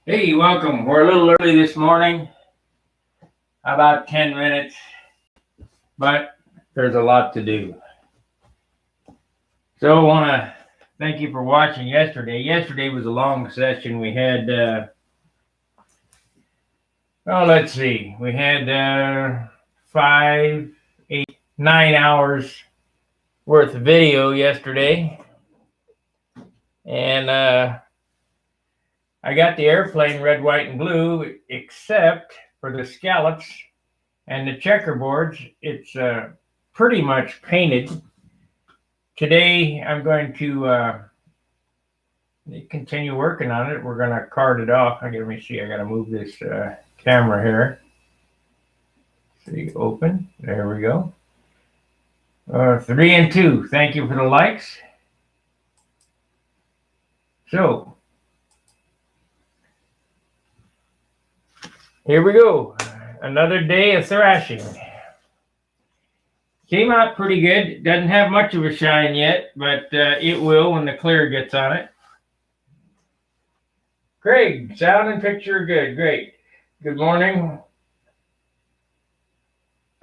Hey, welcome. We're a little early this morning, about 10 minutes, but there's a lot to do. So I want to thank you for watching yesterday. Yesterday was a long session. We had, let's see, we had 5, 8, 9 hours worth of video yesterday. And I got the airplane red, white, and blue, except for the scallops and the checkerboards. It's pretty much painted. Today I'm going to continue working on it. We're going to card it off. Let me see. I got to move this camera here. See, open. There we go. 3 and 2. Thank you for the likes. So here we go. Another day of thrashing. Came out pretty good. Doesn't have much of a shine yet, but it will when the clear gets on it. Craig, sound and picture good. Great. Good morning.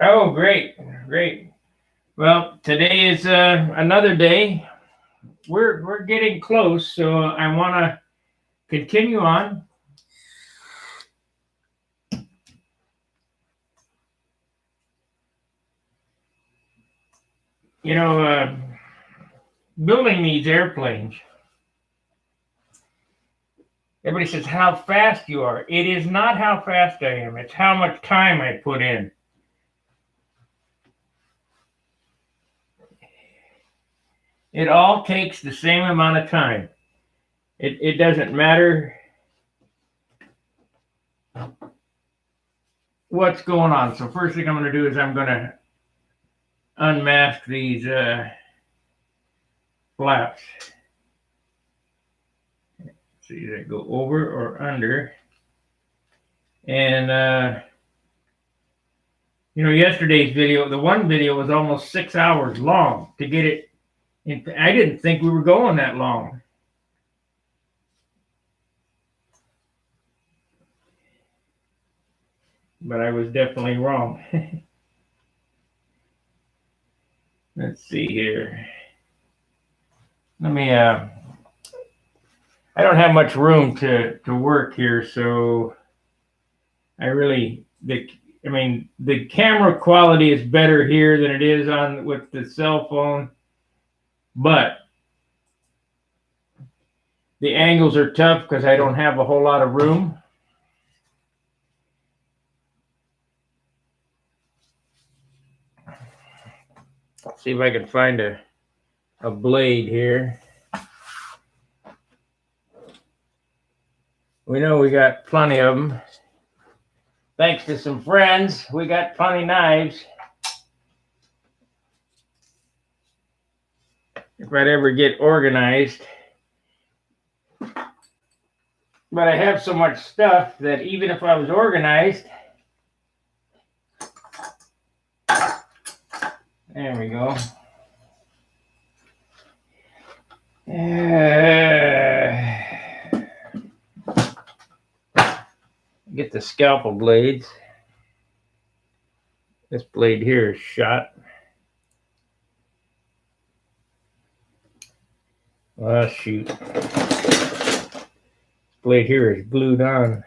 Oh, great. Great. Well, today is another day. We're getting close, so I want to continue on. You know, building these airplanes, everybody says how fast you are. It is not how fast I am. It's how much time I put in. It all takes the same amount of time. It doesn't matter what's going on. So first thing I'm going to do is I'm going to unmask these flaps. See, they go over or under. And yesterday's video, the one video was almost 6 hours long to get it. I didn't think we were going that long. But I was definitely wrong. Let's see here. Let me, I don't have much room to work here, so the camera quality is better here than it is on with the cell phone, but the angles are tough because I don't have a whole lot of room. Let's see if I can find a blade here. We know we got plenty of them. Thanks to some friends, we got plenty of knives. If I'd ever get organized. But I have so much stuff that even if I was organized, there we go. Get the scalpel blades. This blade here is shot. Oh, shoot. This blade here is glued on.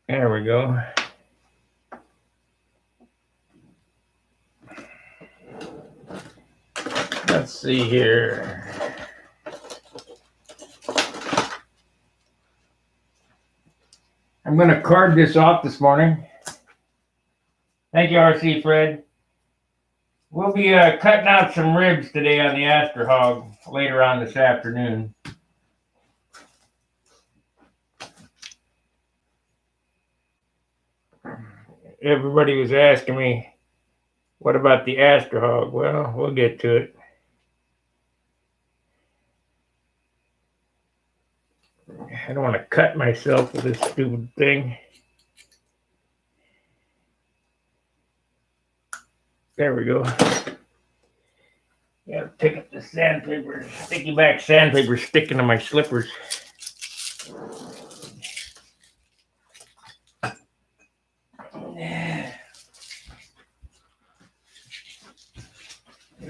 There we go. Let's see here. I'm going to card this off this morning. Thank you, RC Fred. We'll be cutting out some ribs today on the Aster Hog later on this afternoon. Everybody was asking me, what about the Aster Hog? Well, we'll get to it. I don't want to cut myself with this stupid thing. There we go. Yeah, pick up the sandpaper, sticky back sandpaper sticking to my slippers.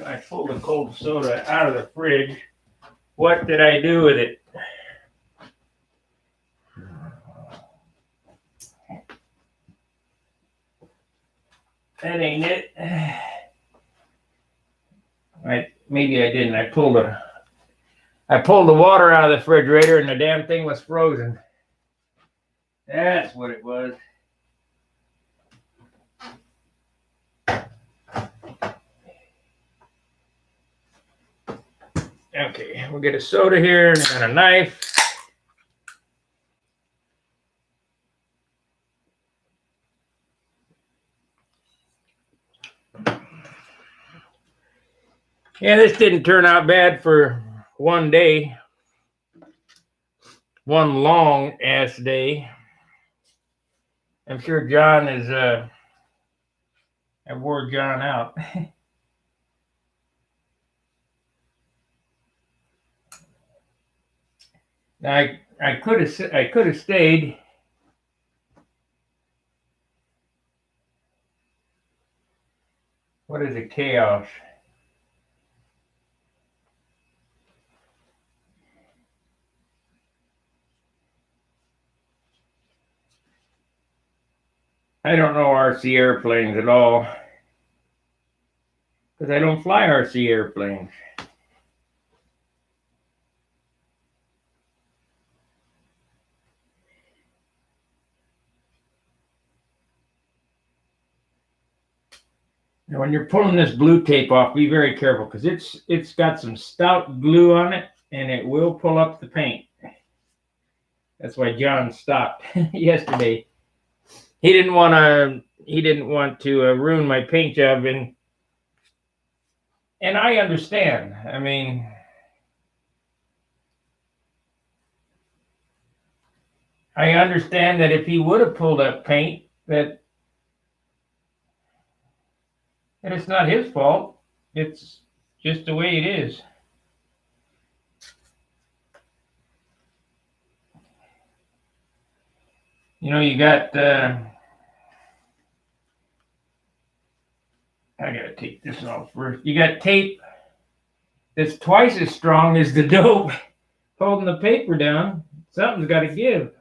I pulled the cold soda out of the fridge. What did I do with it? That ain't it. Maybe I didn't. I pulled the water out of the refrigerator and the damn thing was frozen. That's what it was. Okay, we'll get a soda here and a knife. Yeah, this didn't turn out bad for one day. One long ass day. I'm sure John is I wore John out. I could have stayed. What is a chaos? I don't know RC airplanes at all because I don't fly RC airplanes. Now, when you're pulling this blue tape off, be very careful because it's got some stout glue on it and it will pull up the paint. That's why John stopped yesterday. He didn't want to ruin my paint job, and I understand. I mean, I understand that if he would have pulled up paint, that it's not his fault. It's just the way it is. You know, you got I gotta take this off first. You got tape that's twice as strong as the dope holding the paper down. Something's got to give.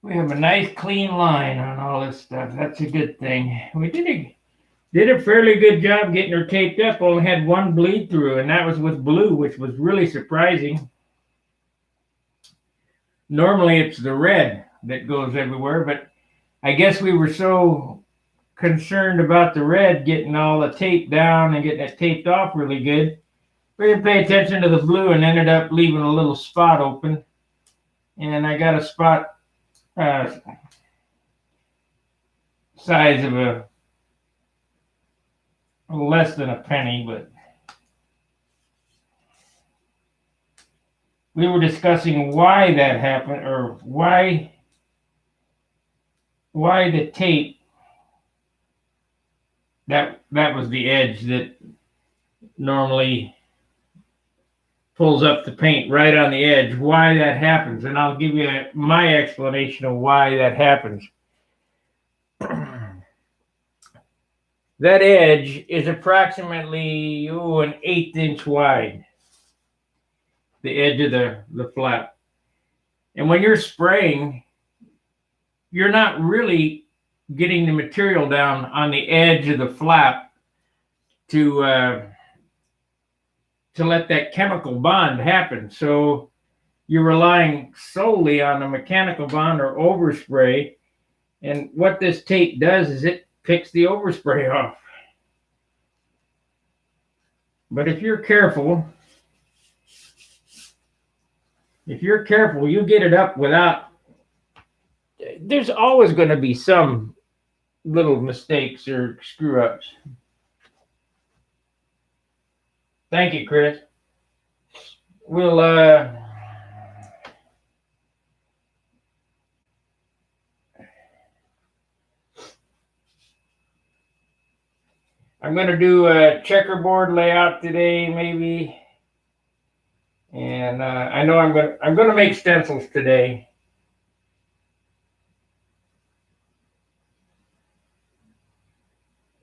We have a nice clean line on all this stuff. That's a good thing. We did a fairly good job getting her taped up. Only had one bleed through, and that was with blue, which was really surprising. Normally it's the red that goes everywhere, but I guess we were so concerned about the red getting all the tape down and getting it taped off really good. We didn't pay attention to the blue and ended up leaving a little spot open. And I got a spot size of a less than a penny, but we were discussing why that happened, or why the tape, that was the edge that normally pulls up the paint right on the edge, why that happens. And I'll give you my explanation of why that happens. That edge is approximately an 1/8 inch wide, the edge of the flap. And when you're spraying, you're not really getting the material down on the edge of the flap to let that chemical bond happen. So you're relying solely on a mechanical bond or overspray. And what this tape does is it picks the overspray off. But if you're careful, you get it up without there's always going to be some little mistakes or screw ups. Thank you, Chris. We'll I'm going to do a checkerboard layout today, maybe, and I know I'm going to make stencils today.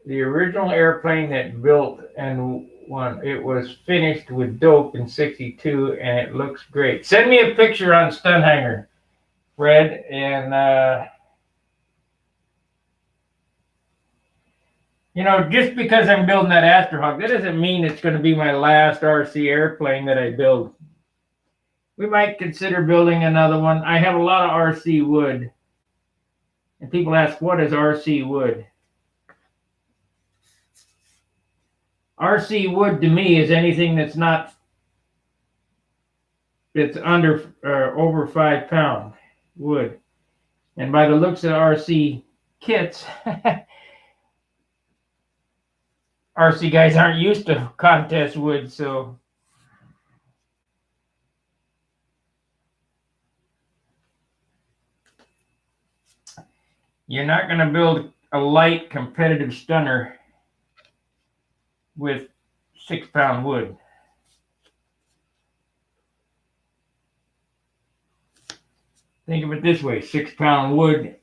The original airplane that built and won, it was finished with dope in '62, and it looks great. Send me a picture on Stunt Hanger, Fred, and you know, just because I'm building that Astrohawk, that doesn't mean it's going to be my last RC airplane that I build. We might consider building another one. I have a lot of RC wood. And people ask, what is RC wood? RC wood to me is anything that's under over 5 pound wood. And by the looks of RC kits, RC guys aren't used to contest wood, so you're not going to build a light competitive stunner with 6 pound wood. Think of it this way, 6 pound wood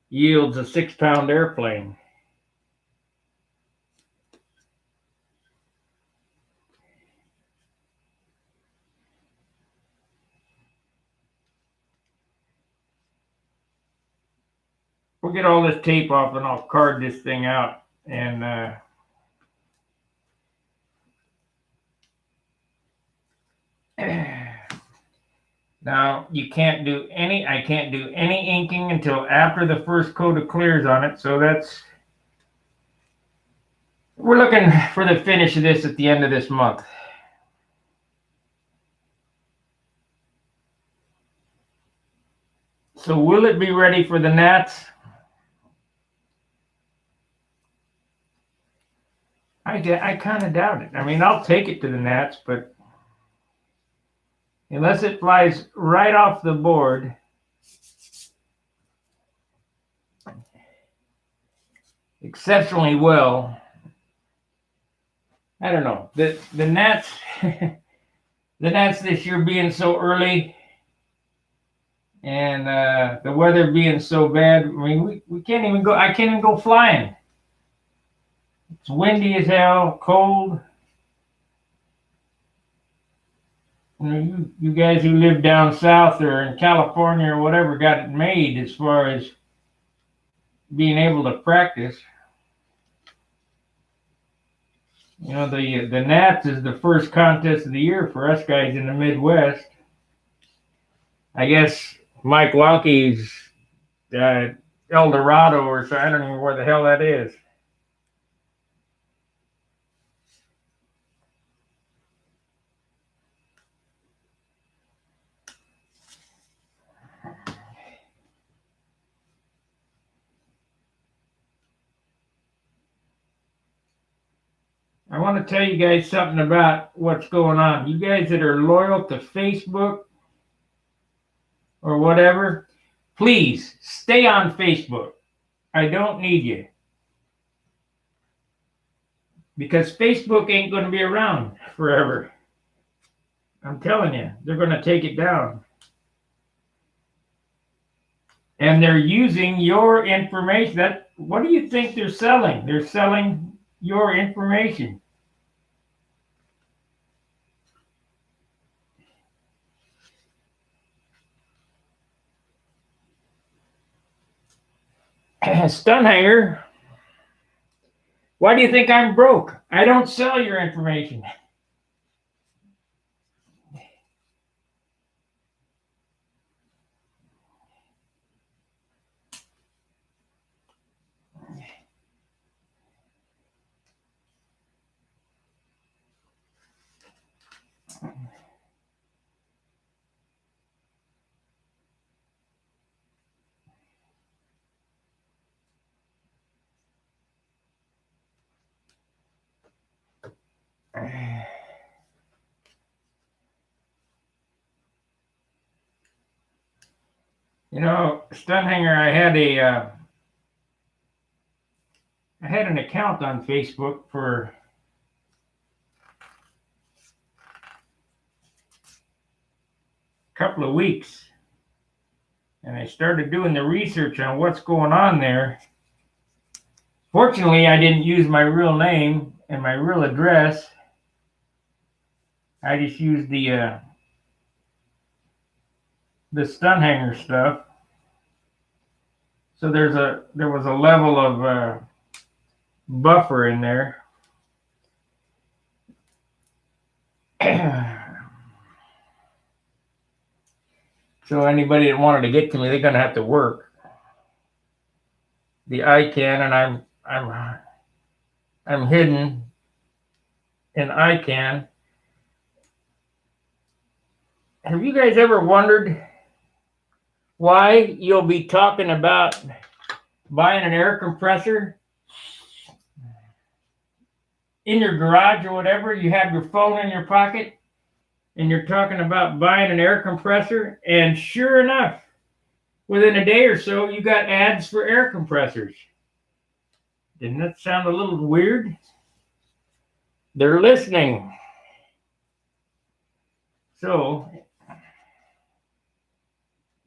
yields a 6 pound airplane. We'll get all this tape off and I'll card this thing out. And now I can't do any inking until after the first coat of clears on it. So we're looking for the finish of this at the end of this month. So will it be ready for the Gnats? I kind of doubt it. I mean, I'll take it to the Gnats, but unless it flies right off the board, exceptionally well, I don't know. The Gnats, the Gnats this year being so early, and the weather being so bad. I mean, we can't even go. I can't even go flying. It's windy as hell, cold. You guys who live down south or in California or whatever got it made as far as being able to practice. You know, the Gnats is the first contest of the year for us guys in the Midwest. I guess Mike Wonky's El Dorado or so. I don't even know where the hell that is. I want to tell you guys something about what's going on. You guys that are loyal to Facebook or whatever, please stay on Facebook. I don't need you. Because Facebook ain't going to be around forever. I'm telling you, they're going to take it down. And they're using your information. What do you think they're selling? They're selling your information. Stunt Hanger, why do you think I'm broke? I don't sell your information. You know, Stunt Hanger, I had an account on Facebook for a couple of weeks, and I started doing the research on what's going on there. Fortunately, I didn't use my real name and my real address. I just used the Stunt Hanger stuff. So there was a level of buffer in there. So anybody that wanted to get to me, they're gonna have to work the ICANN, and I'm hidden in ICANN. Have you guys ever wondered why you'll be talking about buying an air compressor in your garage or whatever? You have your phone in your pocket and you're talking about buying an air compressor, and sure enough, within a day or so, you got ads for air compressors. Didn't that sound a little weird? They're listening. So,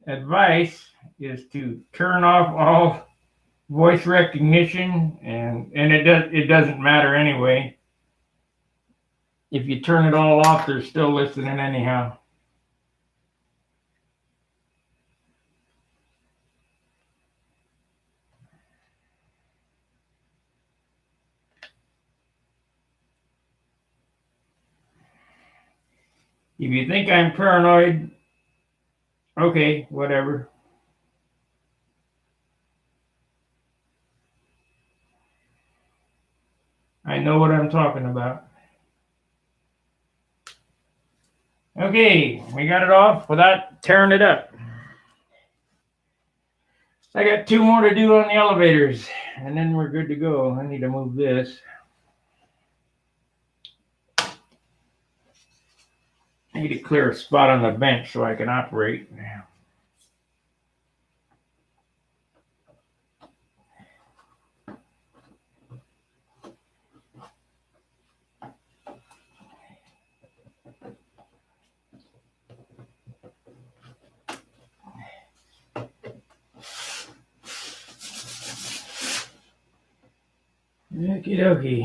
advice is to turn off all voice recognition, and it doesn't matter anyway. If you turn it all off, they're still listening anyhow. If you think I'm paranoid, okay, whatever. I know what I'm talking about. Okay, we got it off without tearing it up. I got 2 more to do on the elevators, and then we're good to go. I need to move this. I need to clear a spot on the bench so I can operate. Okie dokie.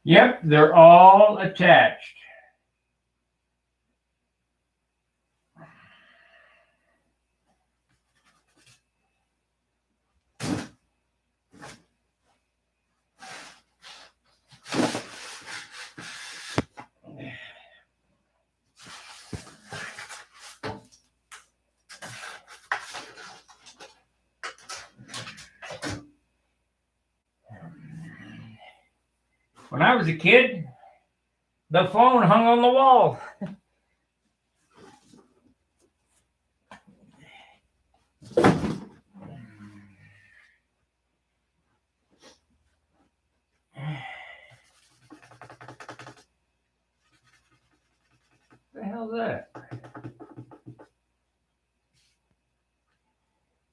Yep, they're all attached. When I was a kid, the phone hung on the wall. What the hell's that?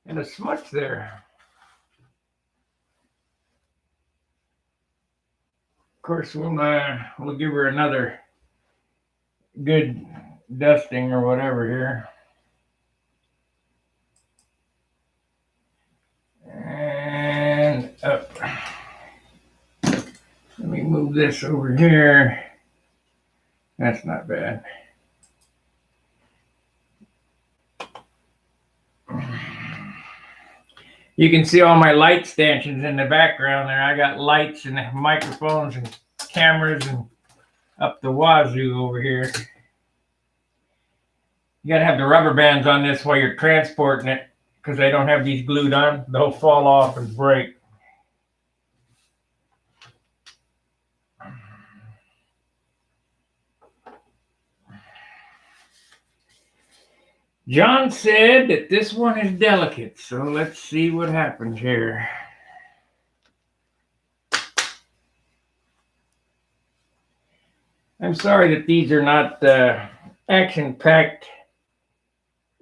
And a smudge there. Of course, we'll give her another good dusting or whatever here. And up. Let me move this over here. That's not bad. You can see all my light stanchions in the background there. I got lights and microphones and cameras and up the wazoo over here. You gotta have the rubber bands on this while you're transporting it, because they don't have these glued on. They'll fall off and break. John said that this one is delicate, so let's see what happens here. I'm sorry that these are not action-packed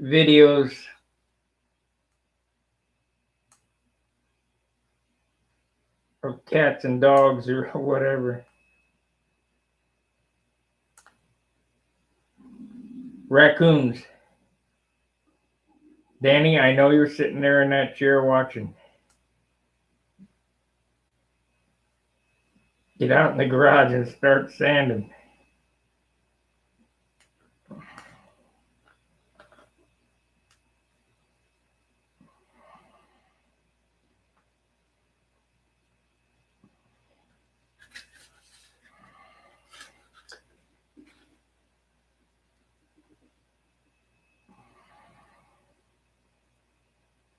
videos. Of cats and dogs or whatever. Raccoons. Danny, I know you're sitting there in that chair watching. Get out in the garage and start sanding.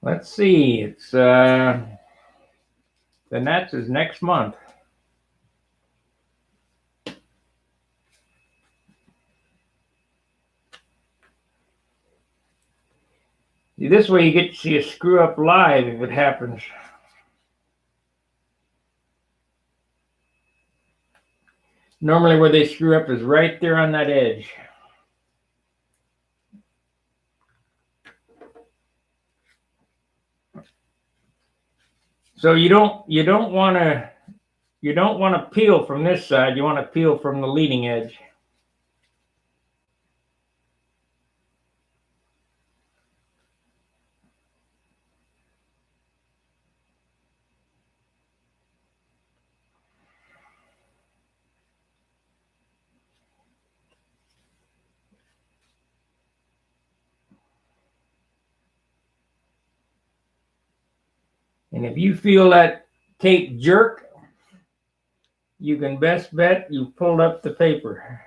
Let's see. It's the Gnats is next month. This way you get to see a screw up live if it happens. Normally where they screw up is right there on that edge. So you don't want to peel from this side. You want to peel from the leading edge. And if you feel that tape jerk, you can best bet you pulled up the paper.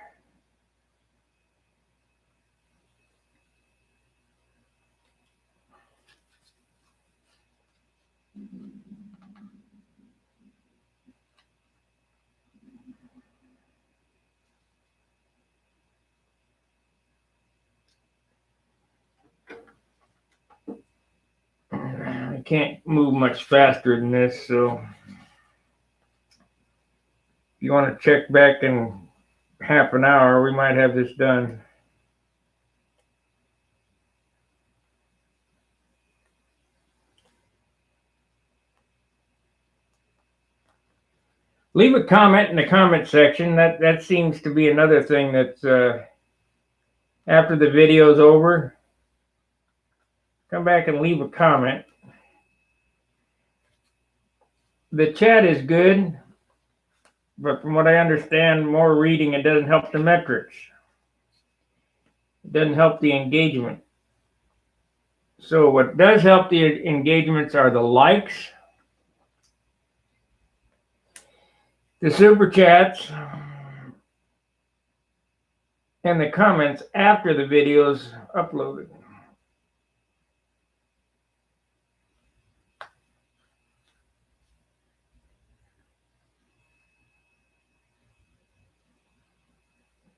I can't move much faster than this, so if you want to check back in half an hour, we might have this done. Leave a comment in the comment section. That seems to be another thing that's after the video's over, come back and leave a comment. The chat is good, but from what I understand, more reading, it doesn't help the metrics. It doesn't help the engagement. So what does help the engagements are the likes, the super chats, and the comments after the video's uploaded.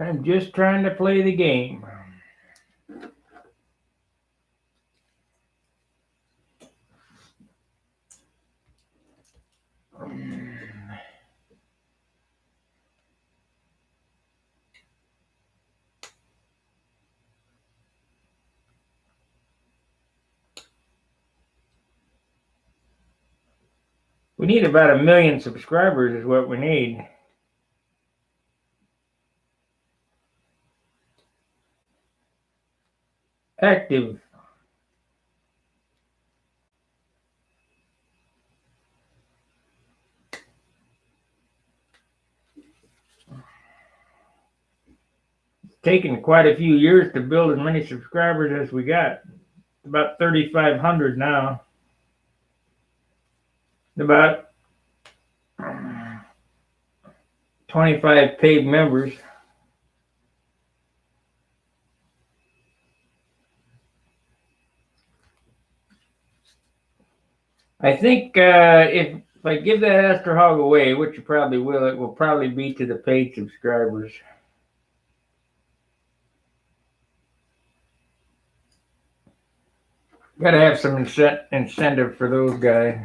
I'm just trying to play the game. We need about 1 million subscribers is what we need. Active. It's taken quite a few years to build as many subscribers as we got. About 3,500 now. About 25 paid members. I think if I give that Astro Hog away, which you probably will, it will probably be to the paid subscribers. Gotta have some incentive for those guys.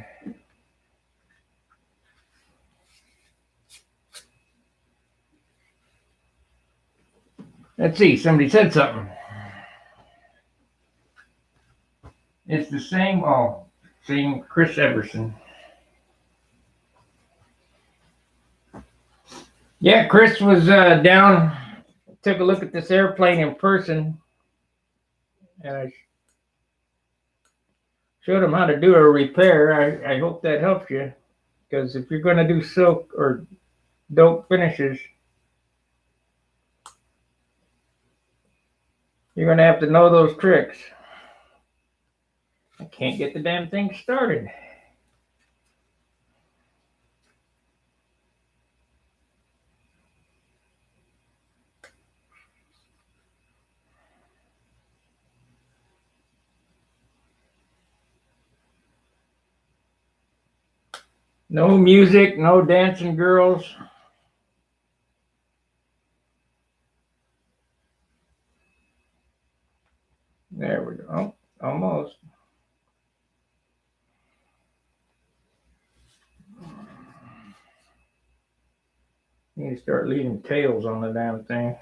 Let's see, somebody said something. It's the same, same Chris Everson. Yeah, Chris was down, took a look at this airplane in person, and I showed him how to do a repair. I hope that helps you, because if you're going to do silk or dope finishes, you're going to have to know those tricks. I can't get the damn thing started. No music, no dancing girls. There we go. Oh, almost. You need to start leaving tails on the damn thing.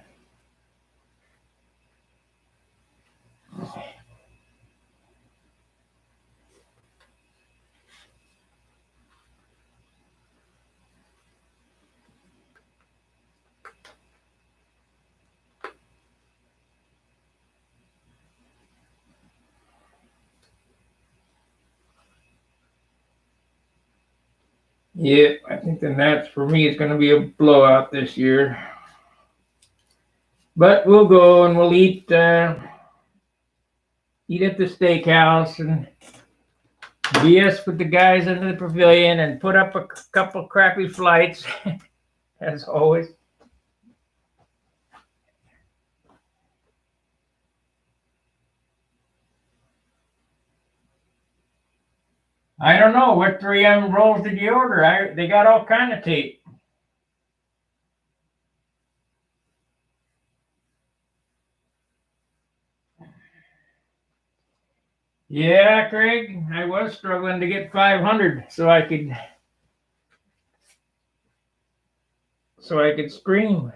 Yeah, I think the Gnats for me is going to be a blowout this year. But we'll go and we'll eat at the steakhouse and BS with the guys in the pavilion and put up a couple crappy flights, as always. I don't know. What 3M rolls did you order? They got all kind of tape. Yeah, Craig, I was struggling to get 500 so I could stream.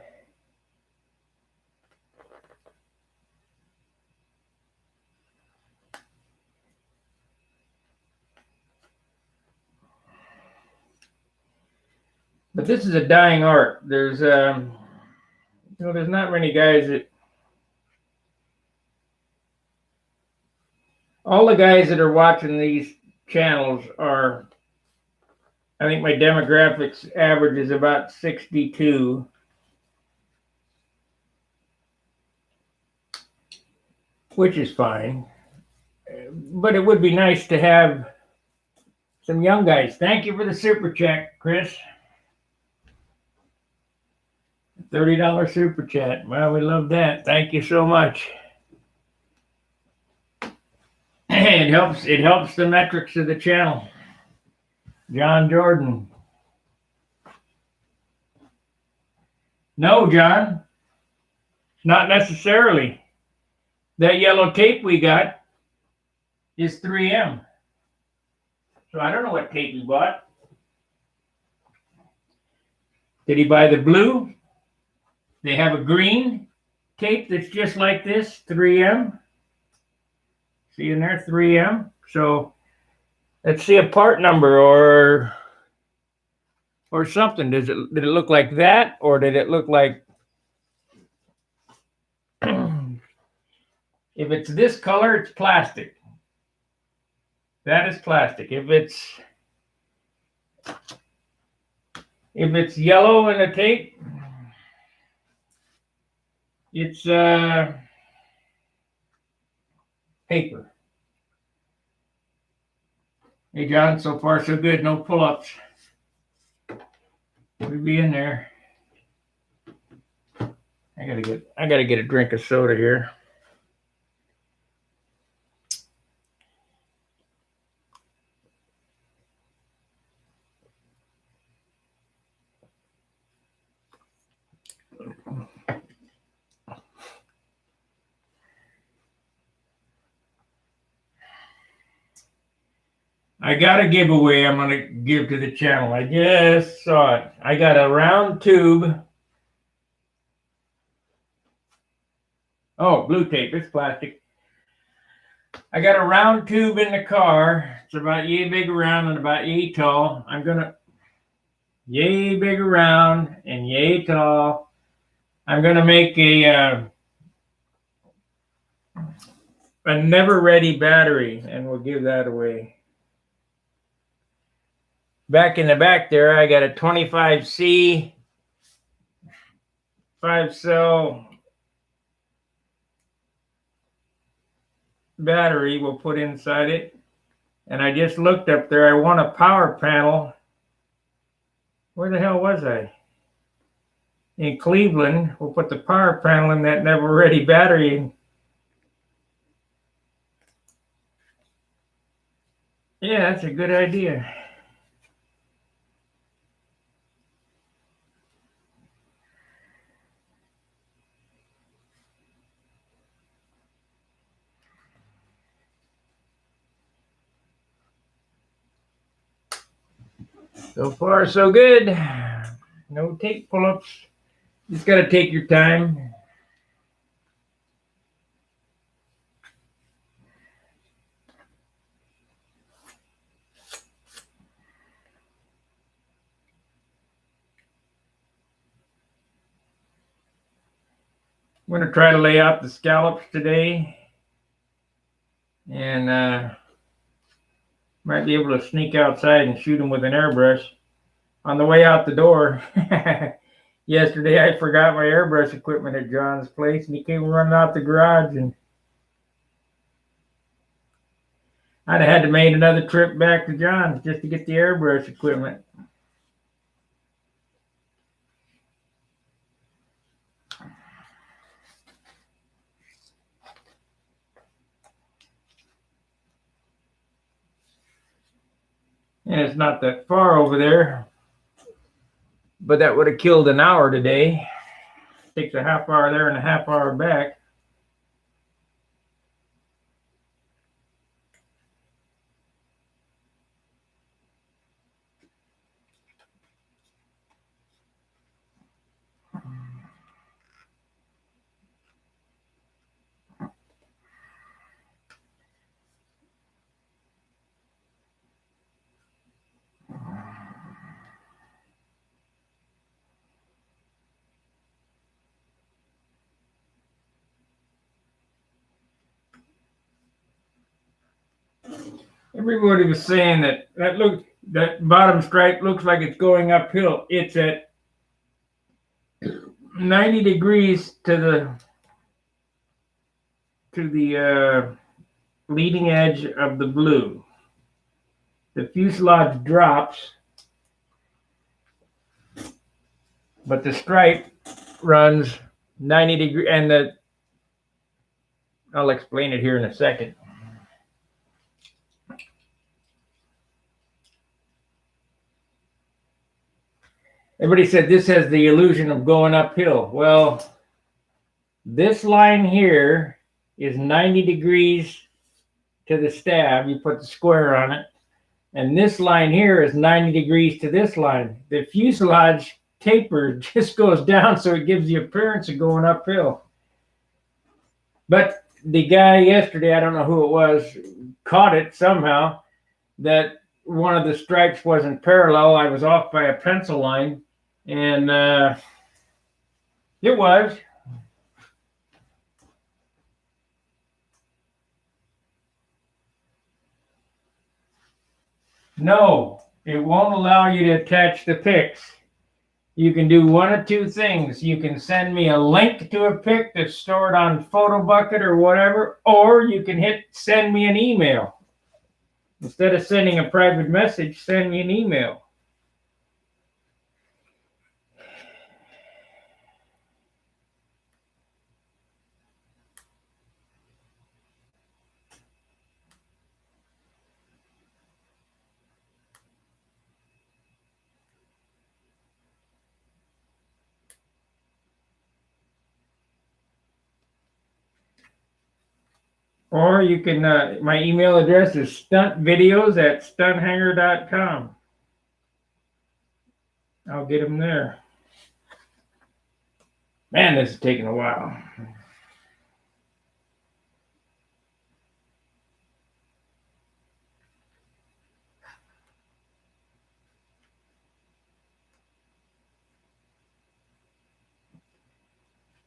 But this is a dying art. There's there's not many guys that. All the guys that are watching these channels are, I think my demographics average is about 62. Which is fine. But it would be nice to have some young guys. Thank you for the super chat, Chris. $30 super chat. Well, we love that. Thank you so much. It helps the metrics of the channel. John Jordan. No, John. Not necessarily. That yellow tape we got is 3M. So I don't know what tape he bought. Did he buy the blue? They have a green tape that's just like this, 3M. See in there, 3M. So let's see a part number or something. Did it look like that, or did it look like if it's this color, it's plastic. That is plastic. If it's yellow in the tape, it's paper. Hey John, so far so good. No pull-ups. We'll be in there. I gotta get a drink of soda here. I got a giveaway I'm going to give to the channel. I just saw it. I got a round tube. Oh, blue tape. It's plastic. I got a round tube in the car. It's about yay big around and about yay tall. I'm going to yay big around and yay tall. I'm going to make a never ready battery, and we'll give that away. Back in the back there, I got a 25C 5-cell battery we'll put inside it. And I just looked up there. I want a power panel. Where the hell was I? In Cleveland. We'll put the power panel in that never ready battery. Yeah, that's a good idea. So far, so good. No tape pull-ups. Just got to take your time. I'm going to try to lay out the scallops today. And might be able to sneak outside and shoot them with an airbrush. On the way out the door, yesterday I forgot my airbrush equipment at John's place, and he came running out the garage, and I'd have had to make another trip back to John's just to get the airbrush equipment. And it's not that far over there, but that would have killed an hour today. It takes a half hour there and a half hour back. Everybody was saying that bottom stripe looks like it's going uphill. It's at 90 degrees to the leading edge of the blue. The fuselage drops, but the stripe runs 90 degrees, and I'll explain it here in a second. Everybody said this has the illusion of going uphill. Well, this line here is 90 degrees to the stab. You put the square on it. And this line here is 90 degrees to this line. The fuselage taper just goes down, so it gives the appearance of going uphill. But the guy yesterday, I don't know who it was, caught it somehow, that one of the stripes wasn't parallel. I was off by a pencil line. And it was. No, it won't allow you to attach the pics. You can do one of two things. You can send me a link to a pic that's stored on PhotoBucket or whatever, or you can hit send me an email. Instead of sending a private message, send me an email. Or you can, my email address is stuntvideos@stunthanger.com. I'll get them there. Man, this is taking a while.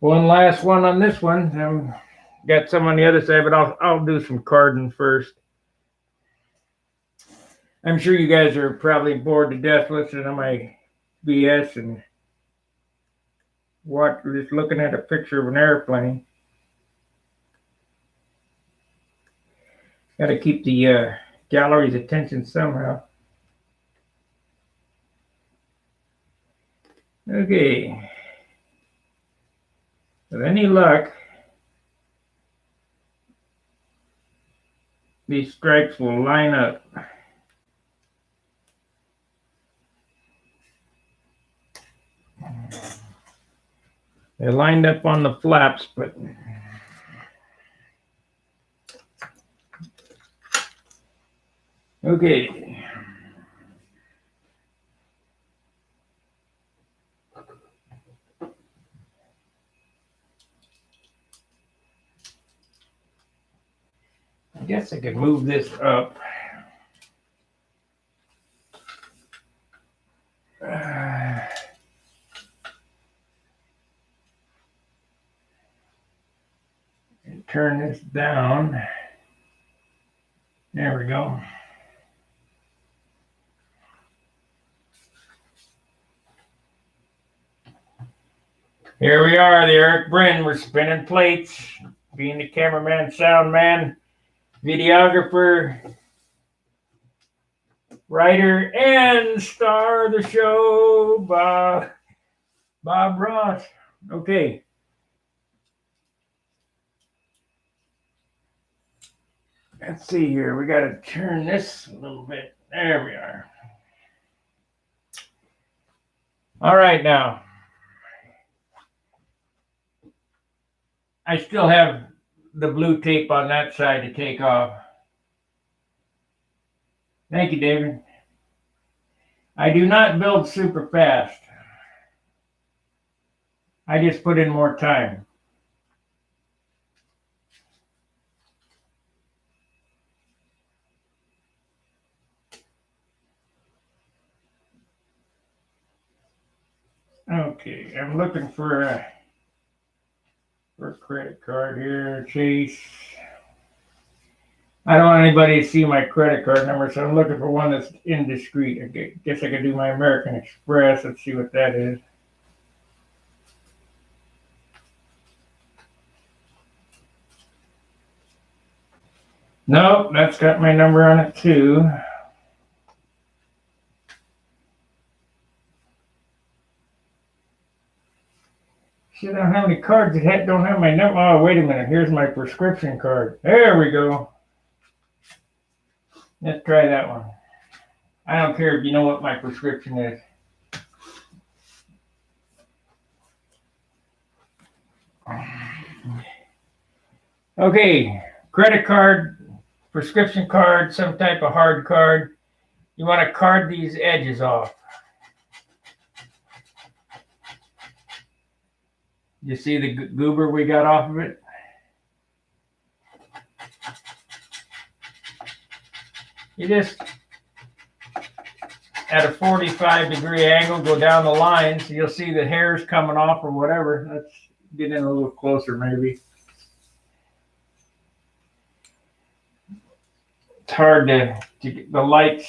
One last one on this one. Got some on the other side, but I'll do some carding first. I'm sure you guys are probably bored to death listening to my BS and just looking at a picture of an airplane. Got to keep the gallery's attention somehow. Okay. With any luck, these stripes will line up. They lined up on the flaps, but okay. I guess I could move this up. And turn this down. There we go. Here we are, the Eric Brin. We're spinning plates, being the cameraman, sound man, videographer, writer, and star of the show, Bob Ross. Okay. Let's see here. We got to turn this a little bit. There we are. All right, now. I still have the blue tape on that side to take off. Thank you, David. I do not build super fast. I just put in more time. Okay, I'm looking for a credit card here, Chase. I don't want anybody to see my credit card number, so I'm looking for one that's indiscreet. I guess I could do my American Express. Let's see what that is. Nope, that's got my number on it too. Shit, I don't have any cards that don't have my number. Oh, wait a minute. Here's my prescription card. There we go. Let's try that one. I don't care if you know what my prescription is. Okay, credit card, prescription card, some type of hard card. You want to card these edges off. You see the goober we got off of it? You just, at a 45-degree angle, go down the line, so you'll see the hairs coming off or whatever. Let's get in a little closer, maybe. It's hard to get the lights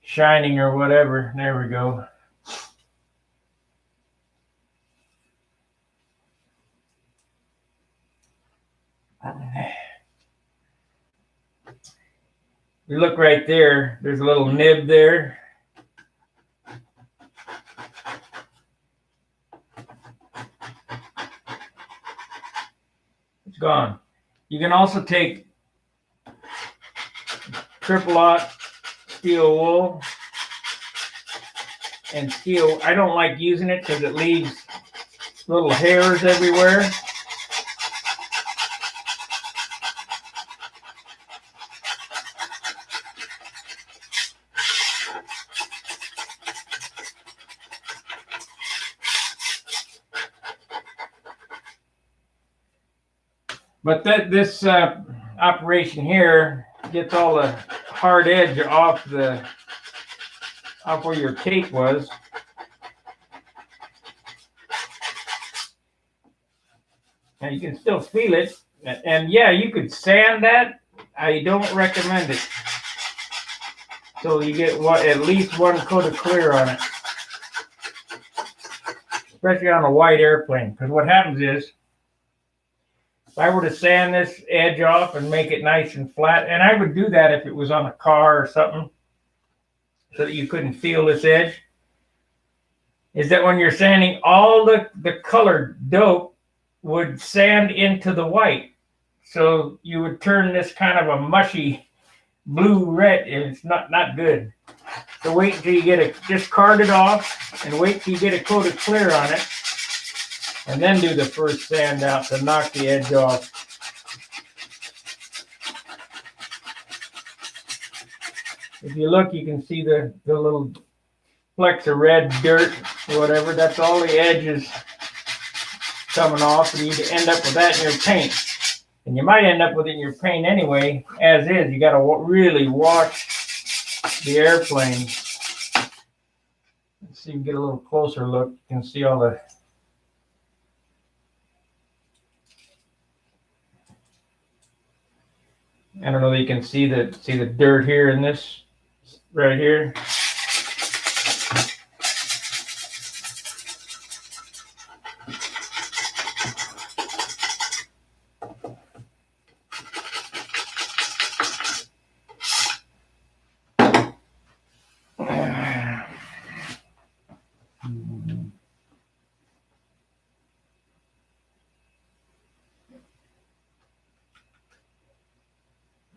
shining or whatever. There we go. You look right there, there's a little nib there. It's gone. You can also take triple aught steel wool and steel. I don't like using it because it leaves little hairs everywhere. But this operation here gets all the hard edge off where your tape was. And you can still feel it. And yeah, you could sand that. I don't recommend it. So you get at least one coat of clear on it. Especially on a white airplane. Because what happens is, if I were to sand this edge off and make it nice and flat, and I would do that if it was on a car or something, so that you couldn't feel this edge, is that when you're sanding, all the colored dope would sand into the white. So you would turn this kind of a mushy blue-red, and it's not good. So wait until you just card it off, and wait till you get a coat of clear on it, and then do the first sand out to knock the edge off. If you look, you can see the little flecks of red dirt or whatever. That's all the edges coming off, and you end up with that in your paint. And you might end up with it in your paint anyway, as is. You got to really wash the airplane. Let's see if you can get a little closer look. You can see all the... I don't know that you can see the dirt here in this right here.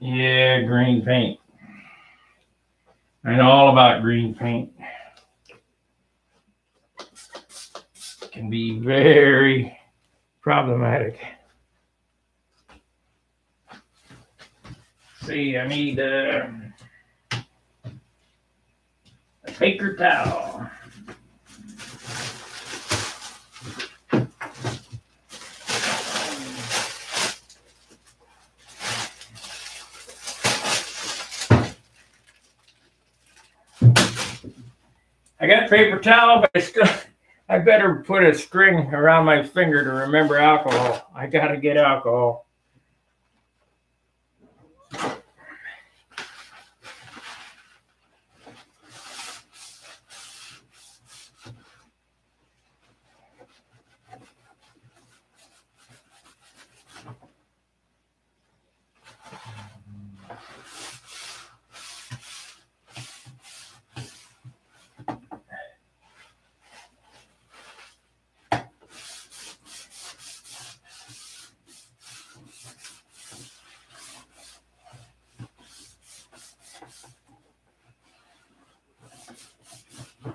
Yeah, green paint. I know all about green paint. It can be very problematic. See, I need a paper towel. I got a paper towel, but I better put a string around my finger to remember alcohol. I gotta get alcohol.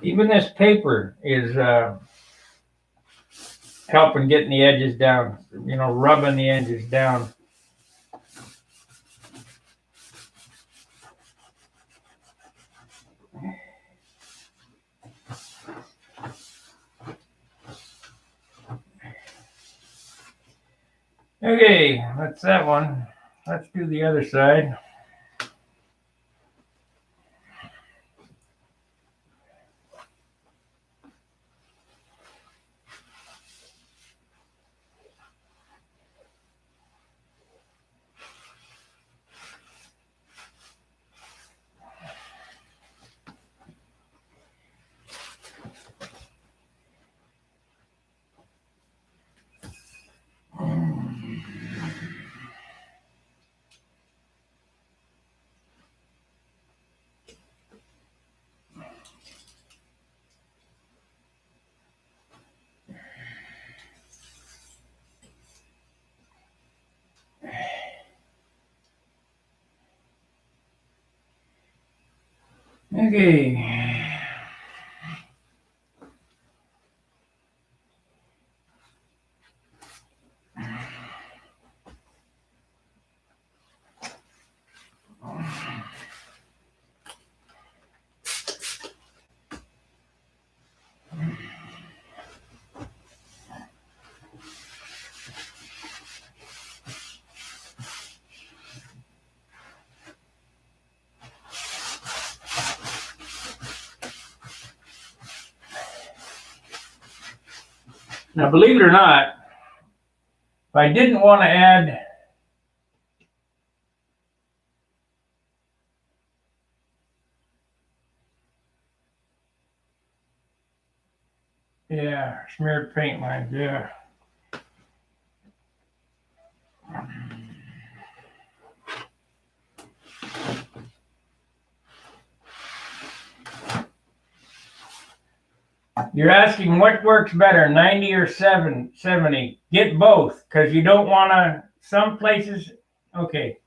Even this paper is helping getting the edges down, rubbing the edges down. Okay, that's that one. Let's do the other side. Okay. Now, believe it or not, if I didn't want to add smeared paint lines, yeah. You're asking what works better, 90 or 70? Get both, because you don't want to, some places, okay.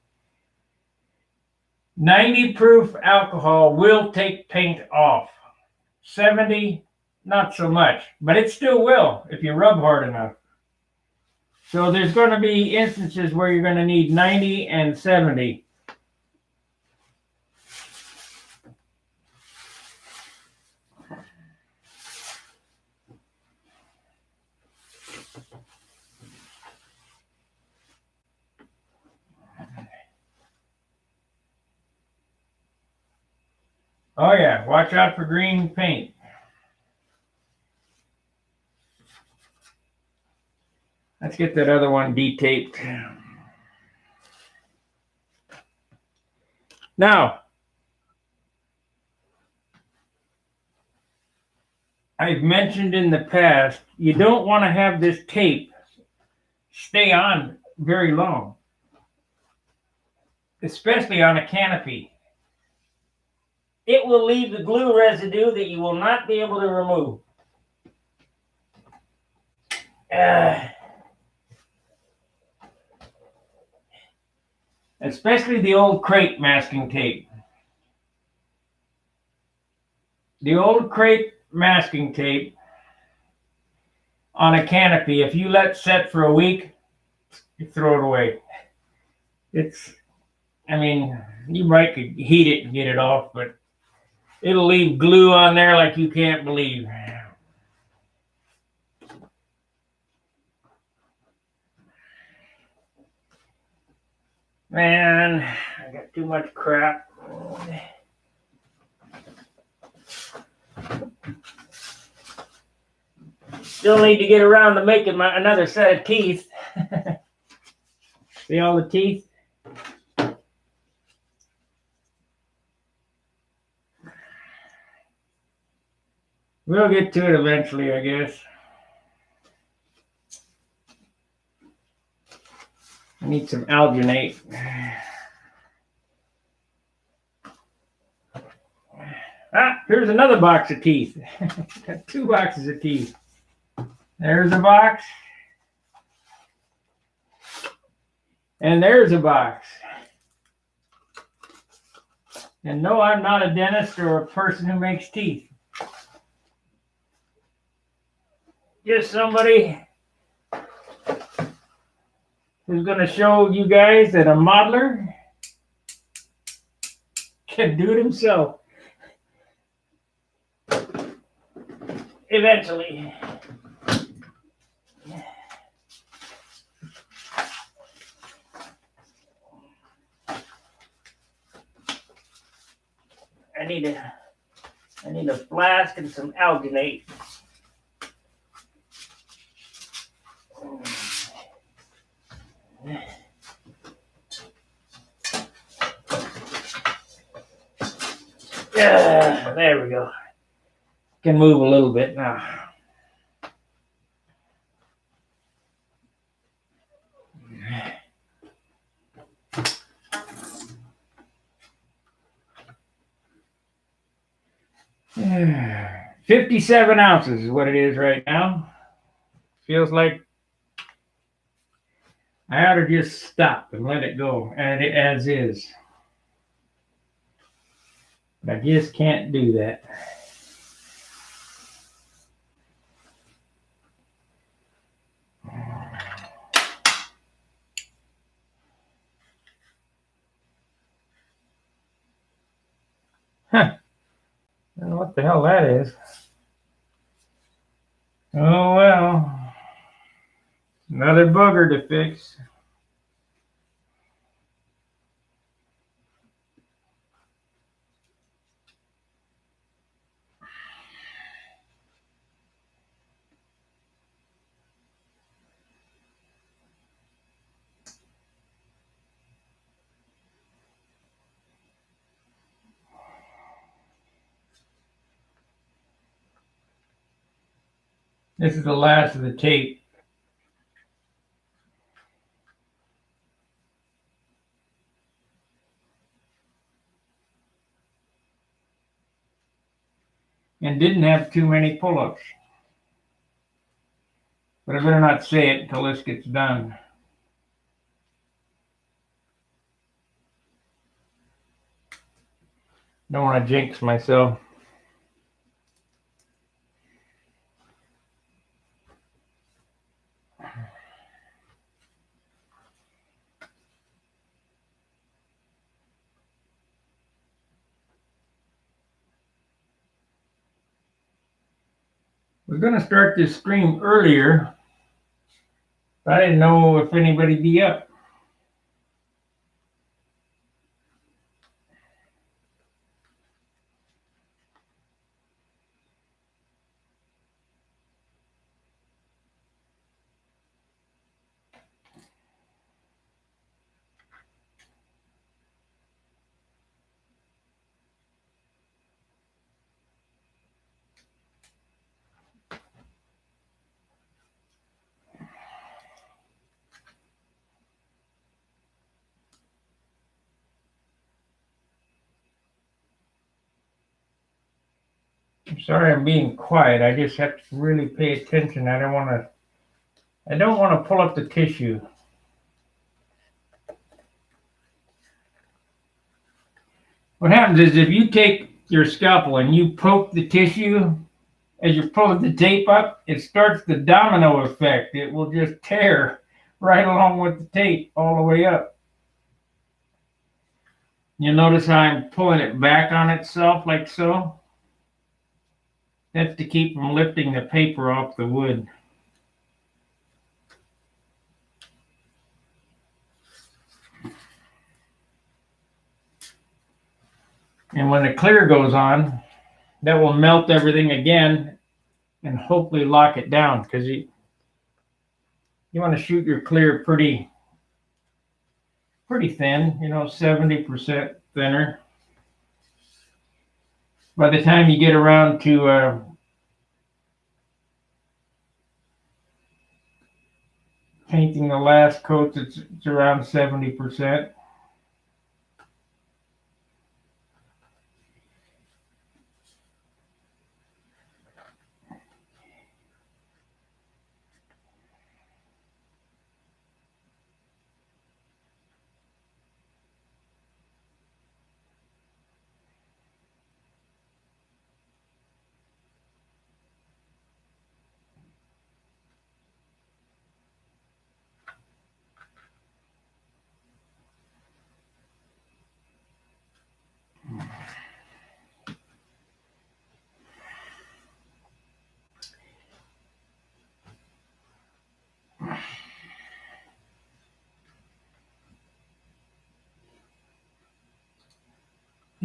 90 proof alcohol will take paint off. 70, not so much, but it still will if you rub hard enough. So there's going to be instances where you're going to need 90 and 70. Oh yeah, watch out for green paint. Let's get that other one detaped. Now, I've mentioned in the past, you don't want to have this tape stay on very long, especially on a canopy. It will leave the glue residue that you will not be able to remove. Especially the old crepe masking tape. The old crepe masking tape on a canopy, if you let set for a week, you throw it away. I mean, you might could heat it and get it off, but it'll leave glue on there like you can't believe. Man, I got too much crap. Still need to get around to making another set of teeth. See all the teeth? We'll get to it eventually, I guess. I need some alginate. Here's another box of teeth. Got 2 boxes of teeth. There's a box. And there's a box. And no, I'm not a dentist or a person who makes teeth. Just somebody who's going to show you guys that a modeler can do it himself. Eventually. I need a flask and some alginate. Yeah, there we go. Can move a little bit now. Yeah. 57 ounces is what it is right now. Feels like I ought to just stop and let it go as is. But I just can't do that. Huh. I don't know what the hell that is. Oh well. Another booger to fix. This is the last of the tape. And didn't have too many pull-ups. But I better not say it until this gets done. Don't want to jinx myself. We're going to start this stream earlier, but I didn't know if anybody'd be up. I'm sorry I'm being quiet. I just have to really pay attention. I don't want to pull up the tissue. What happens is if you take your scalpel and you poke the tissue as you're pulling the tape up, it starts the domino effect. It will just tear right along with the tape all the way up. You'll notice how I'm pulling it back on itself like so. That's to keep from lifting the paper off the wood. And when the clear goes on, that will melt everything again and hopefully lock it down, because you want to shoot your clear pretty thin, 70% thinner. By the time you get around to painting the last coats, it's around 70%.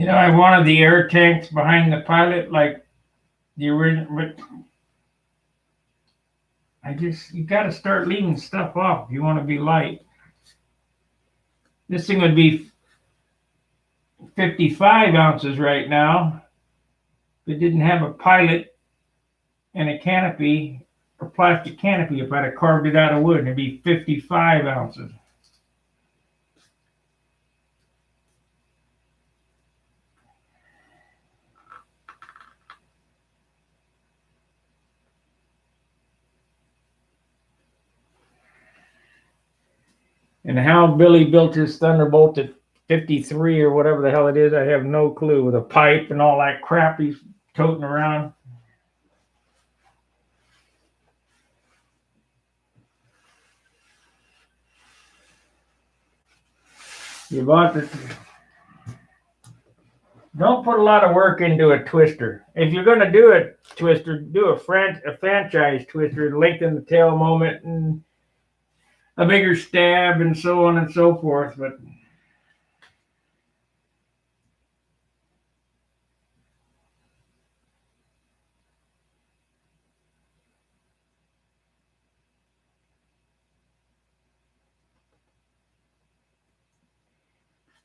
I wanted the air tanks behind the pilot like the original. You got to start leaving stuff off if you want to be light. This thing would be 55 ounces right now if it didn't have a pilot and a canopy, or plastic canopy. If I'd have carved it out of wood, it'd be 55 ounces. And how Billy built his Thunderbolt at 53 or whatever the hell it is, I have no clue, with a pipe and all that crap he's toting around. You bought this. Don't put a lot of work into a twister. If you're going to do a twister, do a franchise twister to lengthen the tail moment and a bigger stab and so on and so forth. But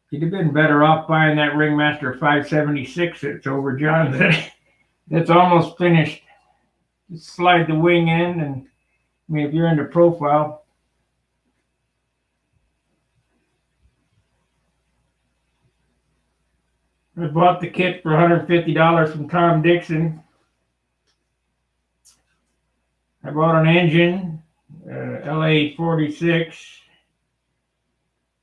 you'd have been better off buying that Ringmaster 576 that's over John's. That's almost finished. Just slide the wing in, and I mean, if you're into profile, I bought the kit for $150 from Tom Dixon. I bought an engine, LA46.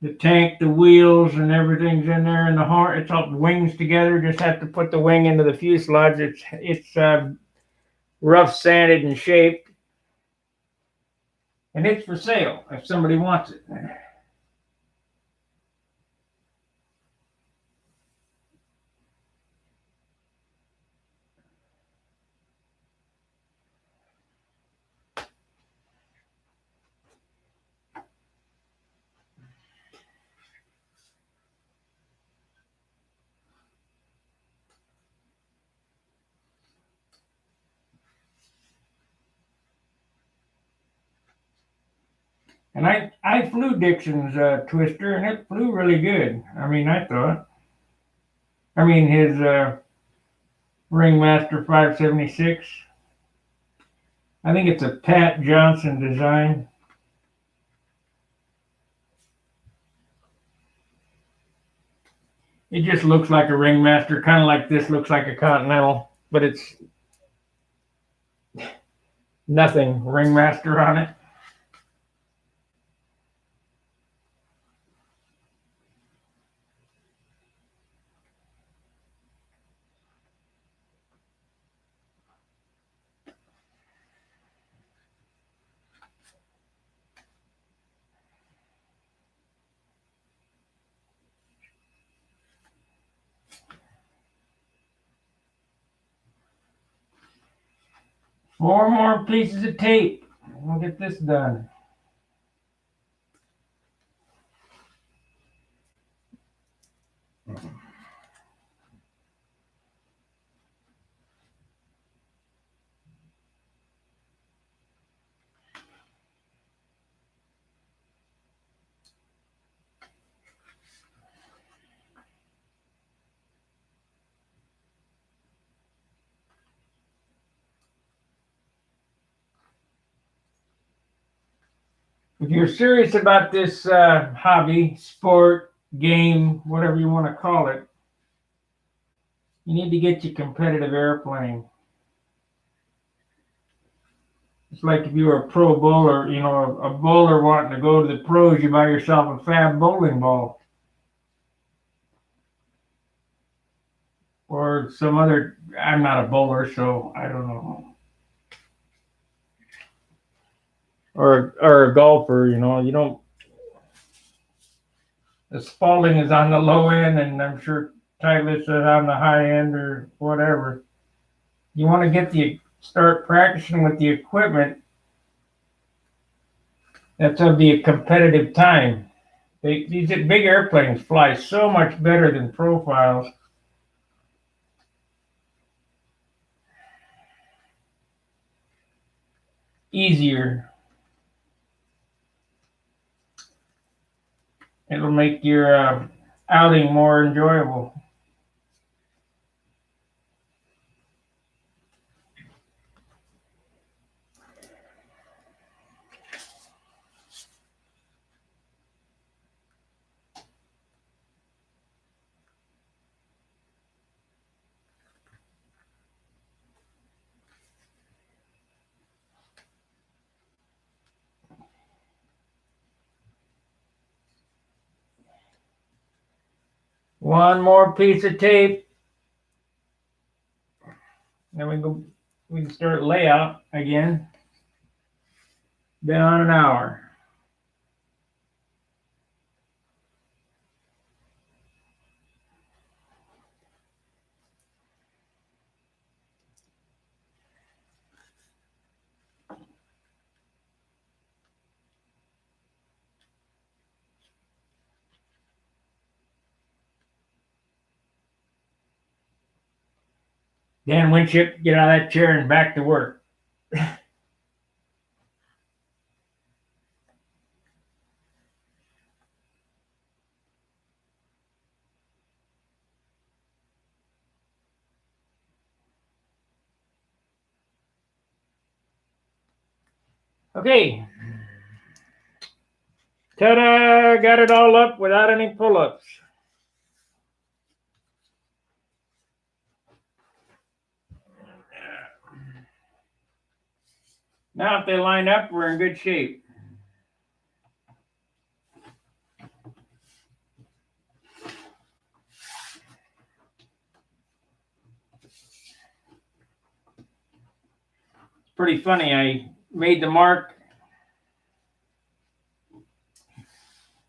The tank, the wheels, and everything's in there, and the horn. It's all wings together. Just have to put the wing into the fuselage. It's rough sanded and shaped, and it's for sale if somebody wants it. And I flew Dixon's twister, and it flew really good. I mean, I thought. I mean, his Ringmaster 576. I think it's a Pat Johnson design. It just looks like a Ringmaster, kind of like this looks like a Continental, but it's nothing Ringmaster on it. Four more pieces of tape. We'll get this done. If you're serious about this hobby, sport, game, whatever you want to call it, you need to get you a competitive airplane. It's like if you were a pro bowler, you know, a bowler wanting to go to the pros, you buy yourself a fab bowling ball. Or some other, I'm not a bowler, so I don't know. Or a golfer, you know, you don't. The Spalding is on the low end, and I'm sure Titleist is on the high end, or whatever. You want to start practicing with the equipment that's of the competitive time. These big airplanes fly so much better than profiles. Easier. It'll make your outing more enjoyable. One more piece of tape. Then we can start layout again. Been on an hour. Dan Winship, get out of that chair and back to work. Okay. Ta-da! Got it all up without any pull-ups. Now if they line up, we're in good shape. It's pretty funny. I made the mark.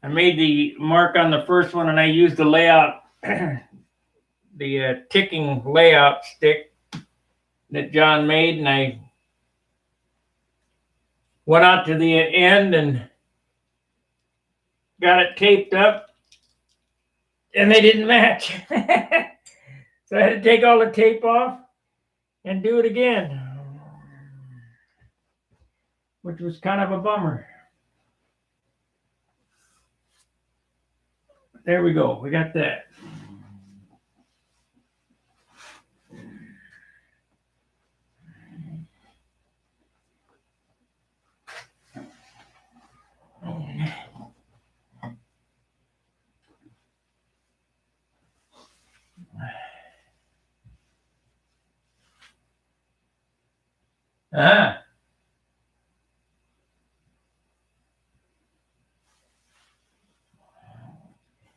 I made the mark on the first one, and I used the layout, the ticking layout stick that John made, and I went out to the end and got it taped up, and they didn't match. So I had to take all the tape off and do it again, which was kind of a bummer. There we go. We got that.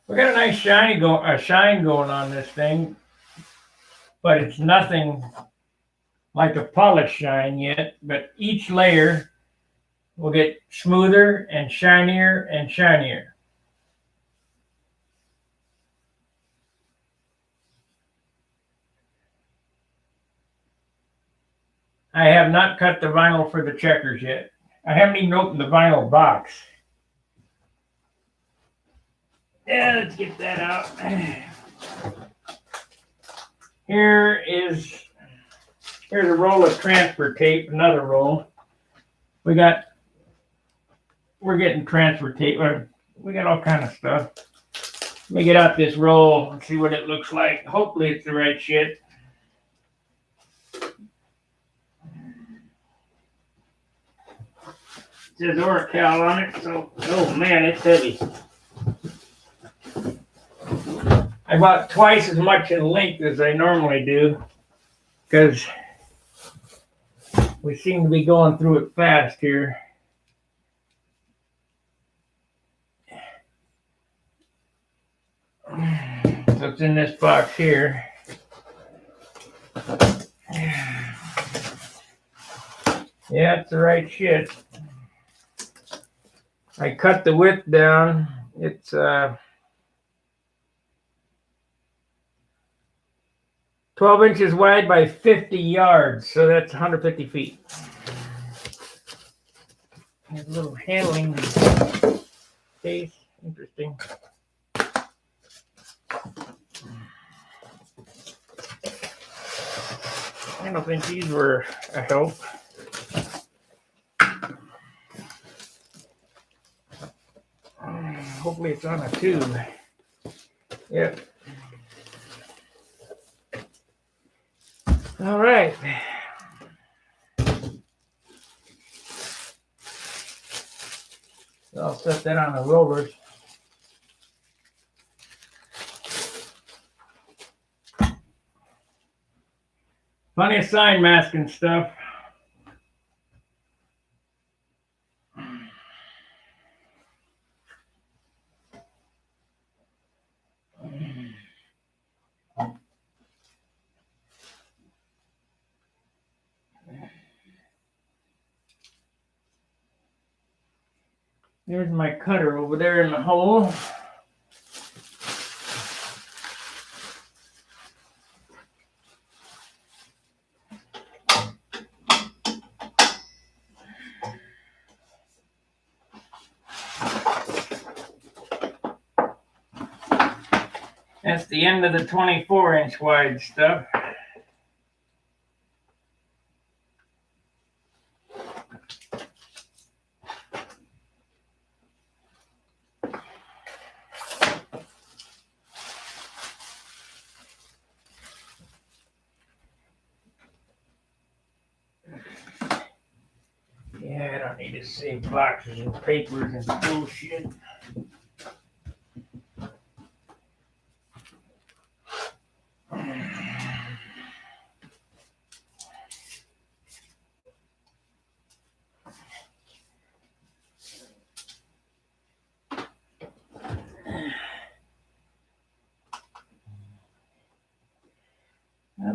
We got a nice shine going on this thing, but it's nothing like a polished shine yet. But each layer will get smoother and shinier and shinier. I have not cut the vinyl for the checkers yet. I haven't even opened the vinyl box. Yeah, let's get that out. Here's a roll of transfer tape, another roll. We're getting transfer tape. We got all kind of stuff. Let me get out this roll and see what it looks like. Hopefully it's the right shit. It says Oracal on it, so, oh man, it's heavy. I bought twice as much in length as I normally do because we seem to be going through it fast here. So it's in this box here. Yeah, it's the right shit. I cut the width down. It's 12 inches wide by 50 yards, so that's 150 feet. There's a little handling case. Interesting. I don't think these were a help. Hopefully it's on a tube. Yep. All right. So I'll set that on the rollers. Plenty of sign masking stuff. There's my cutter over there in the hole. That's the end of the 24-inch wide stuff. Yeah, I don't need to just save boxes and papers and bullshit.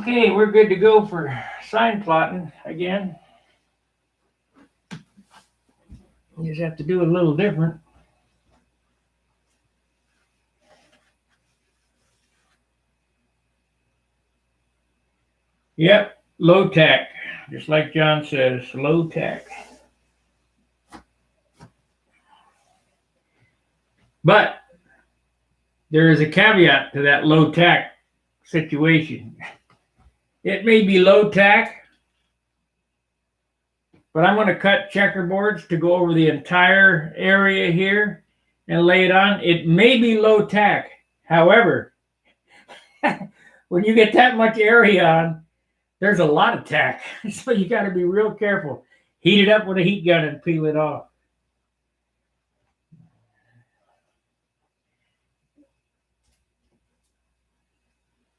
Okay, we're good to go for sign plotting again. You just have to do it a little different. Yep, low tack. Just like John says, low tack. But there is a caveat to that low tack situation. It may be low tack, but I'm going to cut checkerboards to go over the entire area here and lay it on. It may be low tack. However, when you get that much area on, there's a lot of tack. So you got to be real careful. Heat it up with a heat gun and peel it off.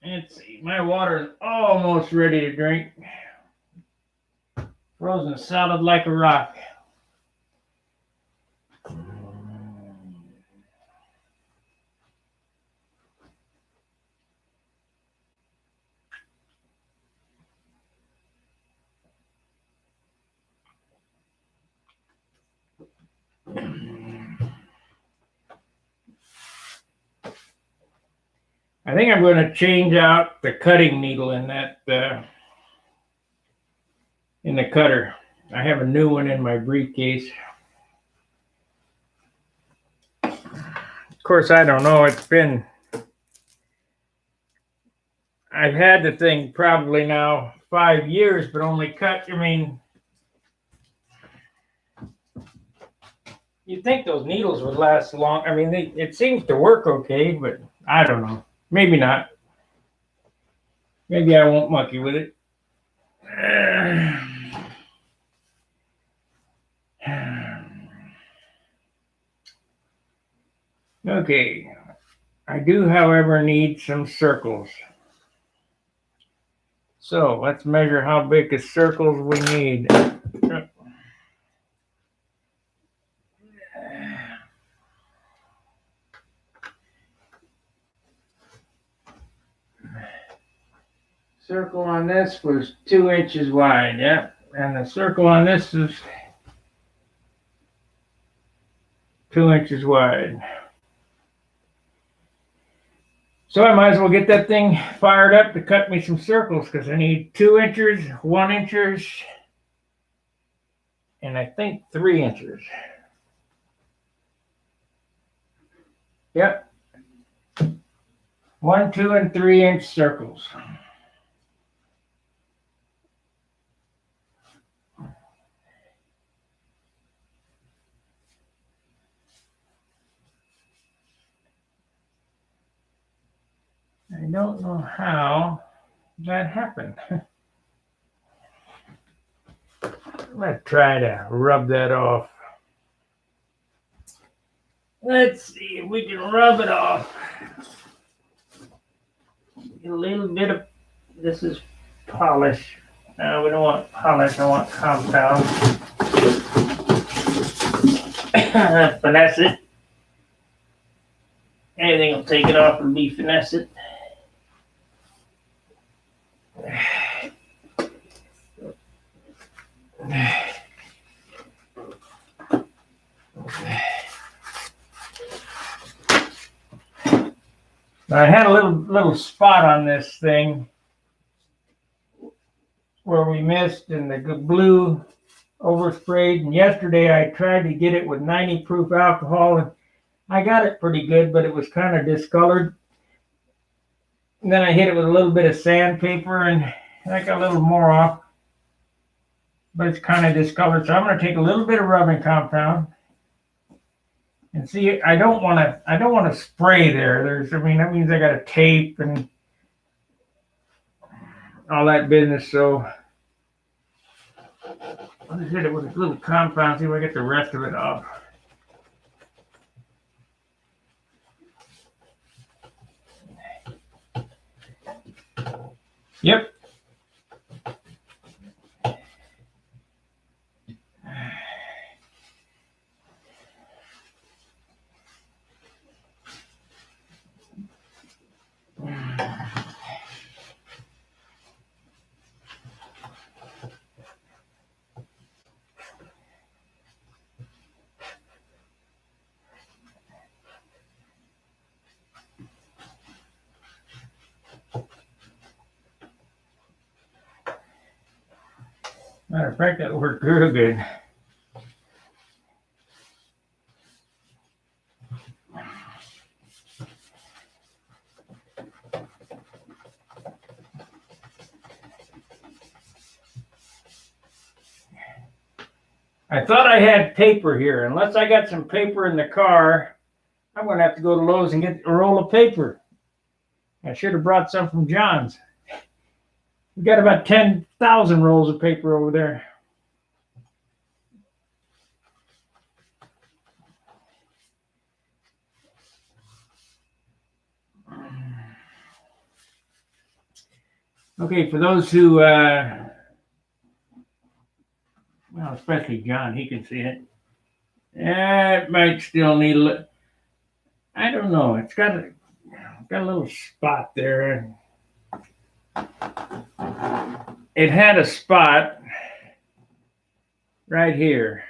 Let's see, my water is almost ready to drink. Frozen solid like a rock. I think I'm going to change out the cutting needle in that in the cutter. I have a new one in my briefcase. Of course, I don't know. I've had the thing probably now 5 years, but only cut. I mean, you'd think those needles would last long. I mean, it seems to work okay, but I don't know. Maybe not. Maybe I won't monkey with it. Okay. I do, however, need some circles. So let's measure how big of circles we need. Circle on this was 2 inches wide, yeah. And the circle on this is 2 inches wide. So I might as well get that thing fired up to cut me some circles because I need 2 inches, 1 inches, and I think 3 inches. Yep. 1, 2, and 3 inch circles. I don't know how that happened. Let's try to rub that off. Let's see if we can rub it off. Get a little bit of, this is polish. No, we don't want polish, I want compound. Finesse it. Anything will take it off and be finesse it. Now I had a little spot on this thing where we missed and the blue oversprayed, and yesterday I tried to get it with 90 proof alcohol and I got it pretty good, but it was kind of discolored. And then I hit it with a little bit of sandpaper and I got a little more off, but it's kind of discolored. So I'm going to take a little bit of rubbing compound and see. I don't want to spray there. That means I got to tape and all that business. So I'll just hit it with a little compound, see if I get the rest of it off. Yep. Matter of fact, that worked real good. I thought I had paper here. Unless I got some paper in the car, I'm going to have to go to Lowe's and get a roll of paper. I should have brought some from John's. We got about 10,000 rolls of paper over there. Okay, for those who, well, especially John, he can see it. It might still need a little, I don't know. It's got a little spot there. It had a spot right here.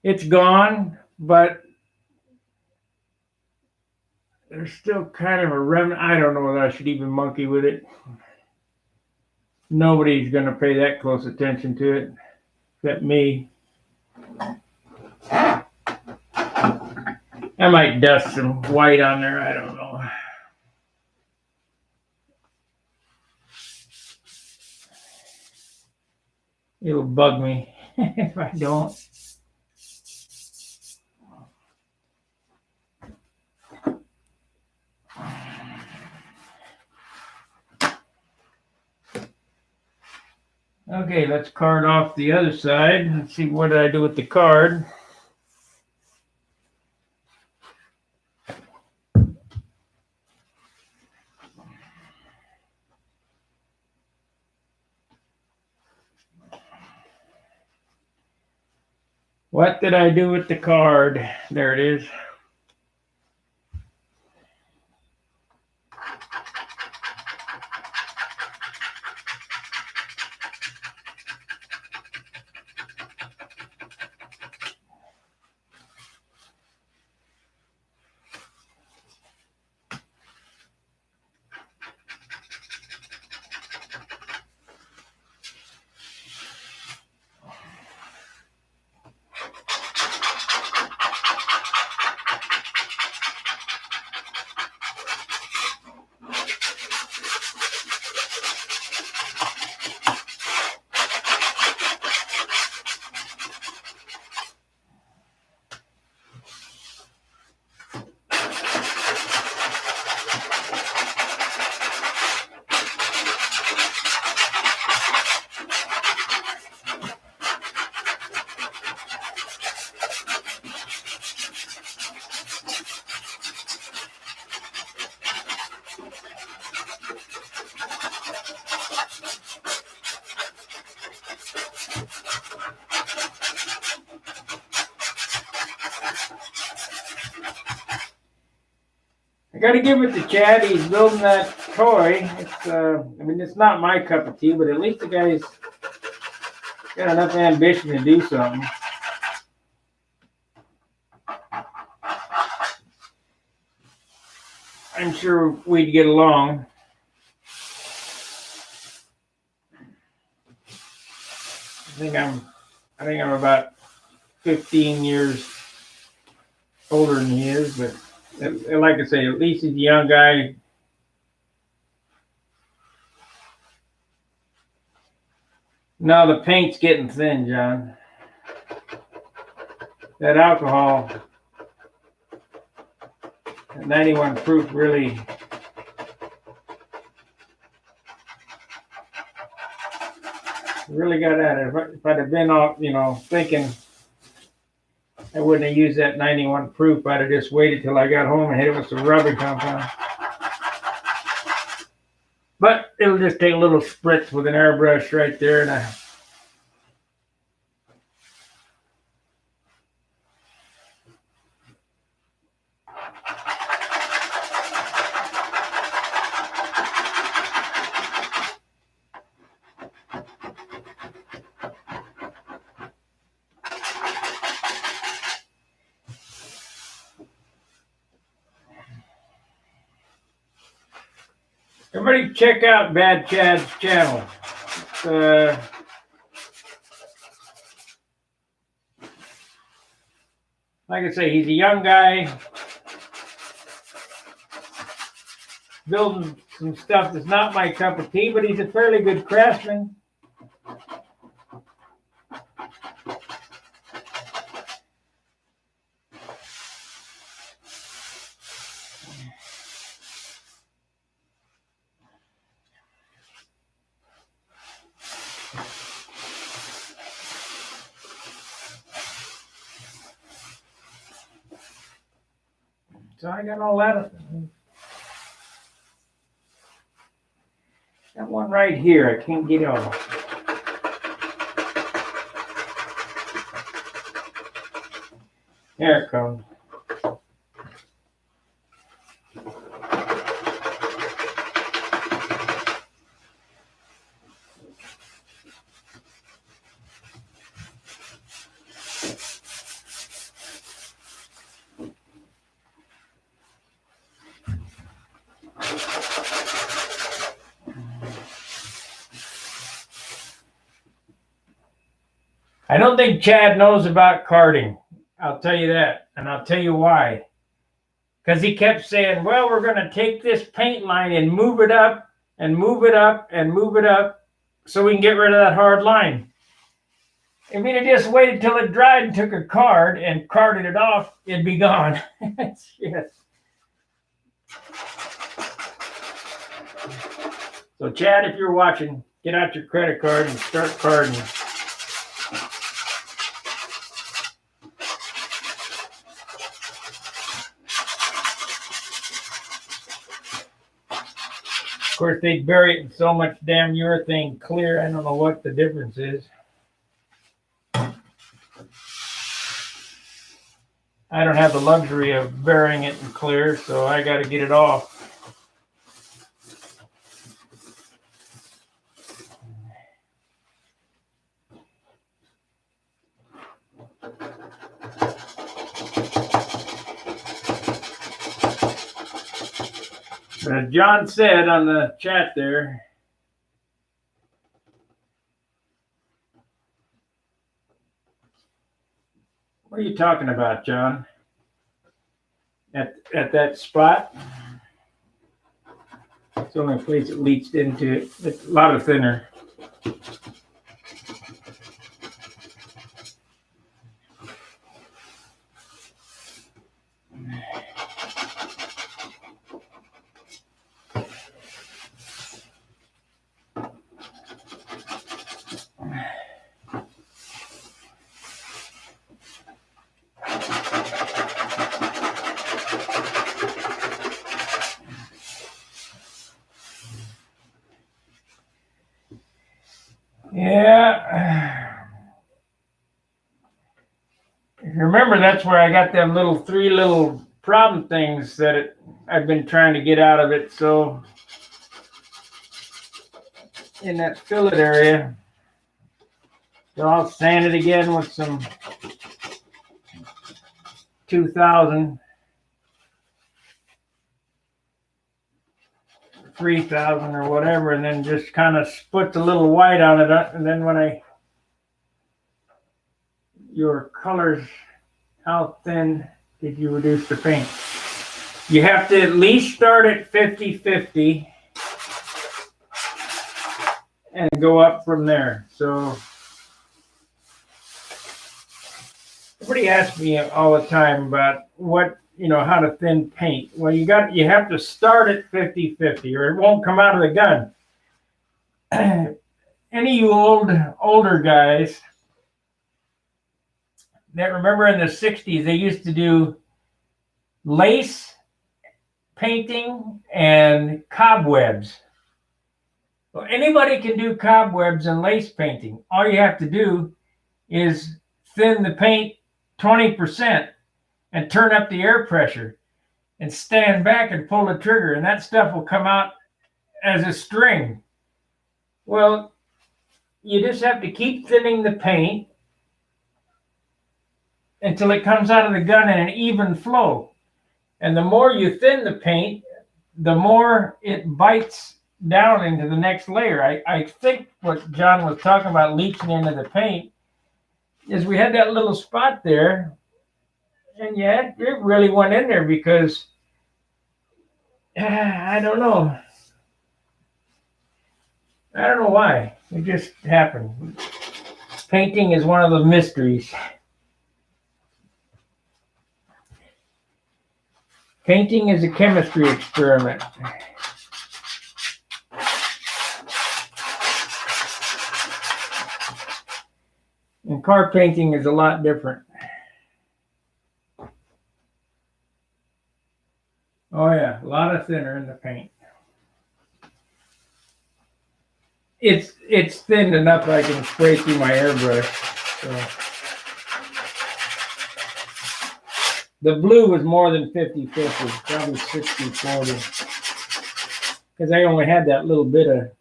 It's gone, but there's still kind of a remnant. I don't know whether I should even monkey with it. Nobody's going to pay that close attention to it, except me. I might dust some white on there. I don't know. It'll bug me if I don't. Okay, let's card off the other side. Let's see, what did I do with the card? What did I do with the card? There it is. I got to give it to Chad. He's building that toy. It's, I mean, it's not my cup of tea, but at least the guy's got enough ambition to do something. I'm sure we'd get along. I think I'm about 15 years older than he is, but like I say, at least he's a young guy. Now the paint's getting thin, John. That alcohol, at 91 proof, really Really got at it. If I'd have been off, thinking I wouldn't have used that 91 proof. I'd have just waited till I got home and hit it with some rubber compound. But it'll just take a little spritz with an airbrush right there, and everybody check out Bad Chad's channel. Like I say, he's a young guy building some stuff that's not my cup of tea, but he's a fairly good craftsman. So I got all that. Got one right here. I can't get off. There it comes. I don't think Chad knows about carding. I'll tell you that, and I'll tell you why. Because he kept saying, well, we're going to take this paint line and move it up and move it up and move it up so we can get rid of that hard line. If he'd have just waited till it dried and took a card and carded it off, it'd be gone. Yes. So, Chad, if you're watching, get out your credit card and start carding. Of course, they bury it in so much damn urethane clear, I don't know what the difference is. I don't have the luxury of burying it in clear, so I got to get it off. But as John said on the chat there, what are you talking about, John? At that spot? It's the only place it leached into. It's a lot of thinner. Yeah. Remember, that's where I got them three little problem things that I've been trying to get out of it. So in that fillet area, so I'll sand it again with some 2000, 3000 or whatever, and then just kind of put a little white on it. And then when your colors, how thin did you reduce the paint? You have to at least start at 50-50 and go up from there. So everybody asks me all the time about how to thin paint. Well, you have to start at 50-50 or it won't come out of the gun. any of you older guys that remember in the 60s, they used to do lace painting and cobwebs. Well, anybody can do cobwebs and lace painting. All you have to do is thin the paint 20% and turn up the air pressure and stand back and pull the trigger, and that stuff will come out as a string. Well, you just have to keep thinning the paint until it comes out of the gun in an even flow. And the more you thin the paint, the more it bites down into the next layer. I think what John was talking about leaching into the paint is we had that little spot there, and yeah, it really went in there because I don't know. I don't know why. It just happened. Painting is one of the mysteries. Painting is a chemistry experiment. And car painting is a lot different. Oh yeah, a lot of thinner in the paint. It's thinned enough I can spray through my airbrush. So. The blue was more than 50-50, probably 60-40. Because I only had that little bit of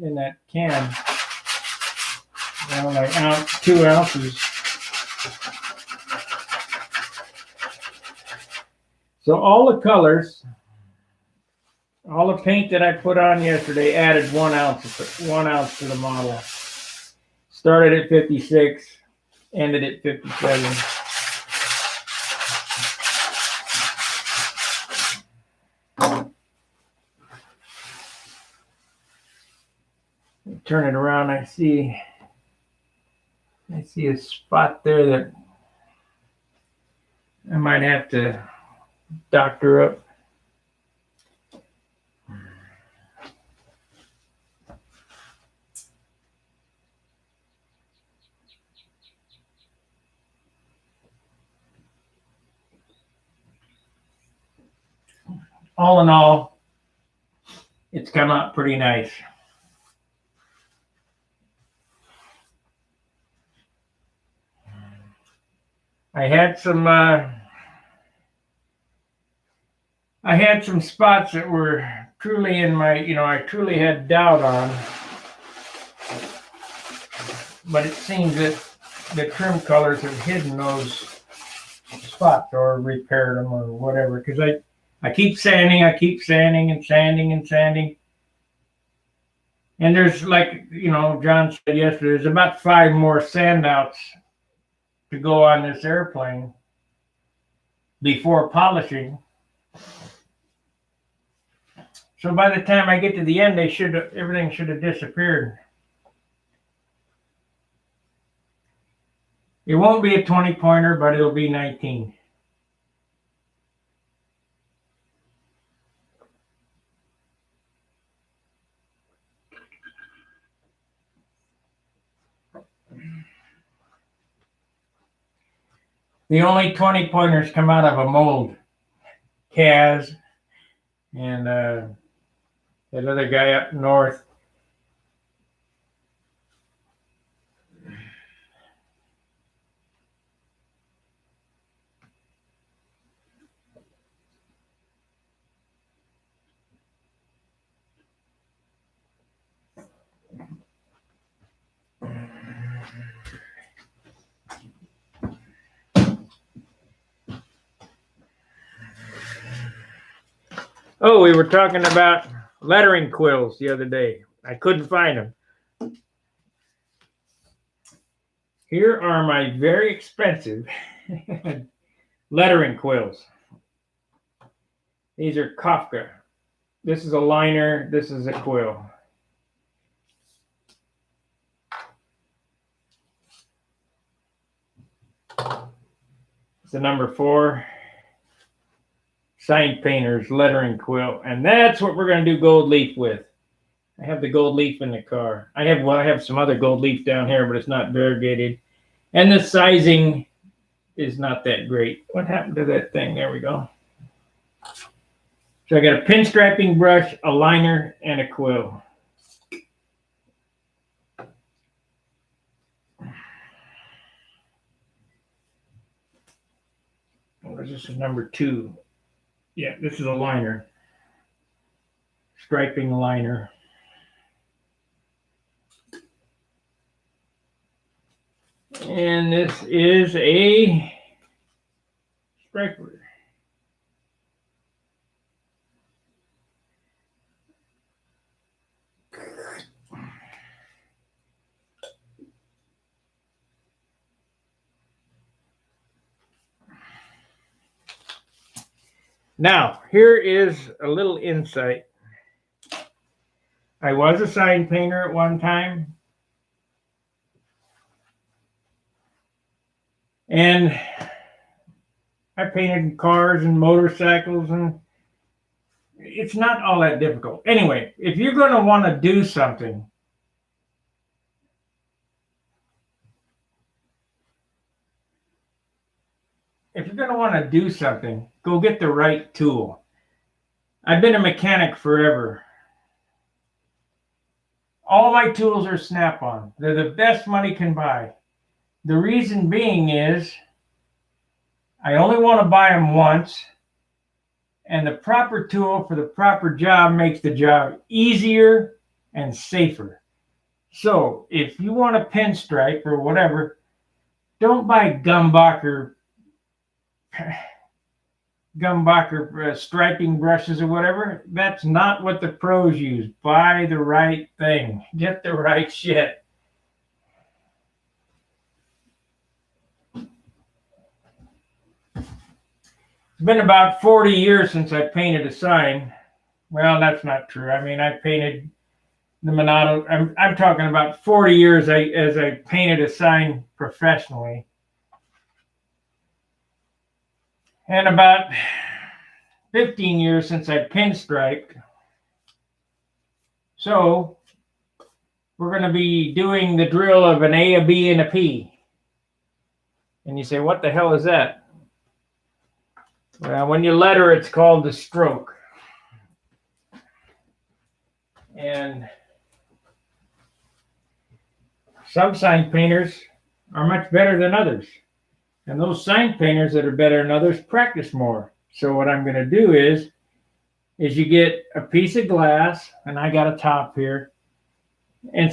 in that can. Like 2 ounces. So all the colors, all the paint that I put on yesterday added 1 ounce to the model. Started at 56, ended at 57. Turn it around, I see a spot there that I might have to doctor up. All in all, it's come out pretty nice. I had some spots that were truly in my, I truly had doubt on. But it seems that the trim colors have hidden those spots or repaired them or whatever. Because I keep sanding and sanding and sanding. And there's, like, John said yesterday, there's about 5 more sand outs to go on this airplane before polishing. So by the time I get to the end, everything should have disappeared. It won't be a 20-pointer, but it'll be 19. The only 20-pointers come out of a mold. Kaz and that other guy up north. Oh, we were talking about lettering quills the other day. I couldn't find them. Here are my very expensive lettering quills. These are Kafka. This is a liner. This is a quill. It's a number 4. Sign Painters lettering quill, and that's what we're going to do gold leaf with. I have the gold leaf in the car. I have some other gold leaf down here, but it's not variegated. And the sizing is not that great. What happened to that thing? There we go. So I got a pinstriping brush, a liner, and a quill. This is number 2. Yeah, this is a liner. Striping liner. And this is a striper. Now, here is a little insight. I was a sign painter at one time. And I painted cars and motorcycles, and it's not all that difficult. Anyway, if you're going to want to do something, go get the right tool. I've been a mechanic forever. All my tools are Snap-on. They're the best money can buy. The reason being is I only want to buy them once, and the proper tool for the proper job makes the job easier and safer. So if you want a pinstripe or whatever, don't buy Gumbacher striping brushes or whatever. That's not what the pros use. Buy the right thing. Get the right shit. It's been about 40 years since I painted a sign. Well, that's not true. I mean, I painted the Monado. I'm talking about 40 years as I painted a sign professionally. And about 15 years since I pinstriped. So we're going to be doing the drill of an A, a B, and a P. And you say, what the hell is that? Well, when you letter, it's called the stroke. And some sign painters are much better than others. And those sign painters that are better than others practice more. So what I'm going to do is you get a piece of glass, and I got a top here, and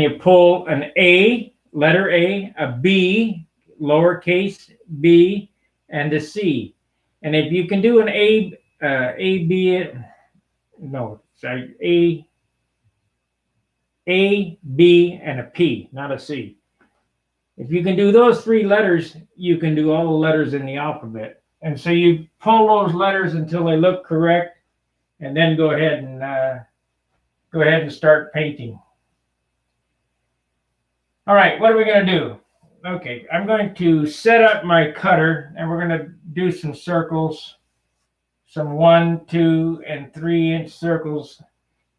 you pull an A, letter A, B, lowercase b, and a C. And if you can do an A, B, and a P, not a C. If you can do those 3 letters, you can do all the letters in the alphabet. And so you pull those letters until they look correct, and then go ahead and start painting. All right, what are we going to do? Okay, I'm going to set up my cutter, and we're going to do some circles, some 1, 2, and 3-inch circles,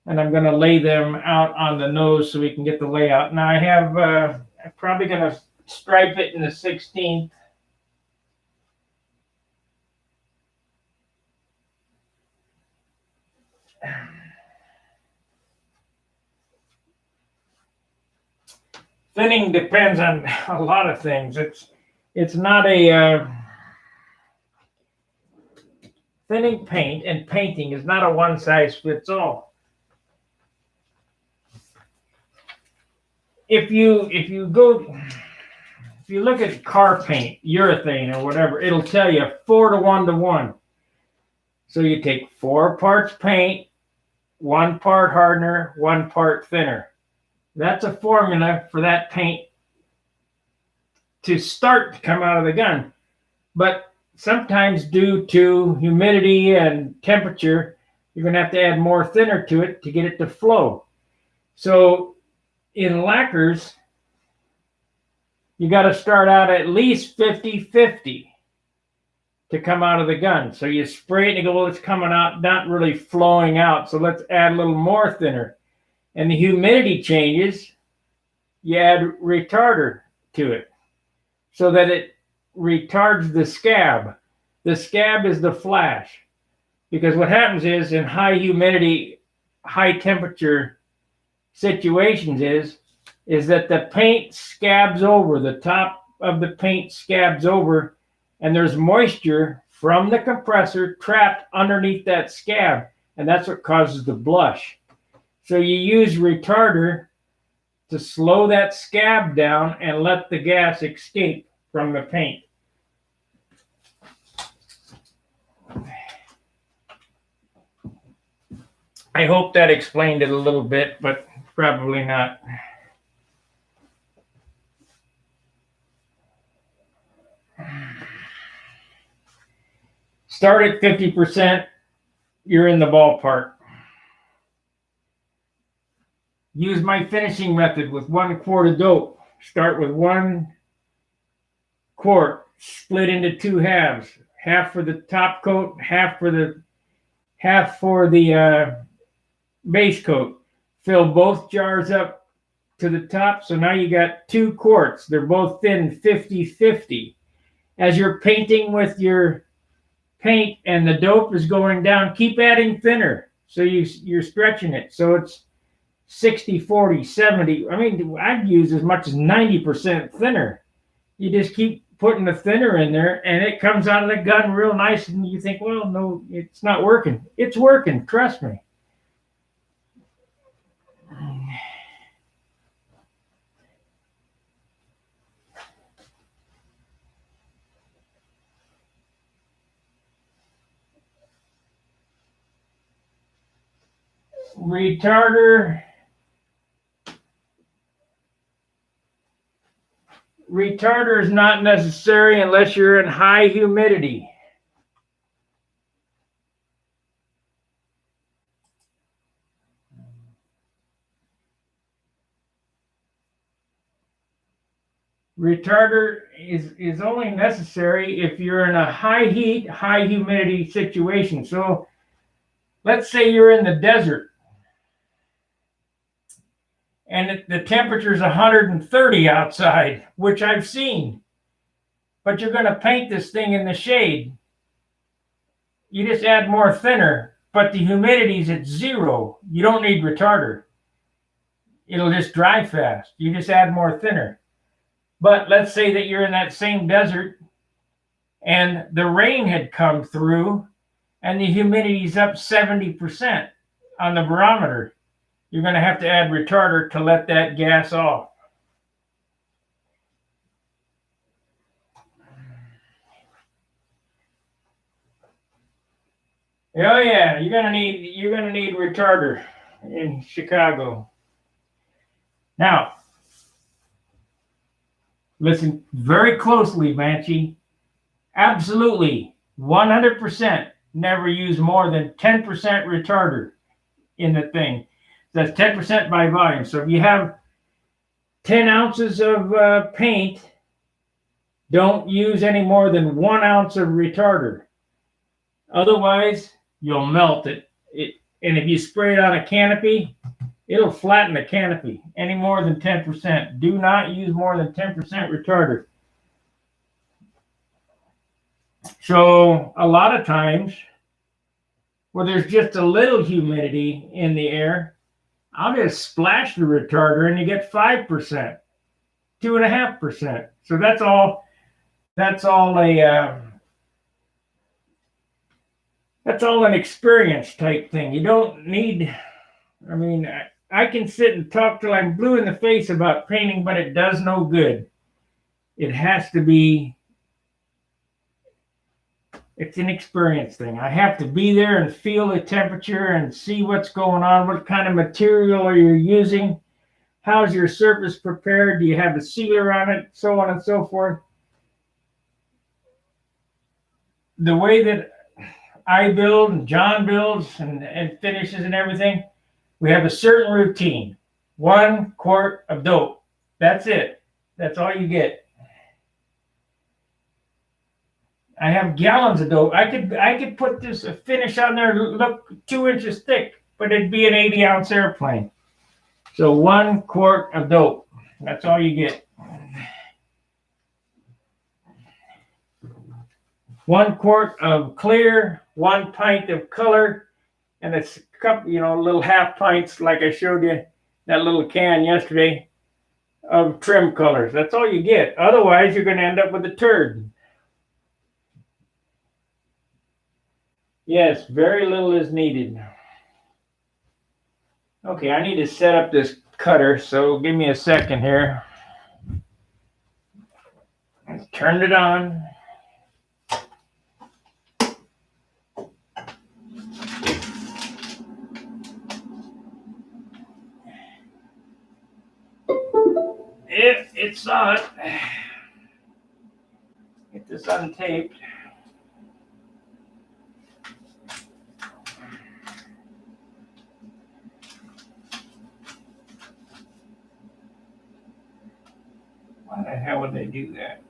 and I'm going to lay them out on the nose so we can get the layout. Now I have, I'm probably going to stripe it in the 16th. Thinning depends on a lot of things. It's not a thinning paint, and painting is not a one size fits all. If you look at car paint, urethane or whatever, it'll tell you 4 to 1 to 1. So you take 4 parts paint, 1 part hardener, 1 part thinner. That's a formula for that paint to start to come out of the gun. But sometimes due to humidity and temperature, you're going to have to add more thinner to it to get it to flow. So in lacquers, you got to start out at least 50-50 to come out of the gun. So you spray it and you go, well, it's coming out, not really flowing out. So let's add a little more thinner. and the humidity changes, you add retarder to it so that it retards the scab. The scab is the flash. Because what happens is in high humidity, high temperature situations is that the paint scabs over, the top of the paint scabs over, and there's moisture from the compressor trapped underneath that scab, and that's what causes the blush. So you use retarder to slow that scab down and let the gas escape from the paint. I hope that explained it a little bit, but probably not. Start at 50%, you're in the ballpark. Use my finishing method with 1 quart of dope. Start with 1 quart, split into 2 halves. Half for the top coat, half for the base coat. Fill both jars up to the top, so now you got 2 quarts. They're both thin 50-50. As you're painting with your paint and the dope is going down, keep adding thinner. So you're stretching it. So it's 60, 40, 70. I mean, I'd use as much as 90% thinner. You just keep putting the thinner in there and it comes out of the gun real nice. And you think, well, no, it's not working. It's working. Trust me. Retarder is not necessary unless you're in high humidity. Retarder is only necessary if you're in a high heat, high humidity situation. So let's say you're in the desert and the temperature is 130 outside, which I've seen, but you're going to paint this thing in the shade. You just add more thinner, but the humidity's at 0. You don't need retarder. It'll just dry fast. You just add more thinner. But let's say that you're in that same desert and the rain had come through and the humidity's up 70% on the barometer. You're going to have to add retarder to let that gas off. Oh yeah, you're gonna need retarder in Chicago. Now, listen very closely, Banshee. Absolutely, 100%. Never use more than 10% retarder in the thing. That's 10% by volume. So if you have 10 ounces of paint, don't use any more than 1 ounce of retarder. Otherwise, you'll melt it. And if you spray it on a canopy, it'll flatten the canopy. Any more than 10%. Do not use more than 10% retarder. So a lot of times, where there's just a little humidity in the air, I'll just splash the retarder and you get 5%, 2.5%. So that's all an experience type thing. You don't need, I mean, I can sit and talk till I'm blue in the face about painting, but it does no good. It has to be, it's an experience thing. I have to be there and feel the temperature and see what's going on. What kind of material are you using? How's your surface prepared? Do you have a sealer on it? So on and so forth. The way that I build and John builds and finishes and everything, we have a certain routine. 1 quart of dope. That's it. That's all you get. I have gallons of dope. I could put this finish on there, look 2 inches thick, but it'd be an 80-ounce airplane. So 1 quart of dope. That's all you get. 1 quart of clear, 1 pint of color, and a cup, little half pints like I showed you that little can yesterday of trim colors. That's all you get. Otherwise, you're going to end up with a turd. Yes, very little is needed. Okay, I need to set up this cutter, so give me a second here. Let's turn it on. It's on. Get this untaped. Why the hell would they do that?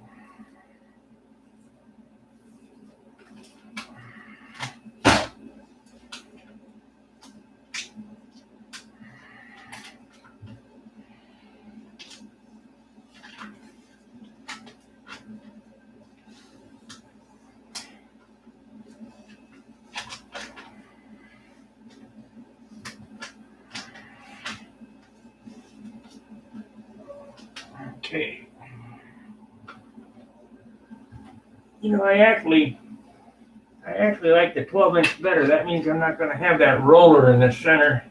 Okay. I actually like the 12-inch better. That means I'm not going to have that roller in the center.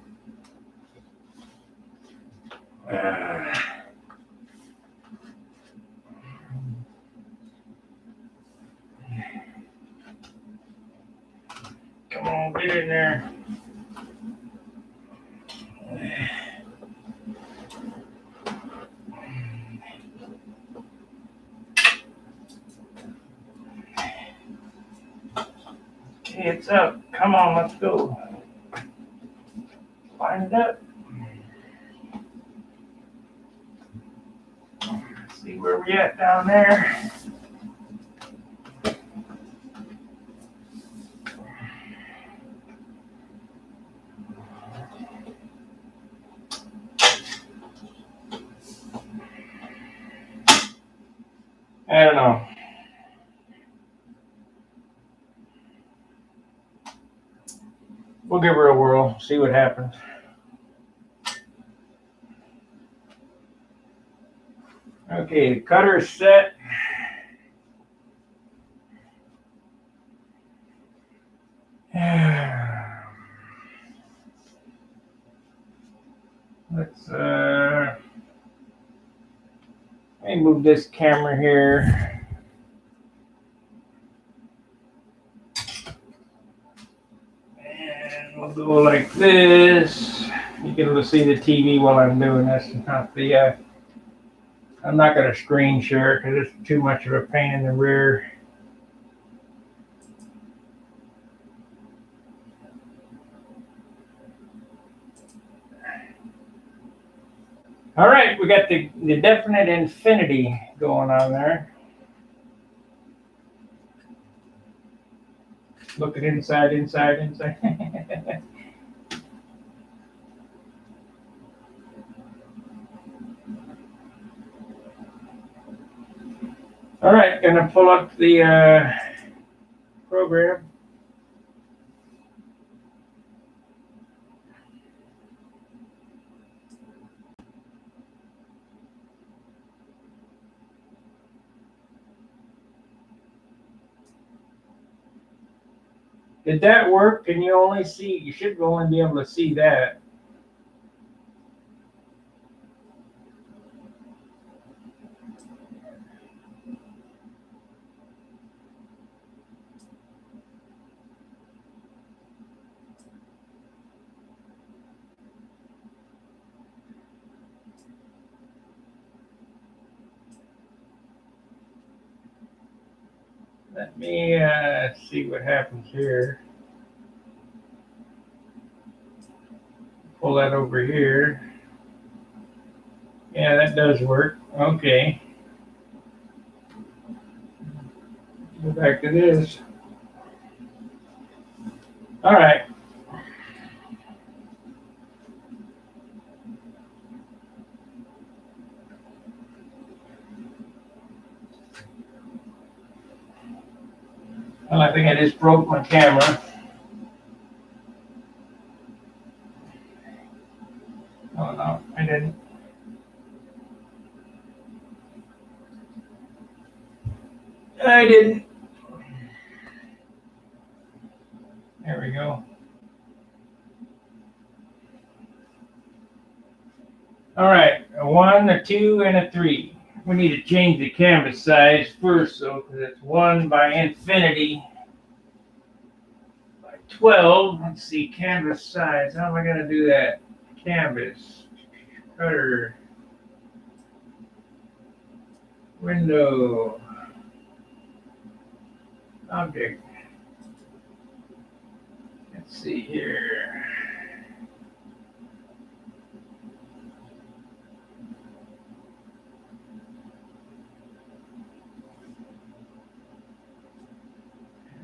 Come on, get in there. Okay, it's up. Come on, let's go. Line it up. Let's see where we at down there. I don't know. We'll give her a whirl, see what happens. Okay, the cutter's set. Let's let me move this camera here. And we'll go like this. You can see the TV while I'm doing this. I'm not going to screen share it because it's too much of a pain in the rear. All right, we got the definite infinity going on there. Look at inside. All right, gonna pull up the program. Did that work? Can you only see? You should only be able to see that. Let me see what happens here. Pull that over here. Yeah, that does work. Okay. Go back to this. All right. Well, I think I just broke my camera. Oh no, I didn't. I didn't. There we go. All right, a 1, a 2, and a 3. We need to change the canvas size first, though, because it's 1 by infinity by 12. Let's see, canvas size. How am I going to do that? Canvas, cutter, window, object. Let's see here.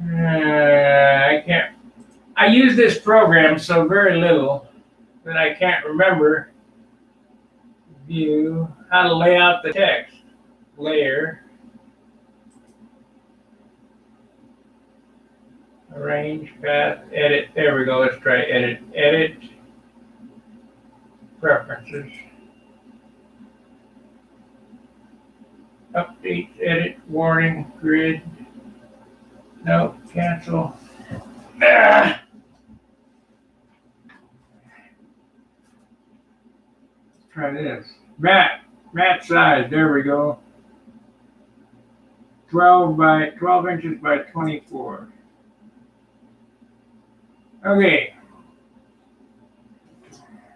I can't. I use this program so very little that I can't remember. View, how to lay out the text. Layer. Arrange, path, edit. There we go. Let's try edit. Edit. Preferences. Update, edit, warning, grid. No, cancel. Ah! Let's try this. Mat size. There we go. 12 inches by 24. Okay.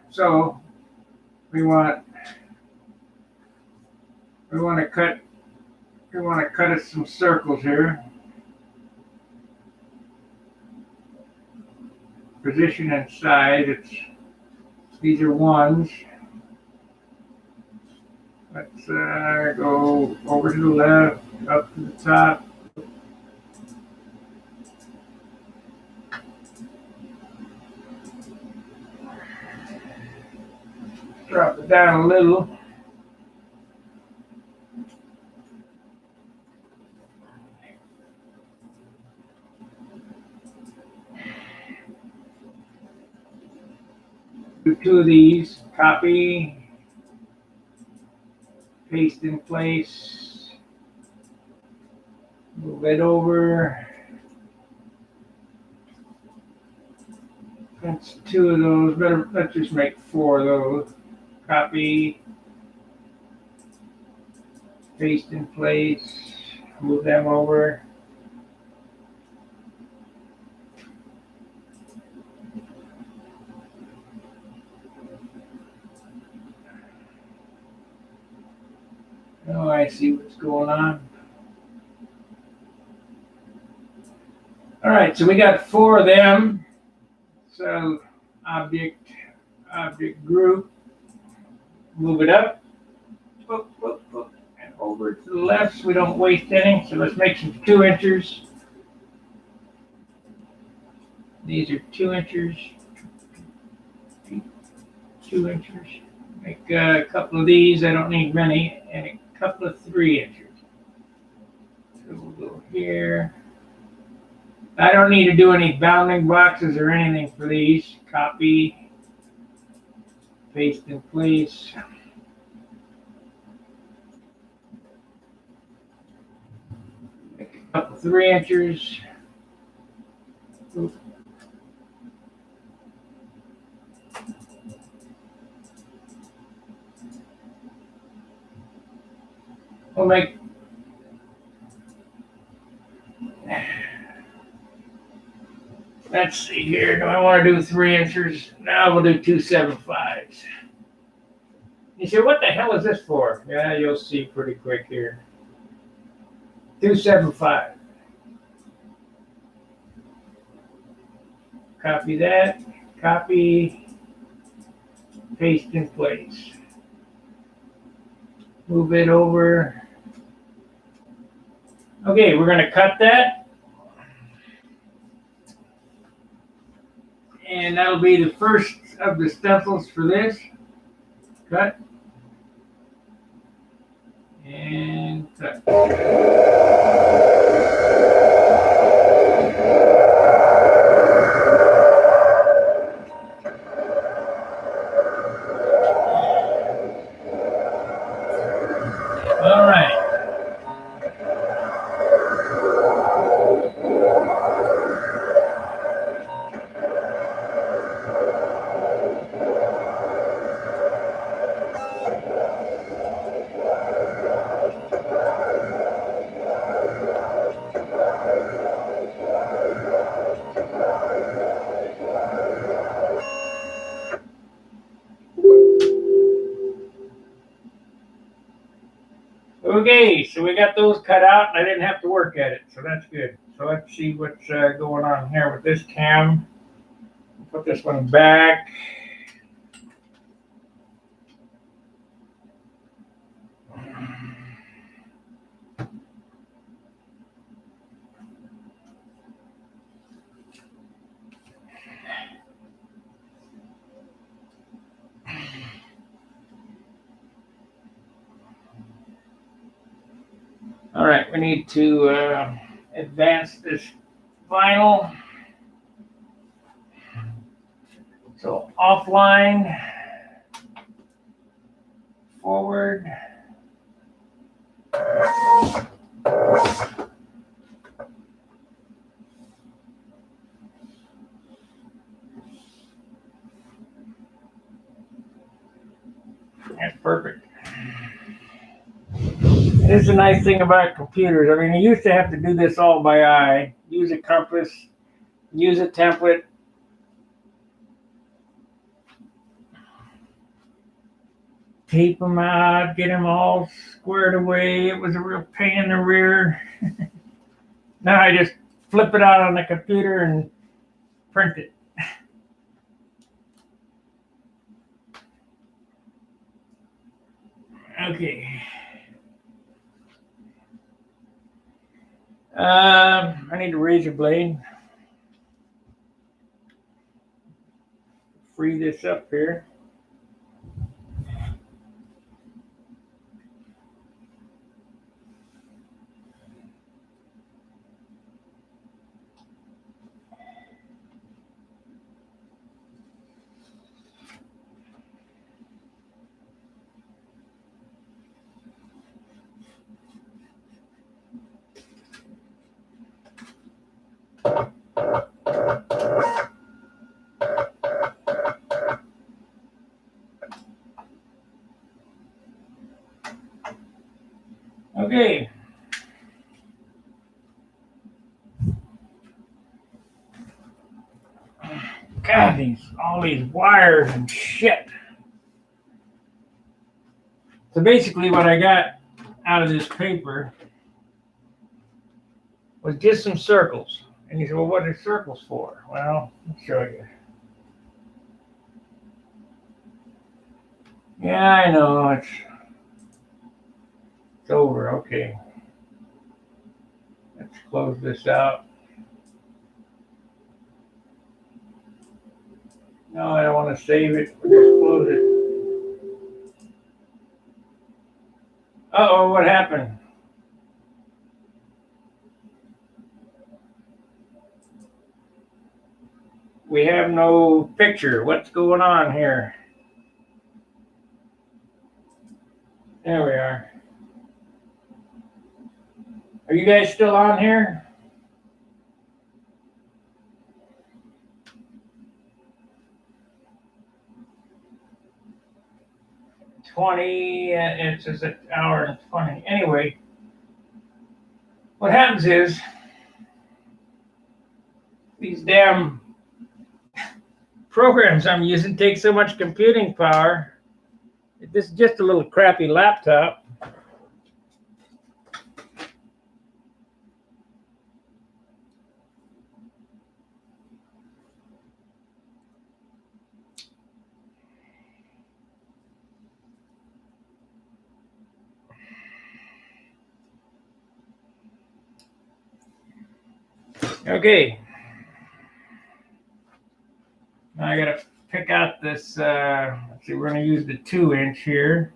So we want to cut us some circles here. Position and size. These are 1s. Let's go over to the left, up to the top. Drop it down a little. Do 2 of these. Copy. Paste in place. Move it over. That's 2 of those. Let's just make 4 of those. Copy. Paste in place. Move them over. Oh, I see what's going on. All right, so we got 4 of them. So object group, move it up, and over to the left so we don't waste any. So let's make some 2 inches. These are 2 inches. 2 inches. Make a couple of these. I don't need many, and a couple of 3 inches. So we'll go here. I don't need to do any bounding boxes or anything for these. Copy, paste in place. Make a couple 3 inches. Oops. We'll make let's see here. Do I want to do 3 inches? No, we'll do 275s. You say, what the hell is this for? Yeah, you'll see pretty quick here. 275. Copy that. Copy. Paste in place. Move it over. Okay, we're going to cut that. And that'll be the first of the stencils for this. Cut. And cut. Okay, so we got those cut out and I didn't have to work at it, so that's good. So let's see what's going on here with this cam. Put this one back. All right, we need to advance this vinyl. So offline, forward. That's perfect. This is a nice thing about computers. I mean, you used to have to do this all by eye. Use a compass, use a template. Tape them out, get them all squared away. It was a real pain in the rear. Now I just flip it out on the computer and print it. Okay. I need a razor blade. Free this up here. Okay. God, all these wires and shit. So basically what I got out of this paper was just some circles. And you say, well, what are circles for? Well, I'll show you. Yeah, I know, it's over, okay. Let's close this out. No, I don't want to save it, we'll just close it. Uh-oh, what happened? We have no picture. What's going on here? There we are. Are you guys still on here? It says an hour and 20. Anyway, what happens is these damn programs I'm using take so much computing power. This is just a little crappy laptop. Okay. Now I gotta pick out this, let's see, we're gonna use the 2-inch here.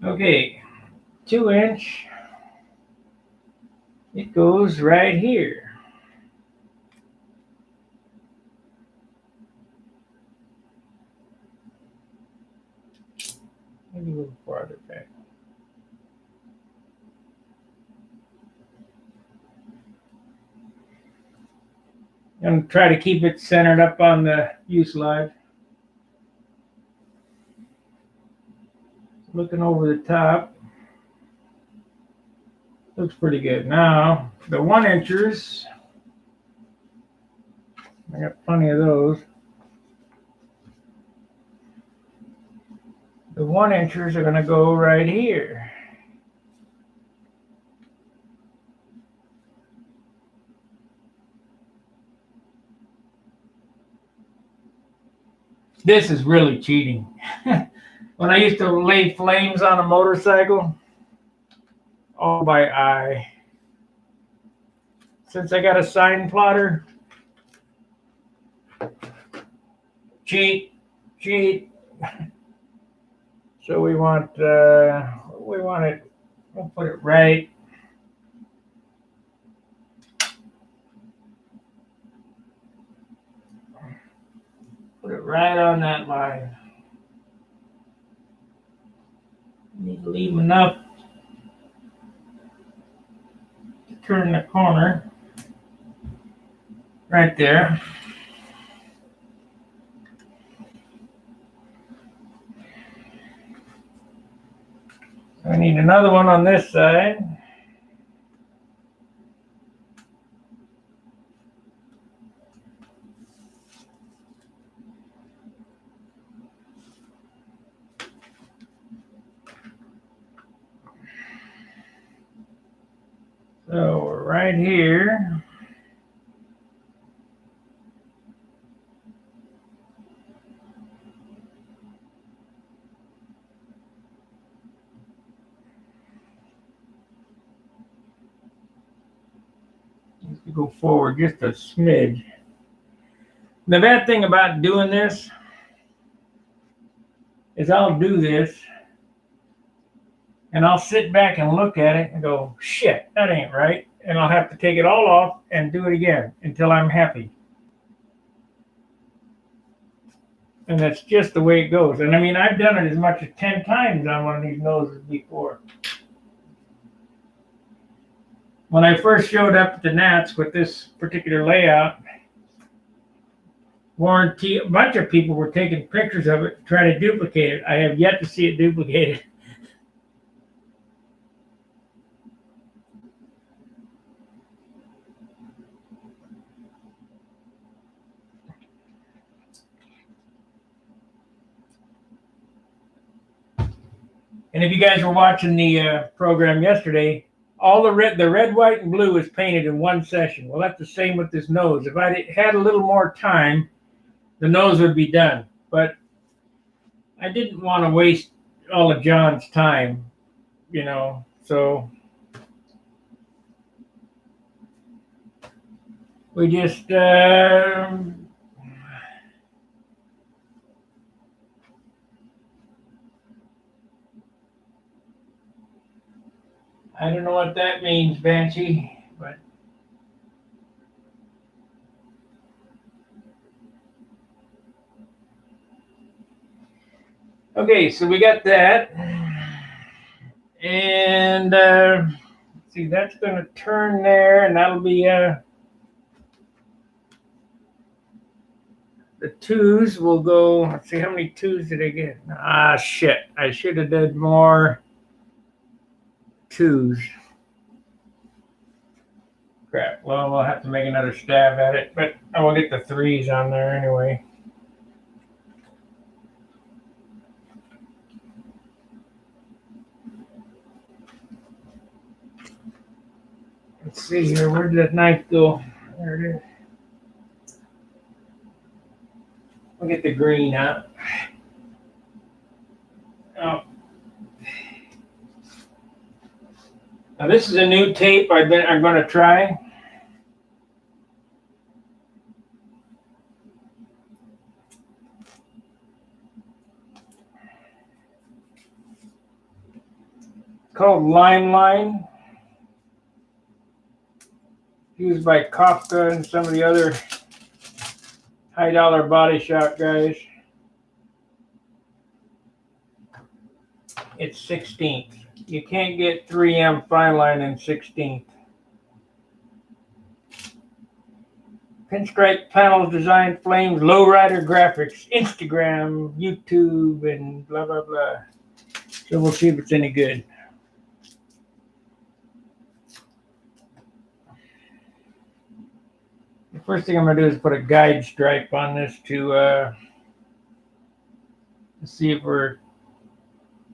Okay, 2-inch, it goes right here. Maybe a little farther back. I'm going to try to keep it centered up on the view slide. looking over the top. Looks pretty good. Now, the 1-inchers, I got plenty of those. The 1-inchers are going to go right here. This is really cheating. When I used to lay flames on a motorcycle, all by eye. Since I got a sign plotter, cheat. So we want it. We'll put it right. Put it right on that line. Need to leave enough to turn the corner. Right there. I need another one on this side. So we're right here. Go forward just a smidge. The bad thing about doing this is I'll do this and I'll sit back and look at it and go, shit, that ain't right. And I'll have to take it all off and do it again until I'm happy. And that's just the way it goes. And I mean, I've done it as much as 10 times on one of these noses before. When I first showed up at the Gnats with this particular layout, a bunch of people were taking pictures of it, trying to duplicate it. I have yet to see it duplicated. And if you guys were watching the program yesterday, all the red, white, and blue is painted in one session. Well, that's the same with this nose. If I had a little more time, the nose would be done. But I didn't want to waste all of John's time, you know. So we just I don't know what that means, Banshee, but okay, so we got that. And see, that's going to turn there, and that'll be the twos will go. Let's see, how many twos did I get? Ah, shit. I should have did more twos. Crap. Well, we'll have to make another stab at it, but I will get the threes on there anyway. Let's see here. Where did that knife go? There it is. We'll get the green out. Oh. Now this is a new tape I'm going to try. It's called Line, used by Kafka and some of the other high-dollar body shop guys. It's 16th. You can't get 3M fine line in 16th. Pinstripe panels, design flames, lowrider graphics, Instagram, YouTube, and blah, blah, blah. So we'll see if it's any good. The first thing I'm going to do is put a guide stripe on this to see if we're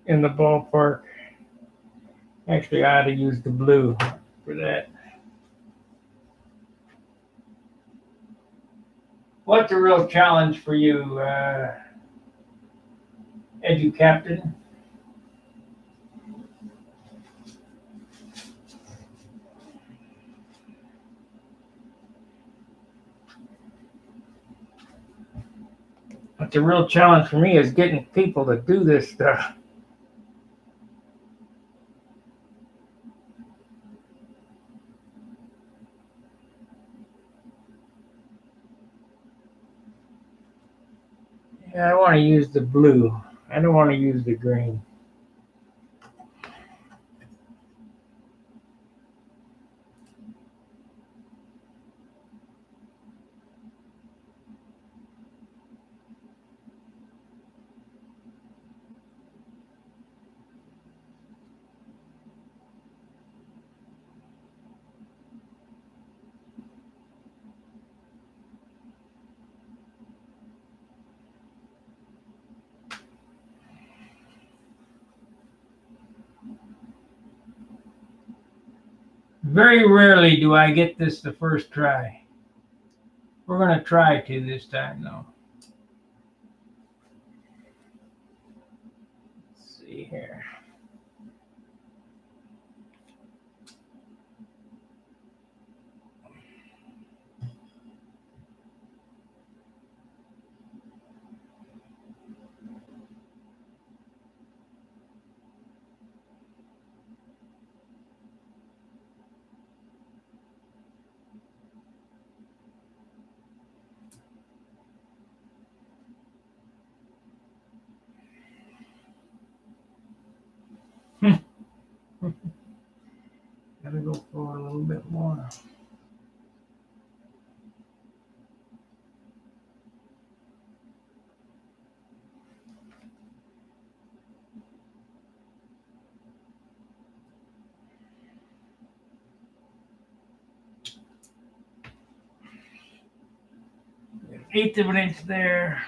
in the ballpark. Actually, I ought to use the blue for that. What's a real challenge for you, Edu Captain? What's a real challenge for me is getting people to do this stuff. Yeah, I want to use the blue. I don't want to use the green. Very rarely do I get this the first try. We're going to try to this time, though. Let's see here. Gotta go for a little bit more. Eighth of an inch there.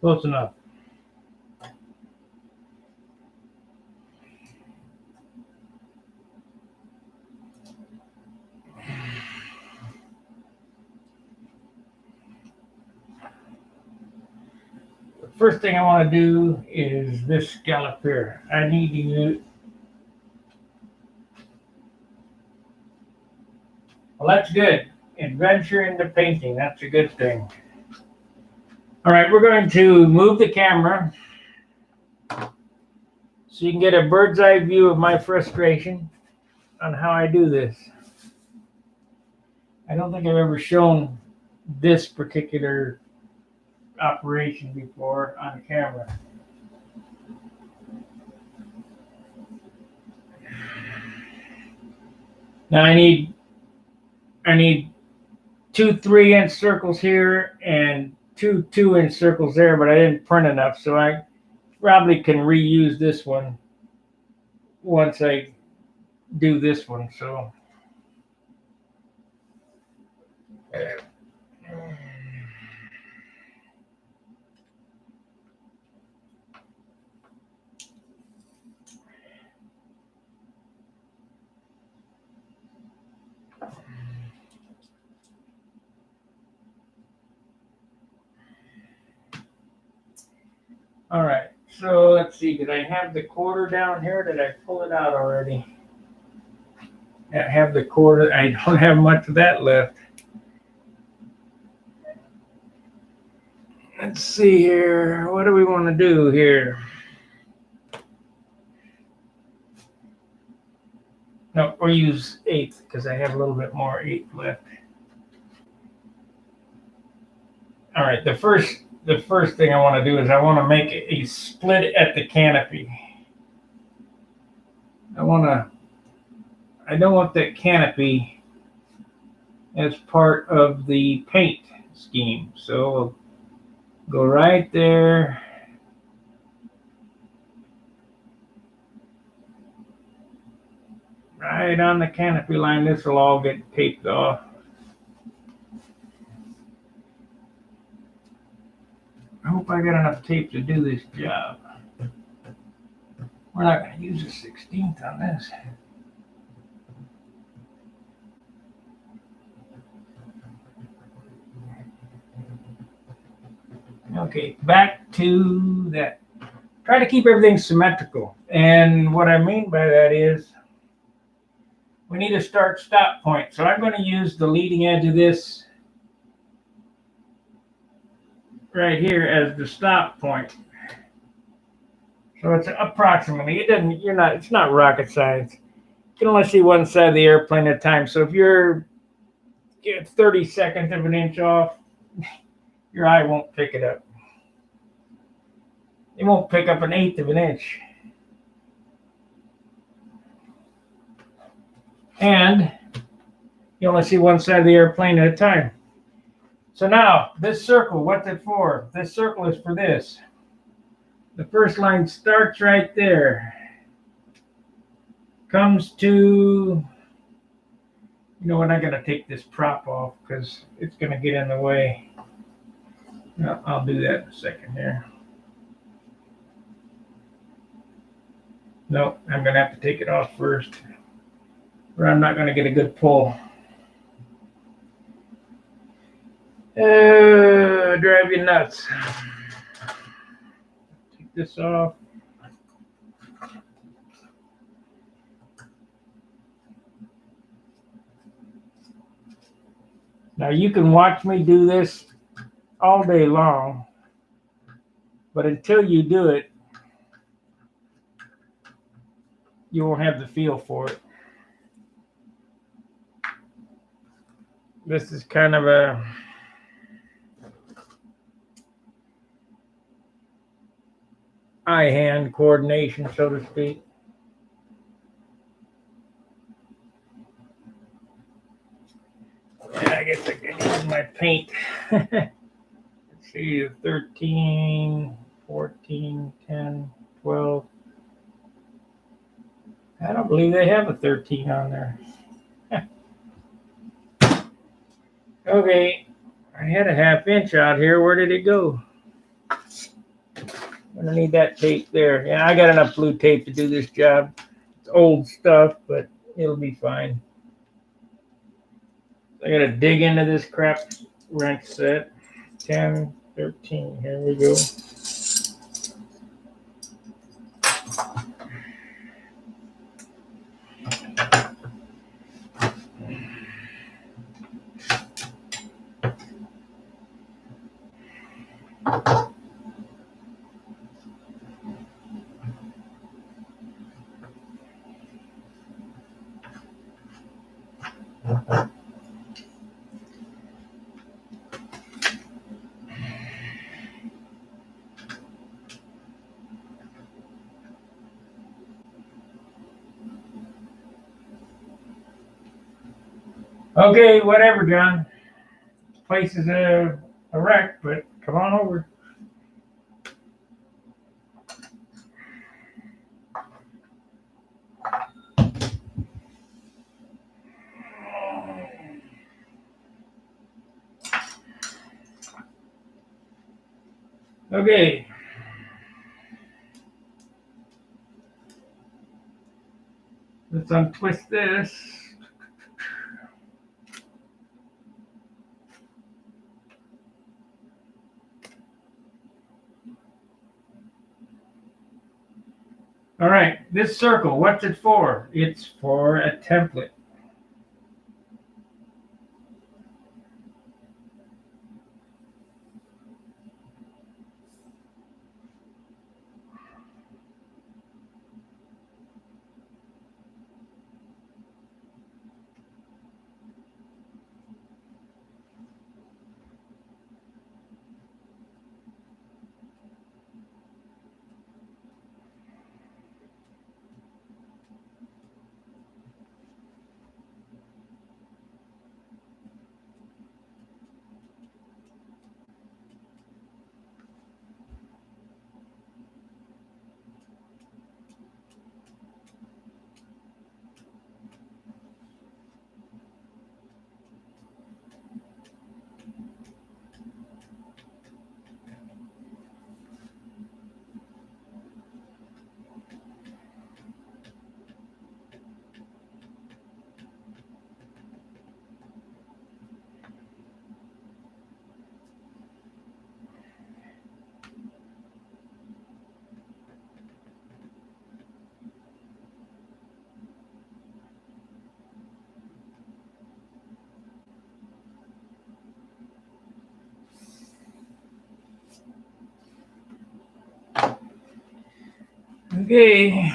Close enough. The first thing I want to do is this scallop here. I need to use. Well, that's good. Adventure into painting. That's a good thing. All right, we're going to move the camera so you can get a bird's eye view of my frustration on how I do this. I don't think I've ever shown this particular operation before on camera. Now I need 2 3-inch circles here and 2 2-inch circles there, but I didn't print enough, so I probably can reuse this one once I do this one. So all right, so let's see, did I have the quarter down here? Did I pull it out already? I have the quarter. I don't have much of that left. Let's see here. What do we want to do here? No, we'll use 1/8 because I have a little bit more 1/8 left. All right, the first thing I want to do is I want to make a split at the canopy. I want to I don't want that canopy as part of the paint scheme. So we'll go right there. Right on the canopy line. This will all get taped off. I hope I got enough tape to do this job. We're not going to use a 16th on this. Okay, back to that. Try to keep everything symmetrical. And what I mean by that is we need a start-stop point. So I'm going to use the leading edge of this right here as the stop point. So it's approximately, it's not rocket science. You can only see one side of the airplane at a time. So if you're 30 seconds of an inch off, your eye won't pick it up. It won't pick up 1/8 of an inch. And you only see one side of the airplane at a time. So now, this circle, what's it for? This circle is for this. The first line starts right there. Comes to, we're not going to take this prop off because it's going to get in the way. No, I'll do that in a second here. No, I'm going to have to take it off first, or I'm not going to get a good pull. Drive you nuts. Take this off. Now you can watch me do this all day long, but until you do it, you won't have the feel for it. This is kind of a eye-hand coordination, so to speak. Yeah, I guess I can use my paint. Let's see, 13, 14, 10, 12. I don't believe they have a 13 on there. Okay, I had a 1/2 inch out here. Where did it go? I'm gonna need that tape there. Yeah, I got enough blue tape to do this job. It's old stuff, but it'll be fine. I gotta dig into this crap wrench set. 10, 13, here we go. Okay, whatever, John. This place is a wreck, but come on over. Okay. Let's untwist this. All right, this circle, what's it for? It's for a template. Okay.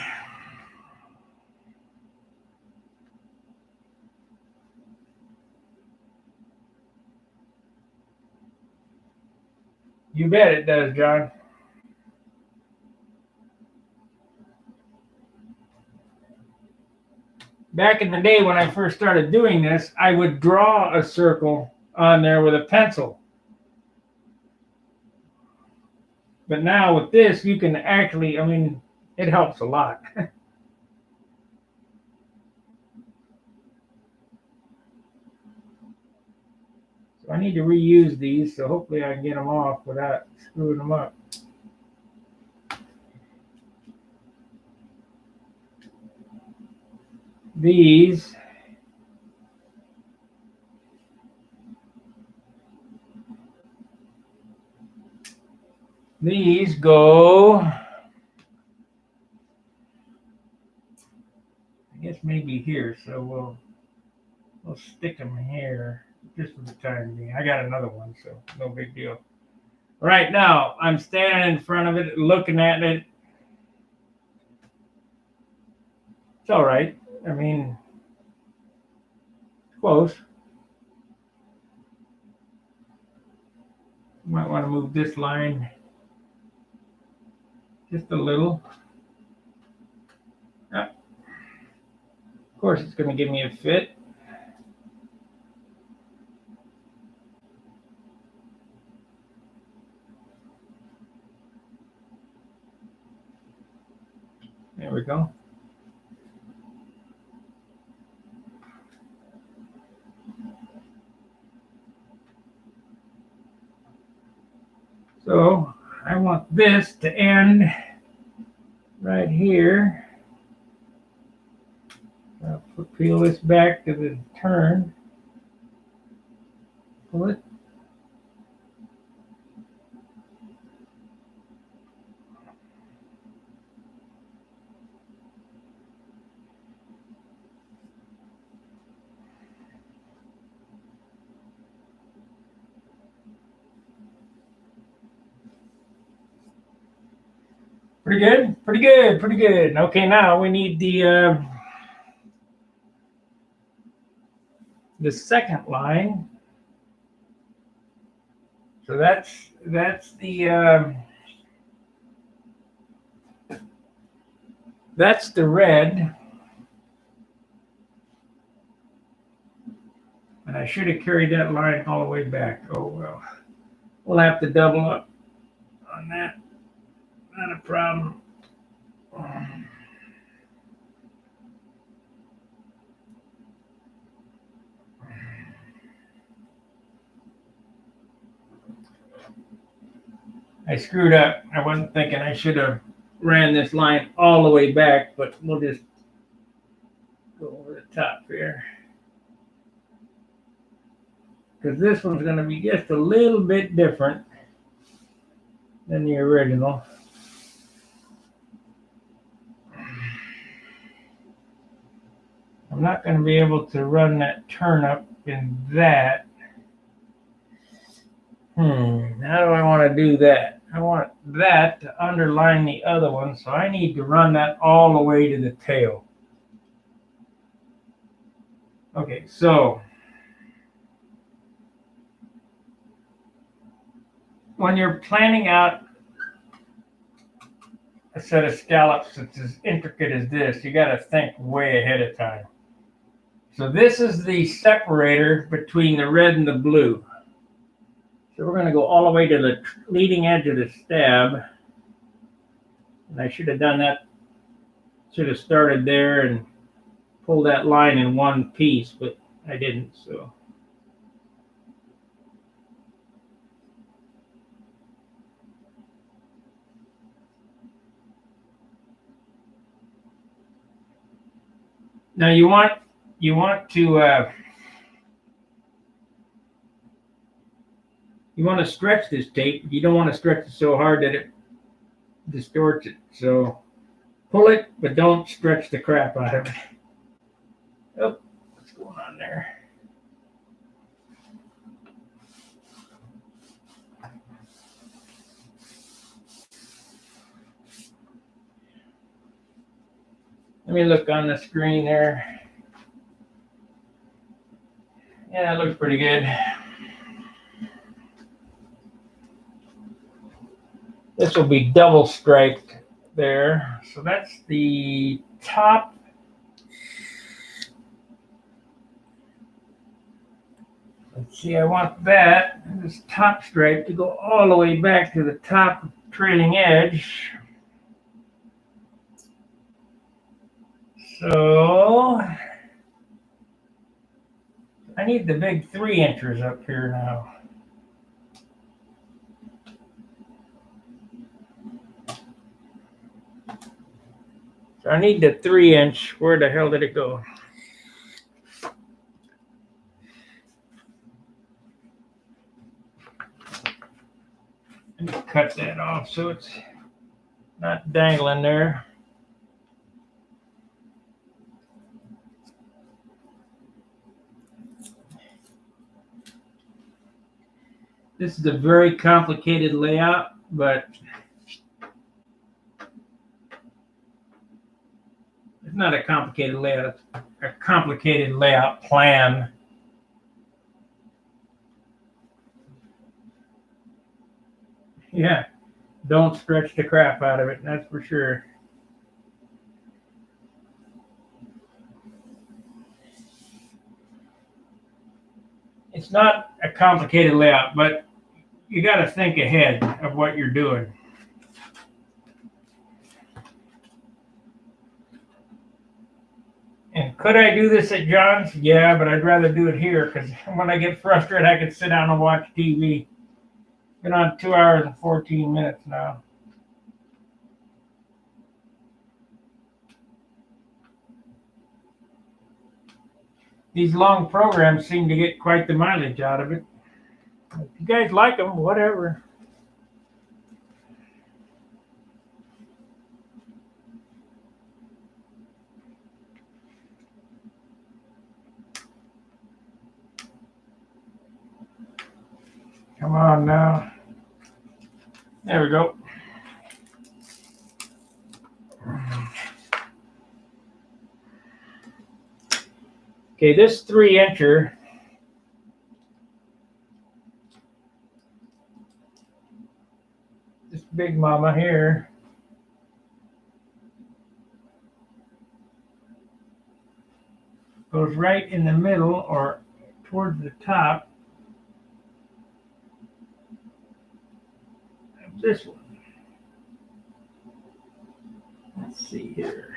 You bet it does, John. Back in the day when I first started doing this, I would draw a circle on there with a pencil. But now with this, you can actually, I mean, it helps a lot. So I need to reuse these, so hopefully I can get them off without screwing them up. These go, I guess maybe here, so we'll stick them here just for the time being. I got another one, so no big deal. Right now, I'm standing in front of it, looking at it. It's all right. I mean, close. Might want to move this line just a little. Of course, it's going to give me a fit. There we go. So I want this to end right here. I'll peel this back to the turn. Pull it. Pretty good, pretty good, pretty good. Okay, now we need the second line. So that's the red. And I should have carried that line all the way back. Oh well. We'll have to double up on that. Not a problem. I screwed up. I wasn't thinking I should have ran this line all the way back, but we'll just go over the top here. Because this one's going to be just a little bit different than the original. I'm not going to be able to run that turnip in that. How do I want to do that? I want that to underline the other one, so I need to run that all the way to the tail. Okay, so when you're planning out a set of scallops that's as intricate as this, you got to think way ahead of time. So this is the separator between the red and the blue. So we're going to go all the way to the leading edge of the stab. And I should have done that, should have started there and pulled that line in one piece, but I didn't, so. Now you want to stretch this tape. You don't want to stretch it so hard that it distorts it. So pull it, but don't stretch the crap out of it. Oh, what's going on there? Let me look on the screen there. Yeah, it looks pretty good. This will be double striped there. So that's the top. Let's see, I want this top stripe to go all the way back to the top trailing edge. So I need the big 3-inchers up here now. So I need the 3-inch. Where the hell did it go? Let me cut that off so it's not dangling there. This is a very complicated layout, but it's not a complicated layout, it's a complicated layout plan. Yeah, don't stretch the crap out of it, that's for sure. It's not a complicated layout, but you got to think ahead of what you're doing. And could I do this at John's? Yeah, but I'd rather do it here because when I get frustrated, I can sit down and watch TV. Been on 2 hours and 14 minutes now. These long programs seem to get quite the mileage out of it. If you guys like them, whatever. Come on now. There we go. Okay, this 3-incher this big mama here goes right in the middle or towards the top of this one. Let's see here.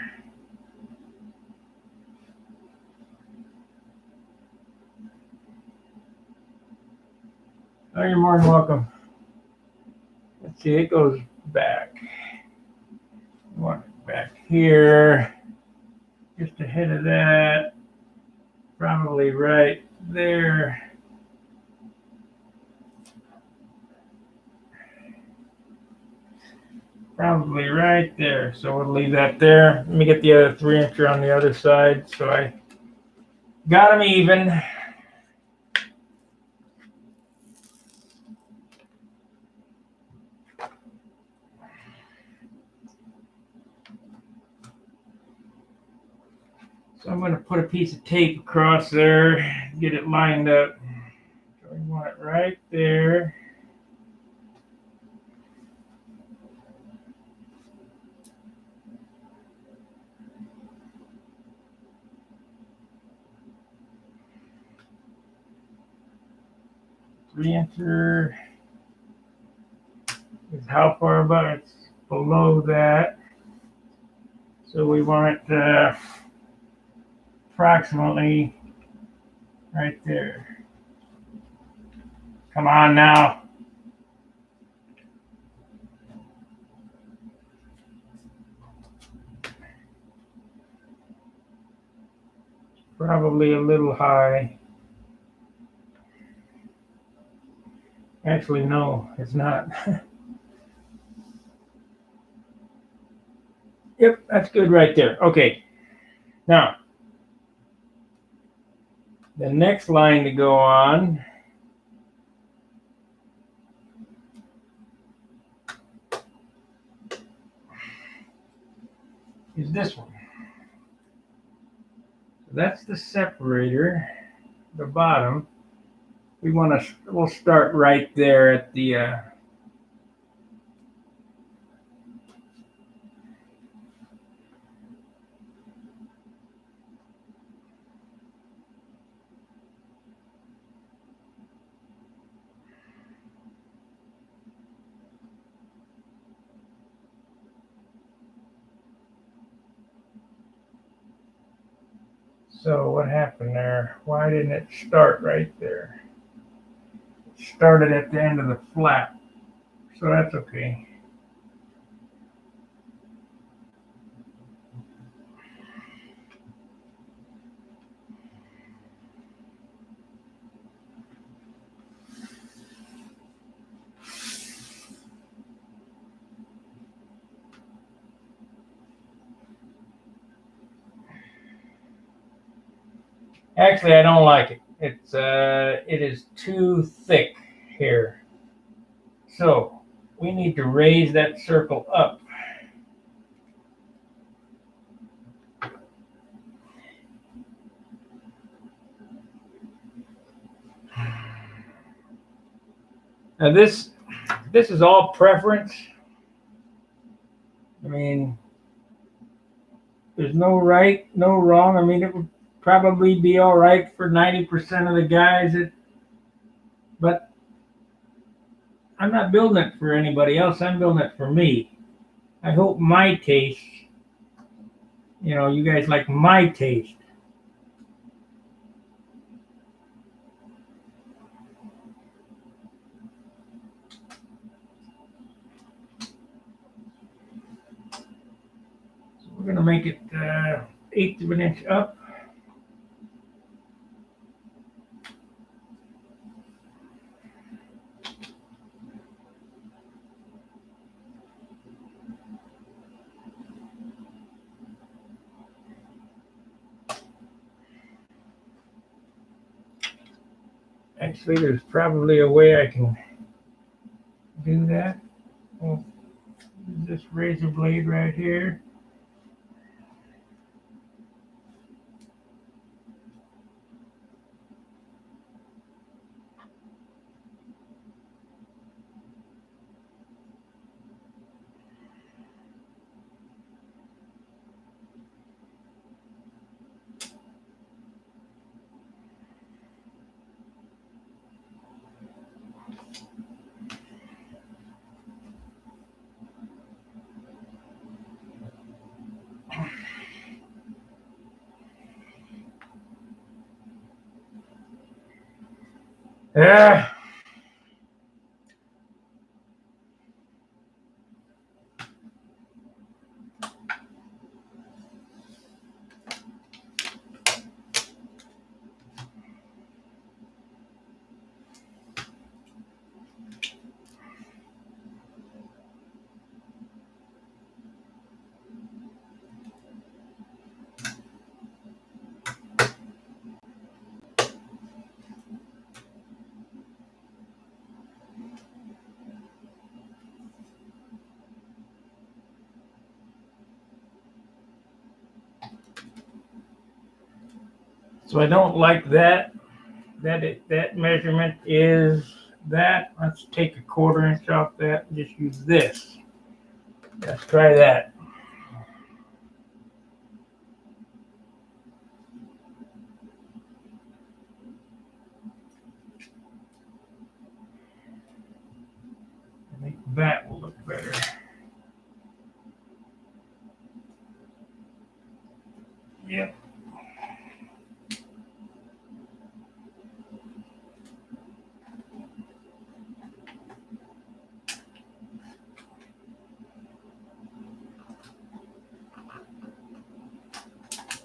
Oh, you're more than welcome. Let's see, it goes back. I want it back here, just ahead of that, probably right there. Probably right there. So we'll leave that there. Let me get the other 3-incher on the other side. So I got them even. So I'm going to put a piece of tape across there, get it lined up. So we want it right there. Three-incher is how far above it's below that. So we want it approximately right there. Come on now. Probably a little high. Actually, no, it's not. Yep, that's good right there. Okay. Now, the next line to go on is this one. that's the separator, the bottom. We'll start right there at the so what happened there? Why didn't it start right there? It started at the end of the flap, so that's okay. Actually, I don't like it. It is too thick here. So we need to raise that circle up. Now this is all preference. I mean, there's no right, no wrong. I mean, it would probably be all right for 90% of the guys, but I'm not building it for anybody else. I'm building it for me. I hope my taste, you guys like my taste. So we're going to make it 1/8 of an inch up. Actually, there's probably a way I can do that. Well, this razor blade right here. Yeah. So I don't like that. That measurement is that. Let's take 1/4 inch off that and just use this. Let's try that. I think that will look better. Yep.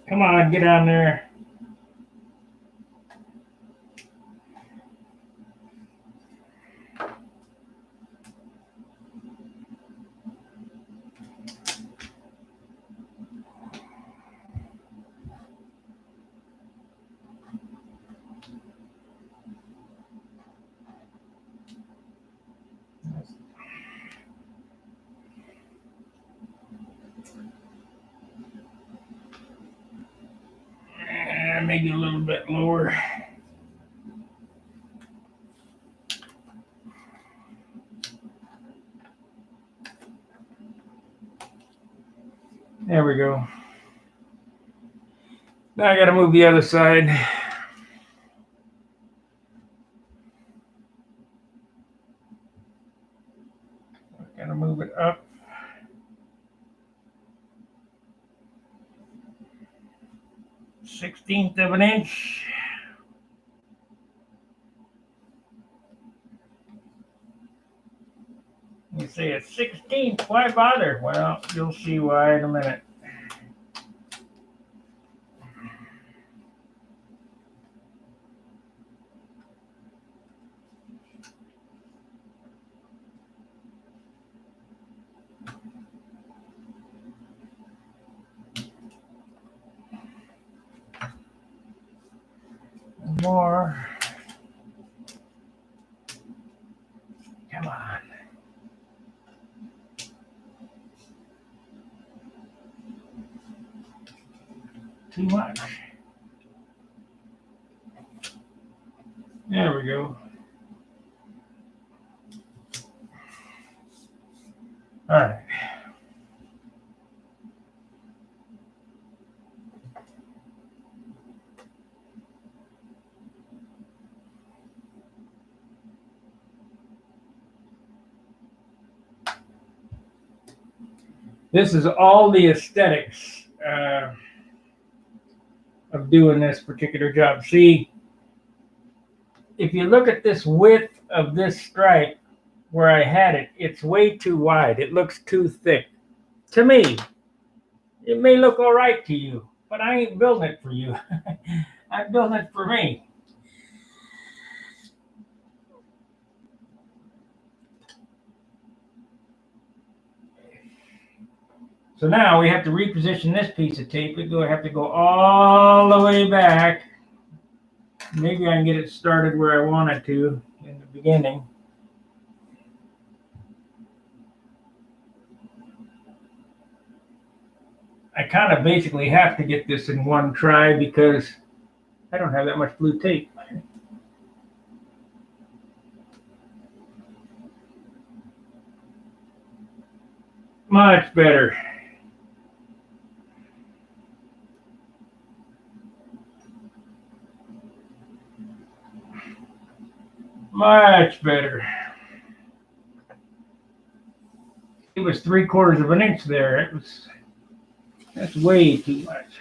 Come on, get on there. maybe a little bit lower. There we go. Now I got to move the other side. Got to move it up. Sixteenth of an inch. You say a 16th, why bother? Well, you'll see why in a minute. More. Come on. Too much. There we go. All right. This is all the aesthetics of doing this particular job. See, if you look at this width of this stripe where I had it, it's way too wide. It looks too thick. To me, it may look all right to you, but I ain't building it for you. I'm building it for me. So now we have to reposition this piece of tape. We have to go all the way back. Maybe I can get it started where I want it to in the beginning. I kind of basically have to get this in one try because I don't have that much blue tape. Much better. Much better. It was 3/4 of an inch there. That's way too much.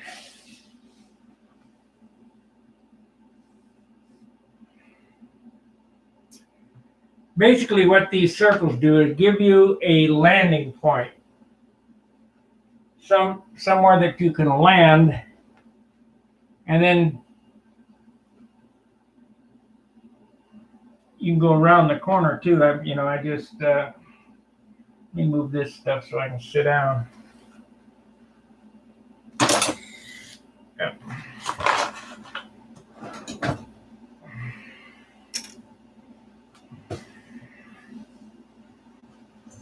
Basically, what these circles do is give you a landing point. Somewhere that you can land, and then you can go around the corner too. I just let me move this stuff so I can sit down. Yep.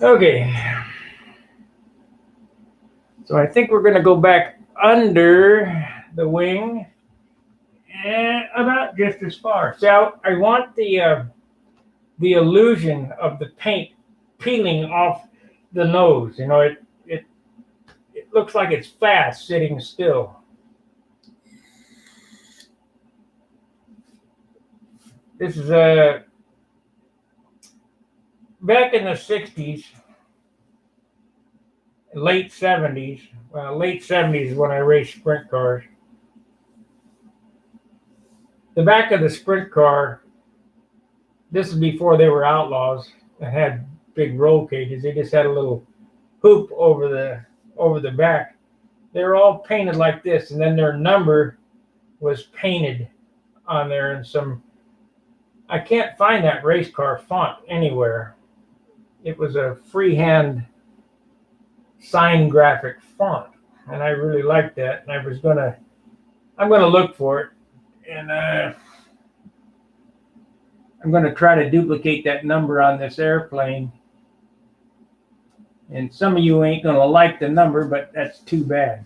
Okay. So I think we're going to go back under the wing and about just as far. So I want the illusion of the paint peeling off the nose. It looks like it's fast sitting still. This is back in the 60s, late 70s. Well, late 70s is when I raced sprint cars. The back of the sprint car, this is before they were outlaws and had big roll cages. They just had a little hoop over the back. They were all painted like this, and then their number was painted on there in some. I can't find that race car font anywhere. It was a freehand sign graphic font, and I really liked that. And I'm gonna look for it, and I'm gonna try to duplicate that number on this airplane. And some of you ain't gonna like the number, but that's too bad.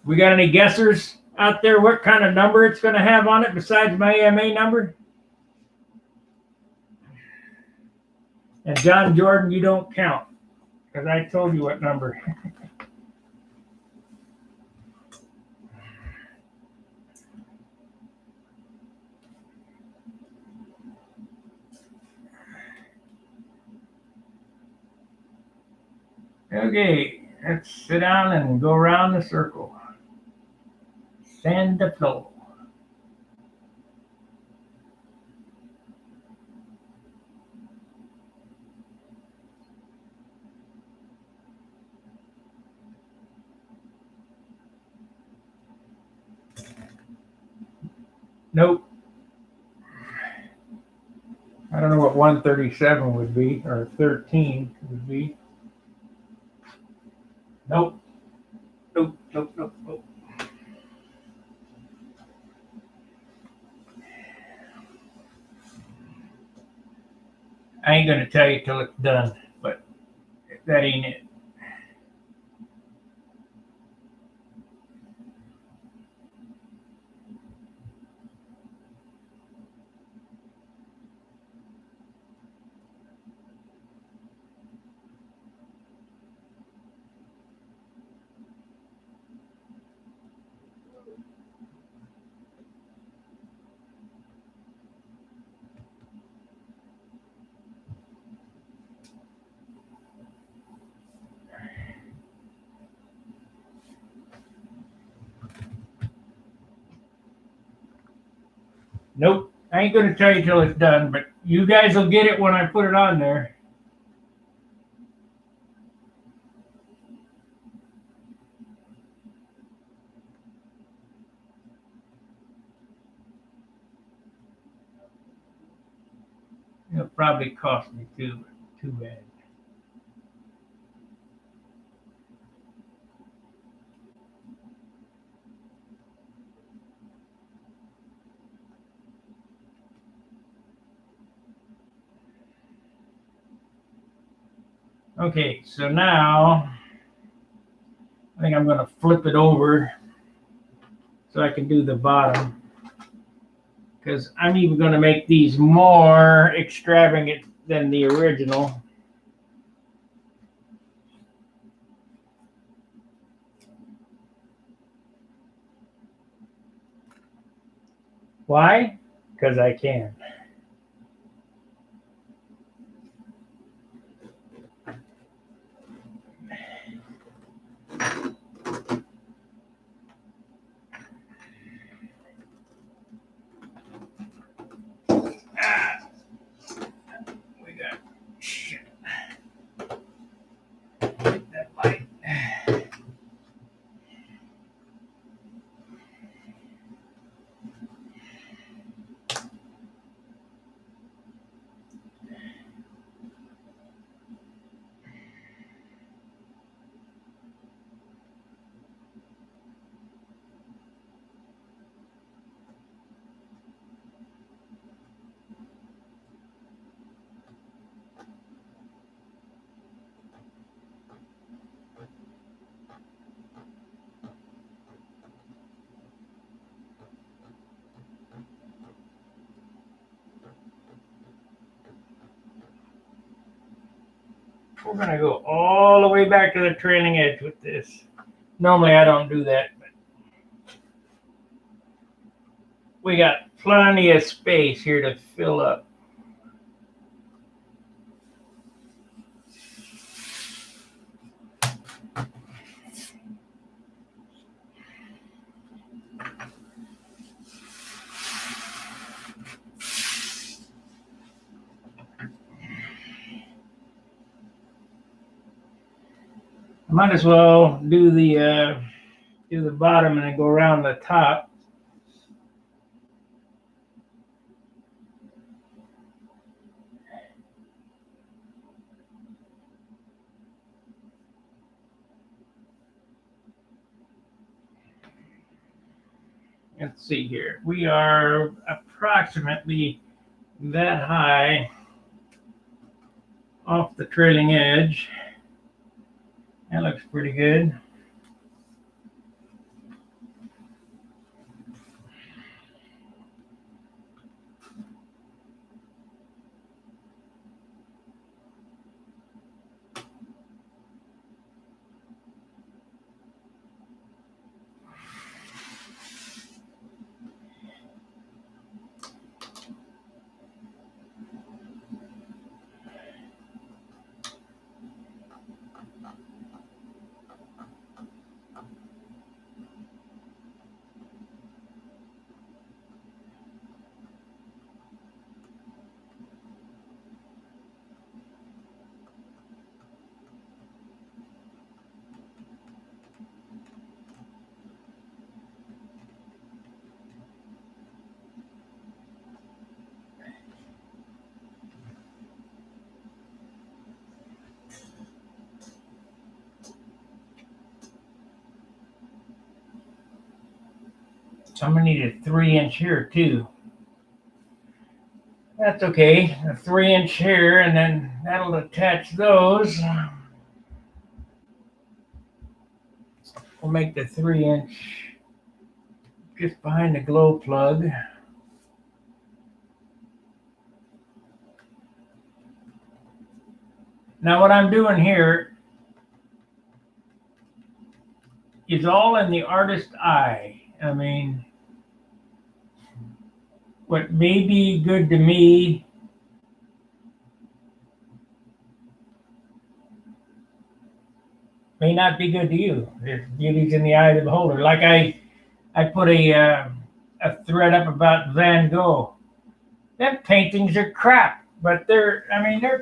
We got any guessers out there what kind of number it's going to have on it besides my AMA number? And John Jordan, you don't count because I told you what number. Okay, let's sit down and go around the circle. Sand the flow. Nope. I don't know what 137 would be, or 13 would be. Nope. Nope, nope, nope, nope. I ain't gonna tell you till it's done, but that ain't it. Nope. I ain't gonna tell you till it's done, but you guys will get it when I put it on there. It'll probably cost me too, but too bad. Okay, so now I think I'm gonna flip it over so I can do the bottom, because I'm even gonna make these more extravagant than the original. Why? Because I can. We got shit. That light. We're gonna go all the way back to the trailing edge with this. Normally I don't do that, but we got plenty of space here to fill up. I might as well do the bottom and then go around the top. Let's see here. We are approximately that high off the trailing edge. That looks pretty good. I'm gonna need a 3-inch here too. That's okay. A 3-inch here, and then that'll attach those. We'll make the 3-inch just behind the glow plug. Now what I'm doing here is all in the artist's eye. I mean, what may be good to me may not be good to you. If beauty's in the eye of the beholder. Like I put a thread up about Van Gogh. Them paintings are crap, but they're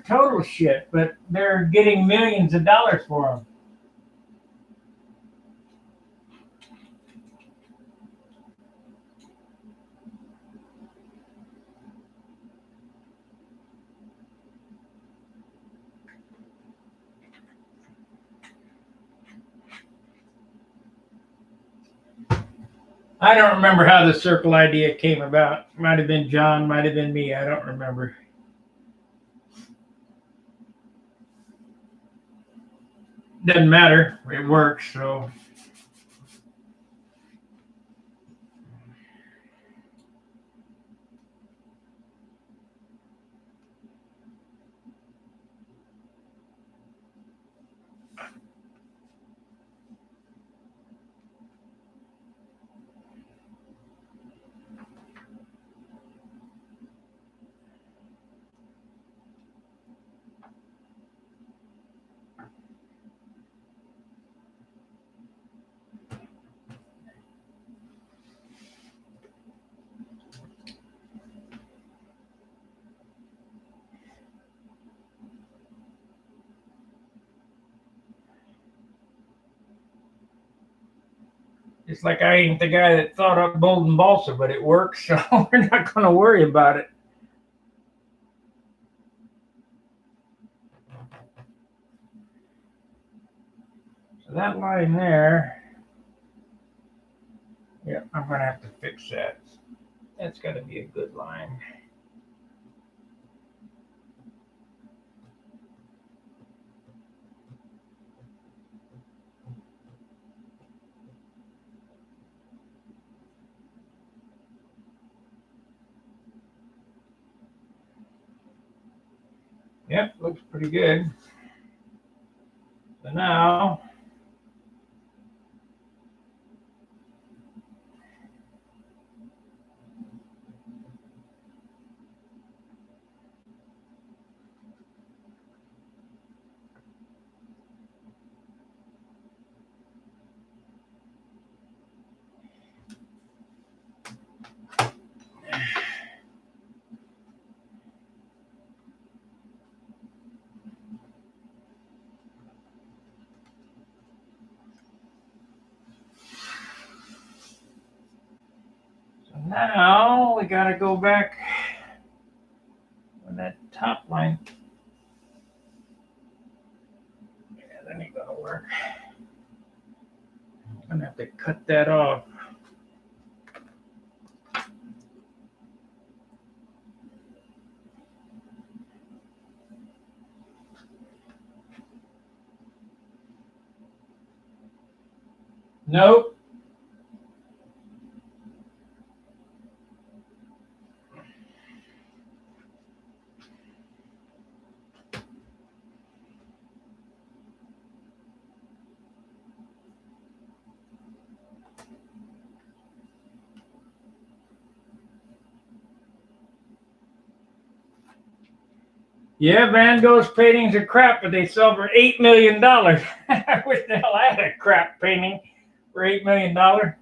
total shit, but they're getting millions of dollars for them. I don't remember how the circle idea came about. Might have been John, might have been me. I don't remember. Doesn't matter. It works, so. It's like I ain't the guy that thought up golden balsa, but it works, so we're not going to worry about it. So that line there, yeah, I'm going to have to fix that. That's got to be a good line. Yep, looks pretty good. So now, we got to go back on that top line. Yeah, that ain't going to work. I'm going to have to cut that off. Nope. Yeah, Van Gogh's paintings are crap, but they sell for $8 million. I wish the hell I had a crap painting for $8 million. How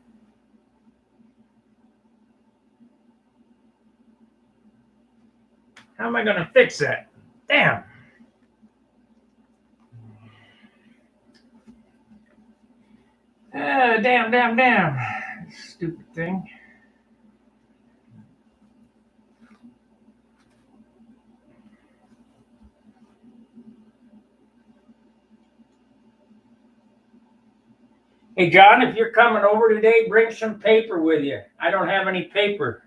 am I going to fix that? Damn. Damn. Stupid thing. Hey, John, if you're coming over today, bring some paper with you. I don't have any paper.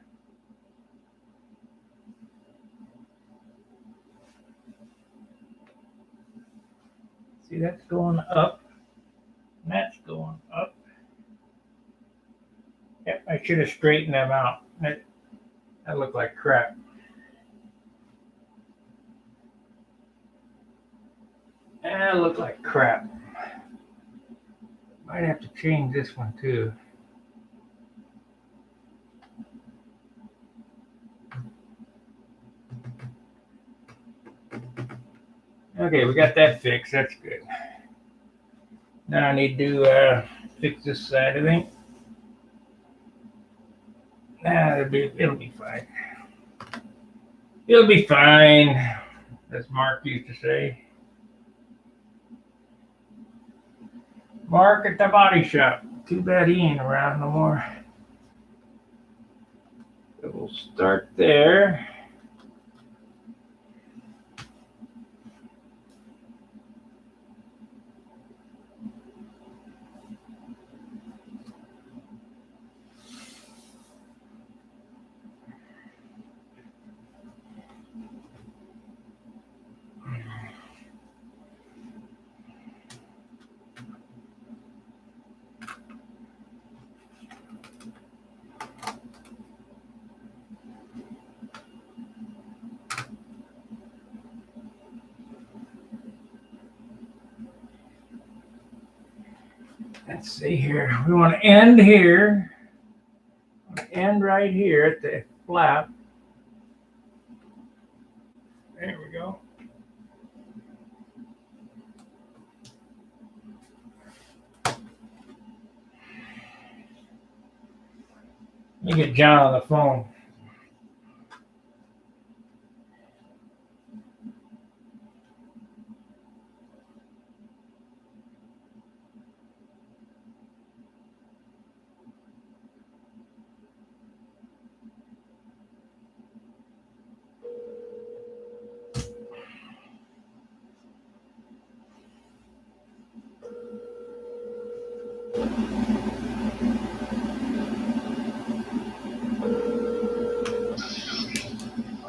See, that's going up. And that's going up. Yep, I should have straightened them out. That looked like crap. That looked like crap. Might have to change this one too. Okay, we got that fixed. That's good. Now I need to fix this side, I think. Nah, it'll be fine. It'll be fine, as Mark used to say. Mark at the body shop. Too bad he ain't around no more. So we'll start there. Let's see here. We want to end here. End right here at the flap. There we go. Let me get John on the phone.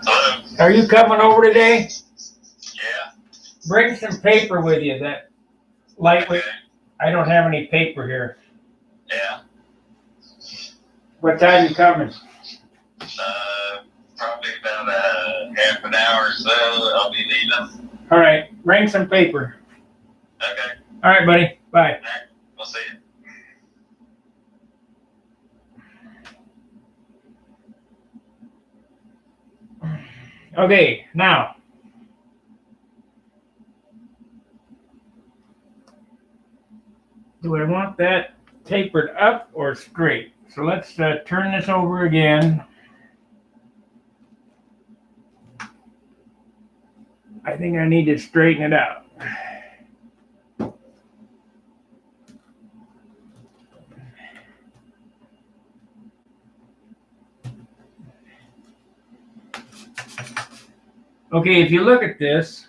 Hello? Are you coming over today? Yeah. Bring some paper with you. That lightweight. Okay. I don't have any paper here. Yeah. What time you coming? Probably about half an hour or so. I'll be needing them. All right. Bring some paper. Okay. All right, buddy. Bye. All right. We'll see you. Okay, now. Do I want that tapered up or straight? So let's turn this over again. I think I need to straighten it out. Okay, if you look at this,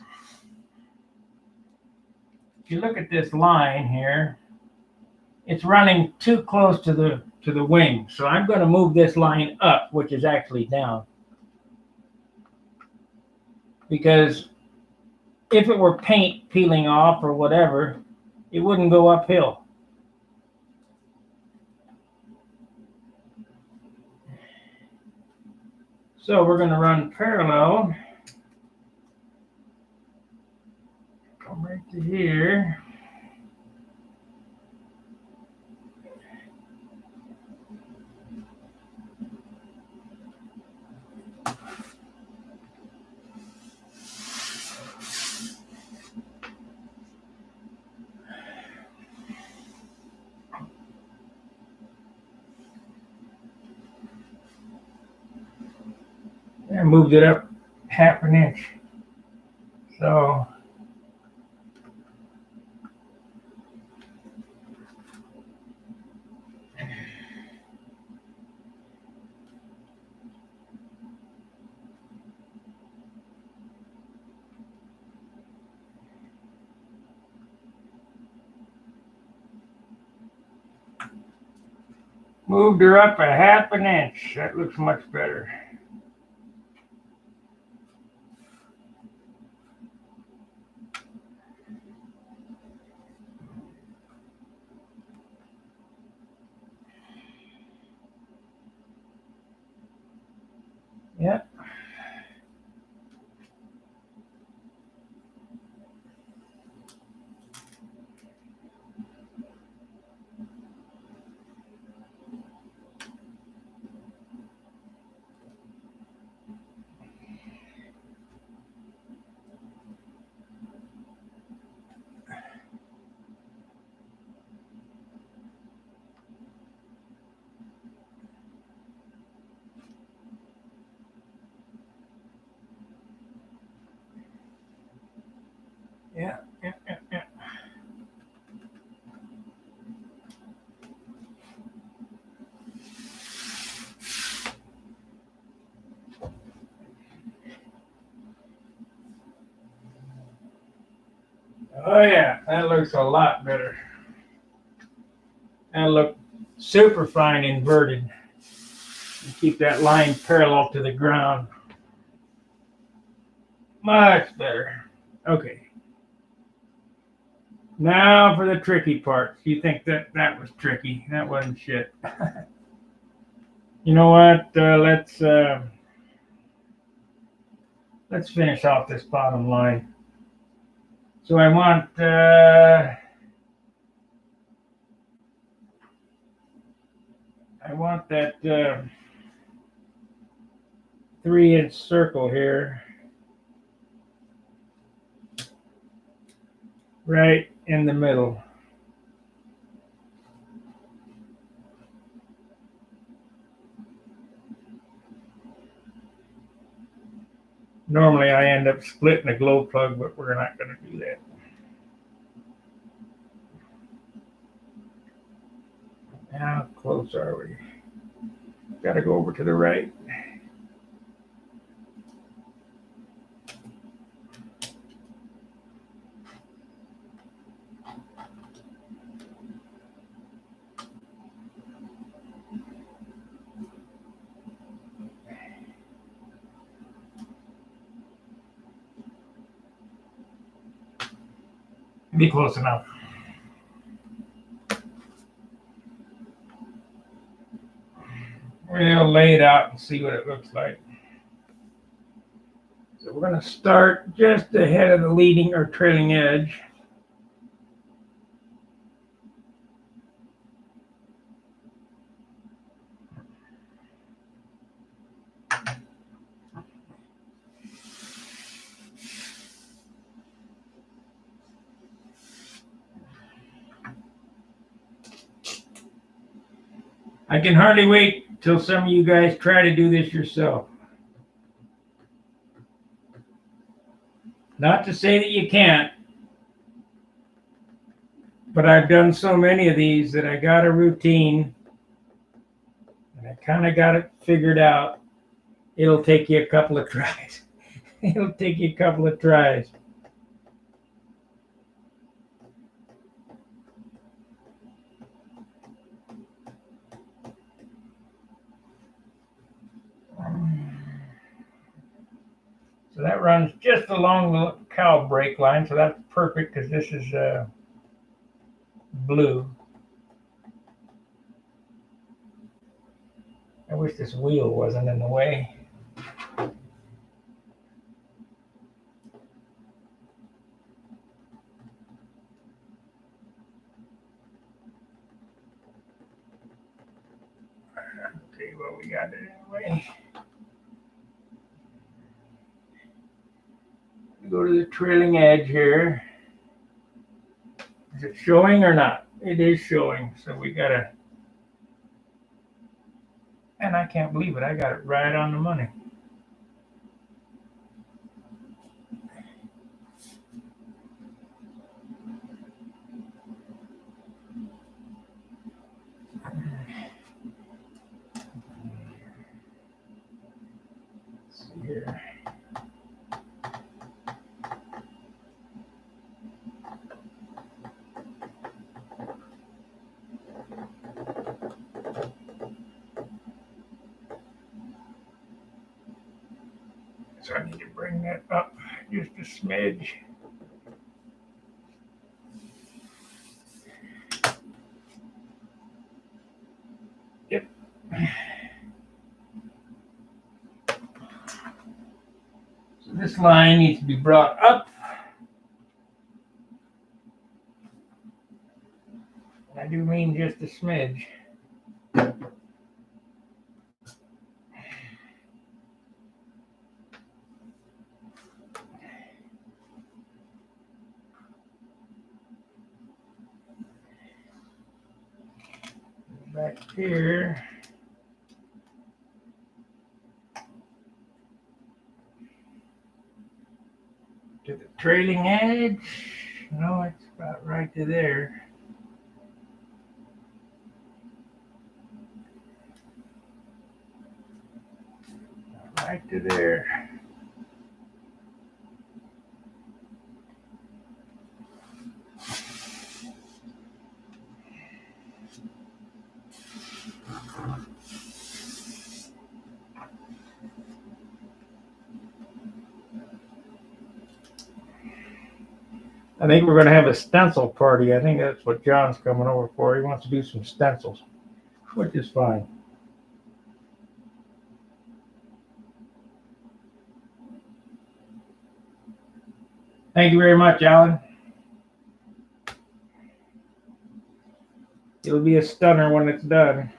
line here, it's running too close to the wing. So I'm going to move this line up, which is actually down. Because if it were paint peeling off or whatever, it wouldn't go uphill. So we're going to run parallel. Come right to here. I moved it up half an inch. So Moved her up a half an inch. That looks much better. Yep. Yeah. Oh yeah, that looks a lot better. That look super fine inverted. And keep that line parallel to the ground. Much better. Okay. Now for the tricky part. You think that was tricky? That wasn't shit. You know what? Let's finish off this bottom line. So I want that 3-inch circle here, right in the middle. Normally I end up splitting a glow plug, but we're not going to do that. How close are we? Got to go over to the right. Be close enough. We'll lay it out and see what it looks like. So we're going to start just ahead of the leading or trailing edge. I can hardly wait till some of you guys try to do this yourself. Not to say that you can't, but I've done so many of these that I got a routine and I kind of got it figured out. It'll take you a couple of tries. It'll take you a couple of tries. So that runs just along the cowl brake line, so that's perfect because this is blue. I wish this wheel wasn't in the way. Okay, well, we got it anyway. Go to the trailing edge here. Is it showing or not? It is showing, so we gotta, and I can't believe it, I got it right on the money. Let's see here. So I need to bring that up just a smidge. Yep. So this line needs to be brought up. I do mean just a smidge. Back here. To the trailing edge. No, it's about right to there. Right to there. I think we're going to have a stencil party. I think that's what John's coming over for. He wants to do some stencils, which is fine. Thank you very much, Alan. It'll be a stunner when it's done.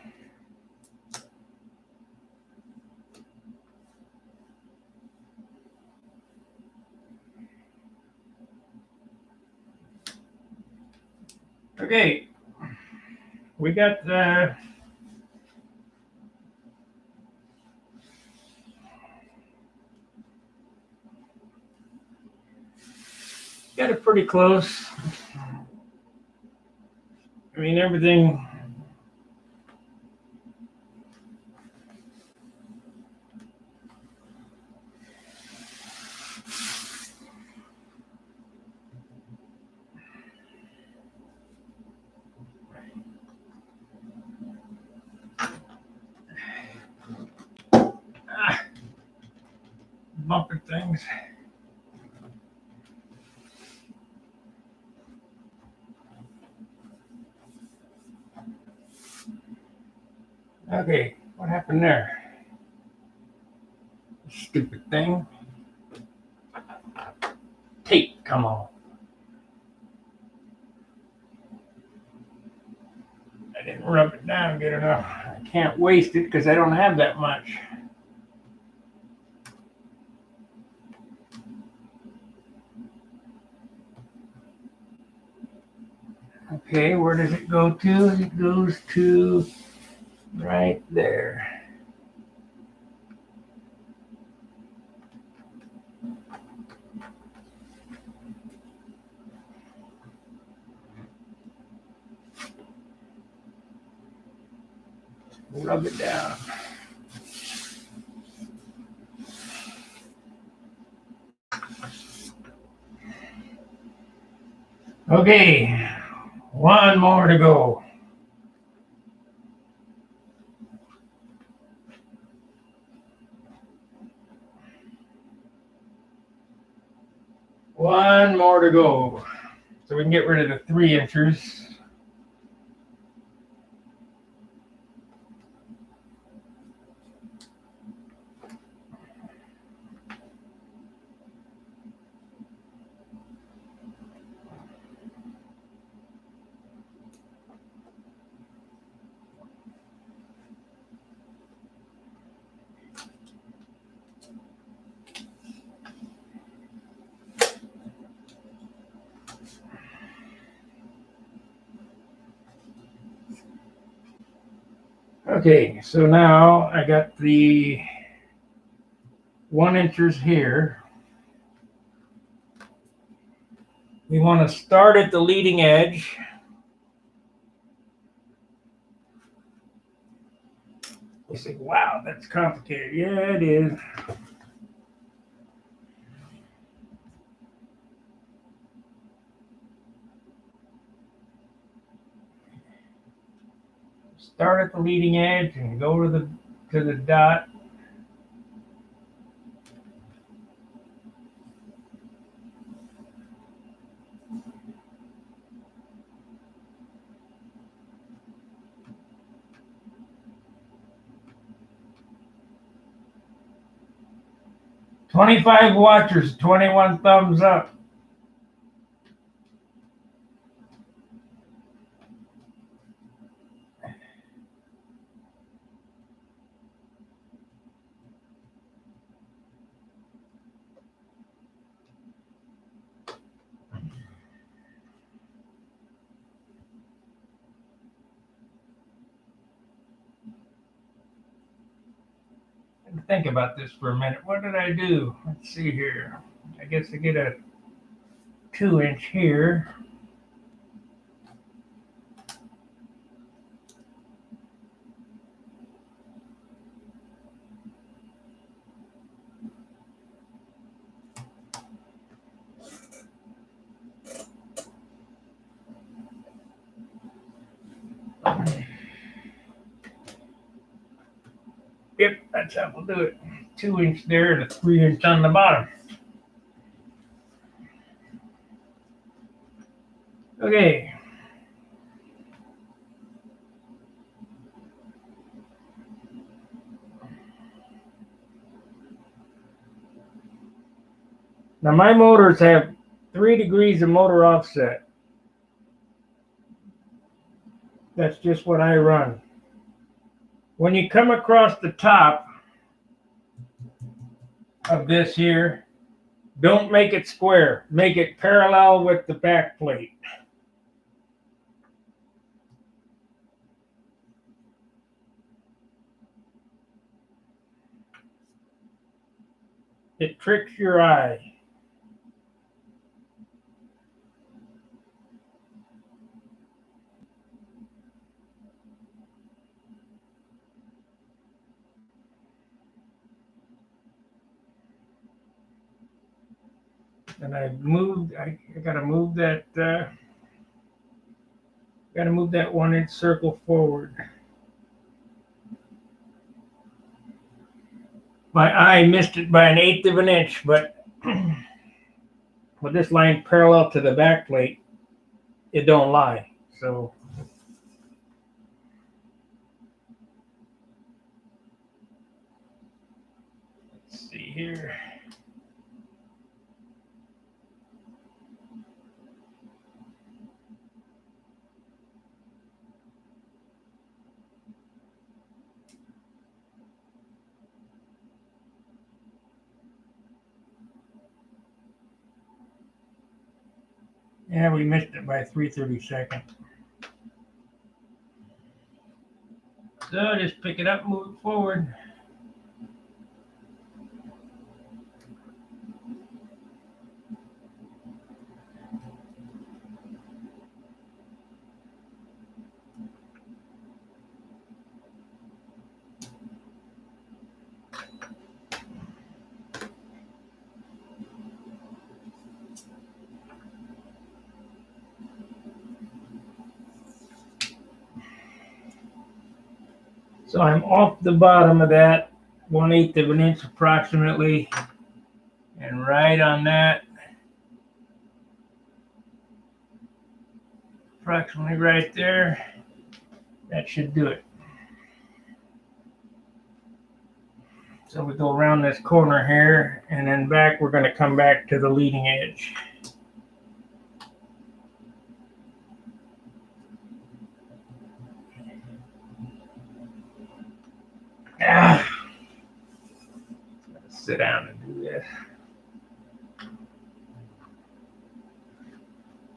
Okay, we got it pretty close. I mean, everything. Bumping things. Okay, what happened there? Stupid thing. Tape, come on. I didn't rub it down good enough. I can't waste it because I don't have that much. Okay, where does it go to? It goes to right there. Rub it down. Okay, one more to go. One more to go. So we can get rid of the 3-inchers. Okay, so now I got the 1-inchers here. We want to start at the leading edge. You say, wow, that's complicated. Yeah, it is. Start at the leading edge and go to the dot. 25 watchers, 21 thumbs up. Think about this for a minute. What did I do? Let's see here. I guess I get a 2-inch here. Yep, that's how we'll do it. 2-inch there and a 3-inch on the bottom. Okay. Now my motors have 3 degrees of motor offset. That's just what I run. When you come across the top of this here, don't make it square. Make it parallel with the back plate. It tricks your eye. And I gotta move that, gotta move that 1-inch circle forward. My eye missed it by 1/8 of an inch, but with this line parallel to the back plate, it don't lie. So let's see here. Yeah, we missed it by 3/32. So just pick it up, move it forward. So I'm off the bottom of that 1/8 of an inch approximately, and right on that, approximately right there, that should do it. So we go around this corner here, and then back, we're going to come back to the leading edge. Sit down and do this.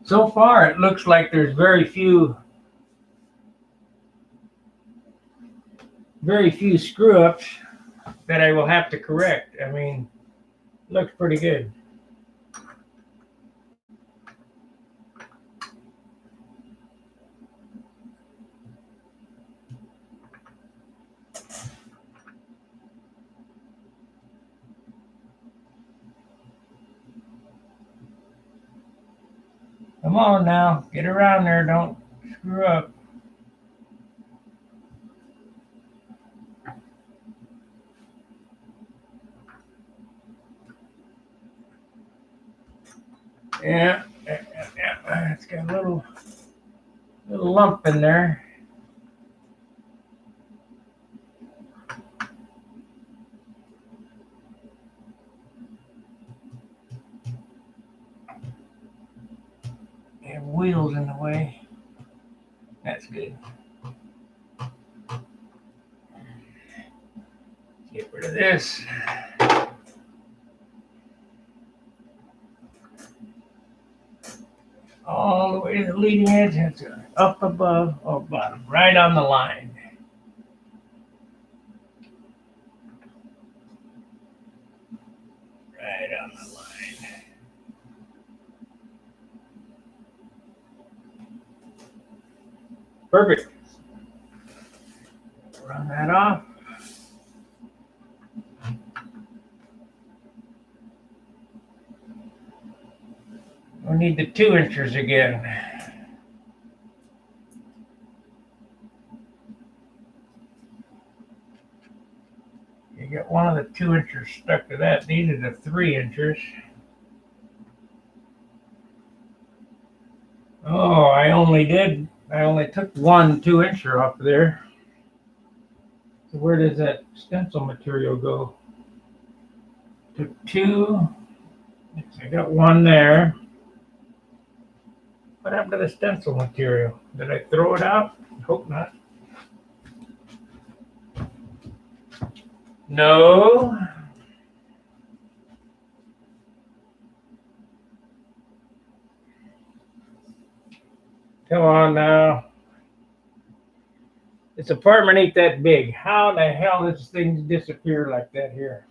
So far, it looks like there's very few screw ups that I will have to correct. I mean, looks pretty good. Come on now, get around there, don't screw up. Yeah, it's got a little lump in there. have wheels in the way. That's good. Get rid of this. All the way to the leading edge. That's up above or bottom, right on the line. Right on the line. Perfect. Run that off. We need the 2 inches again. You get one of the 2 inches stuck to that. These are the 3 inches. Oh, I only took 1 2 incher off there. So where does that stencil material go? Took 2. I got 1 there. What happened to the stencil material? Did I throw it out? Hope not. No. Come on now. This apartment ain't that big. How the hell does things disappear like that here?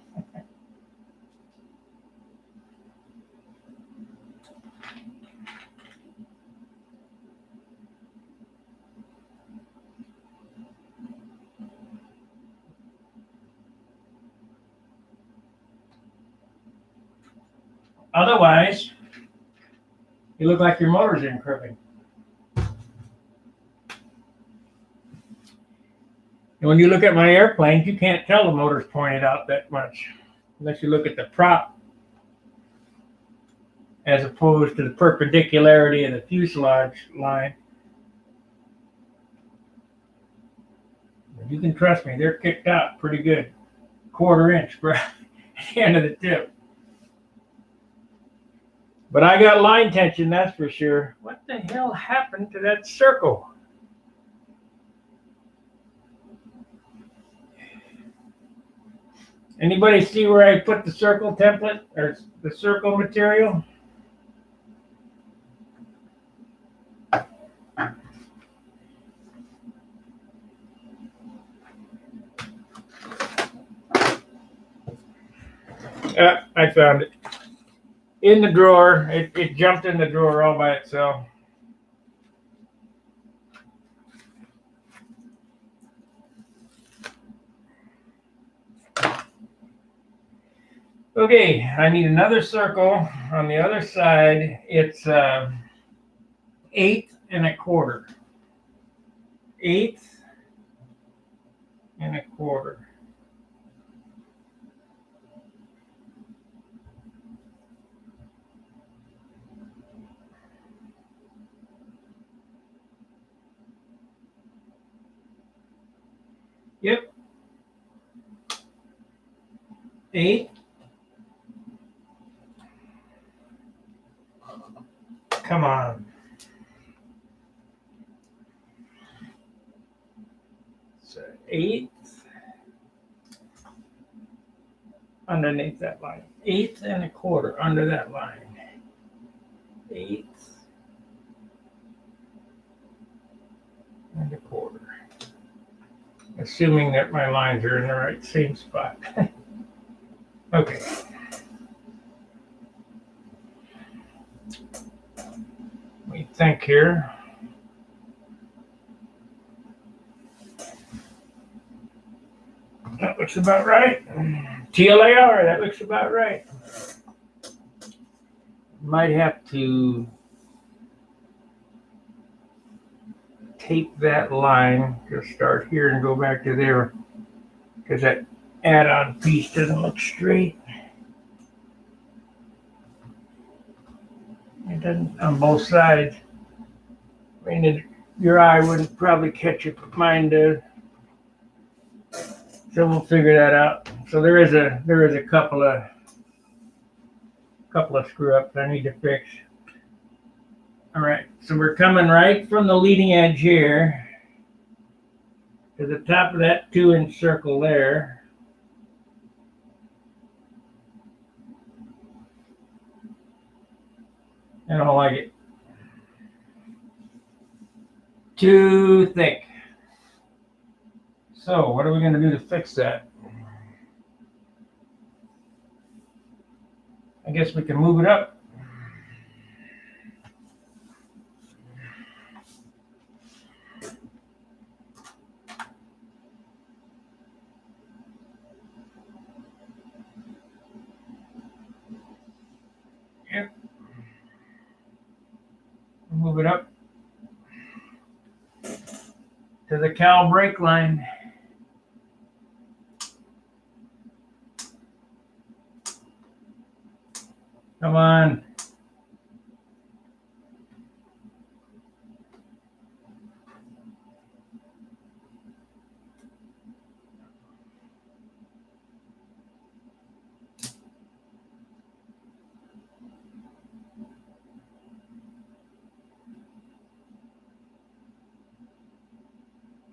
Otherwise, you look like your motor's in crooked. And when you look at my airplanes, you can't tell the motor's pointed out that much unless you look at the prop as opposed to the perpendicularity of the fuselage line. But you can trust me, they're kicked out pretty good. 1/4 inch for the end of the tip. But I got line tension, that's for sure. What the hell happened to that circle? Anybody see where I put the circle template or the circle material? Yeah, I found it. In the drawer. It jumped in the drawer all by itself. Okay, I need another circle on the other side. It's 1/8 1/4. 1/8 1/4. Yep. 8. Come on. So 1/8 underneath that line. 1/8 1/4 under that line. 1/8 1/4. Assuming that my lines are in the right same spot. Okay. We think here. That looks about right. TLAR, that looks about right. Might have to tape that line, just start here and go back to there, because that add-on piece doesn't look straight. It doesn't on both sides. I mean, your eye wouldn't probably catch it, but mine does. So we'll figure that out. So there is a couple of screw ups I need to fix. All right, so we're coming right from the leading edge here to the top of that 2-inch circle there. I don't like it. Too thick. So what are we going to do to fix that? I guess we can move it up. Yep. Move it up to the cowl brake line. Come on.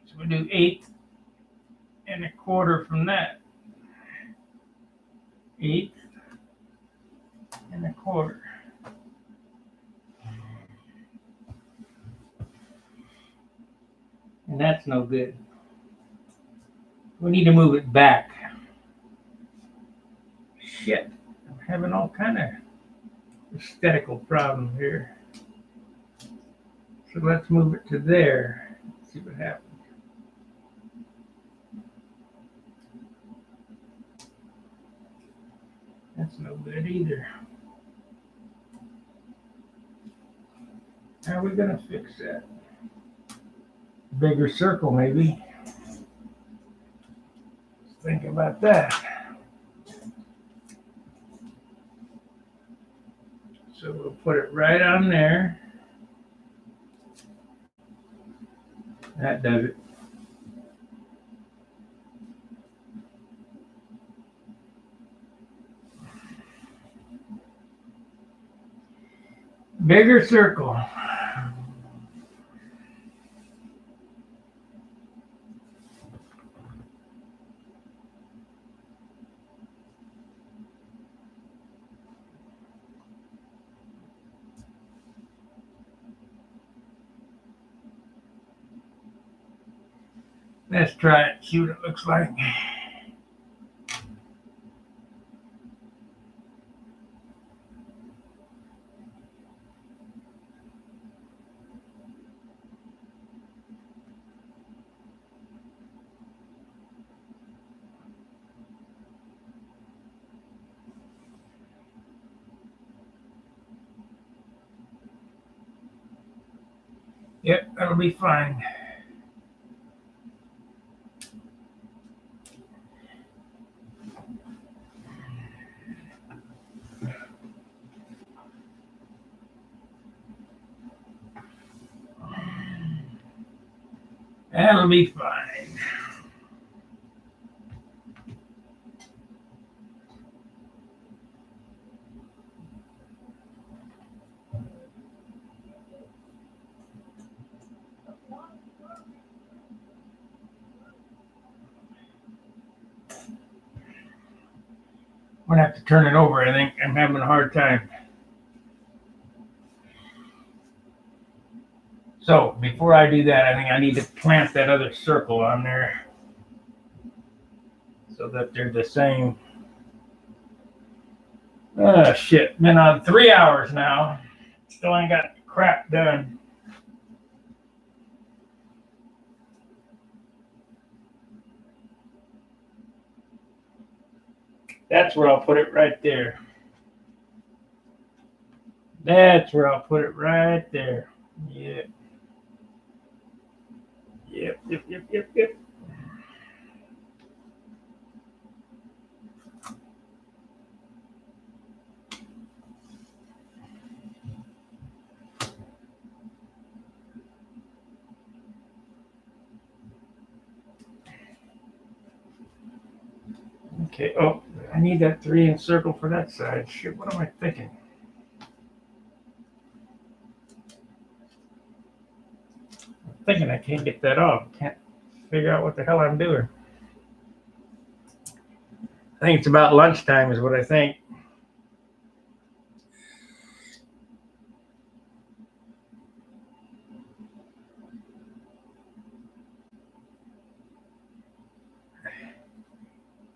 So we do 8.25 from that. 8.25. And that's no good. We need to move it back. Shit, I'm having all kind of aesthetical problems here. So let's move it to there. See what happens. That's no good either. How are we gonna fix that? Bigger circle, maybe. Let's think about that. So we'll put it right on there. That does it. Bigger circle. Let's try it, see what it looks like. Yep, that'll be fine. That'll be fine. I'm gonna have to turn it over. I think I'm having a hard time. So before I do that, I think I need to plant that other circle on there so that they're the same. Oh shit, been on 3 hours now. Still ain't got crap done. That's where I'll put it right there. That's where I'll put it right there. Yep. Yep. Okay, oh, I need that 3-inch circle for that side. Shit, what am I thinking? thinking I can't get that off. Can't figure out what the hell I'm doing. I think it's about lunchtime is what I think.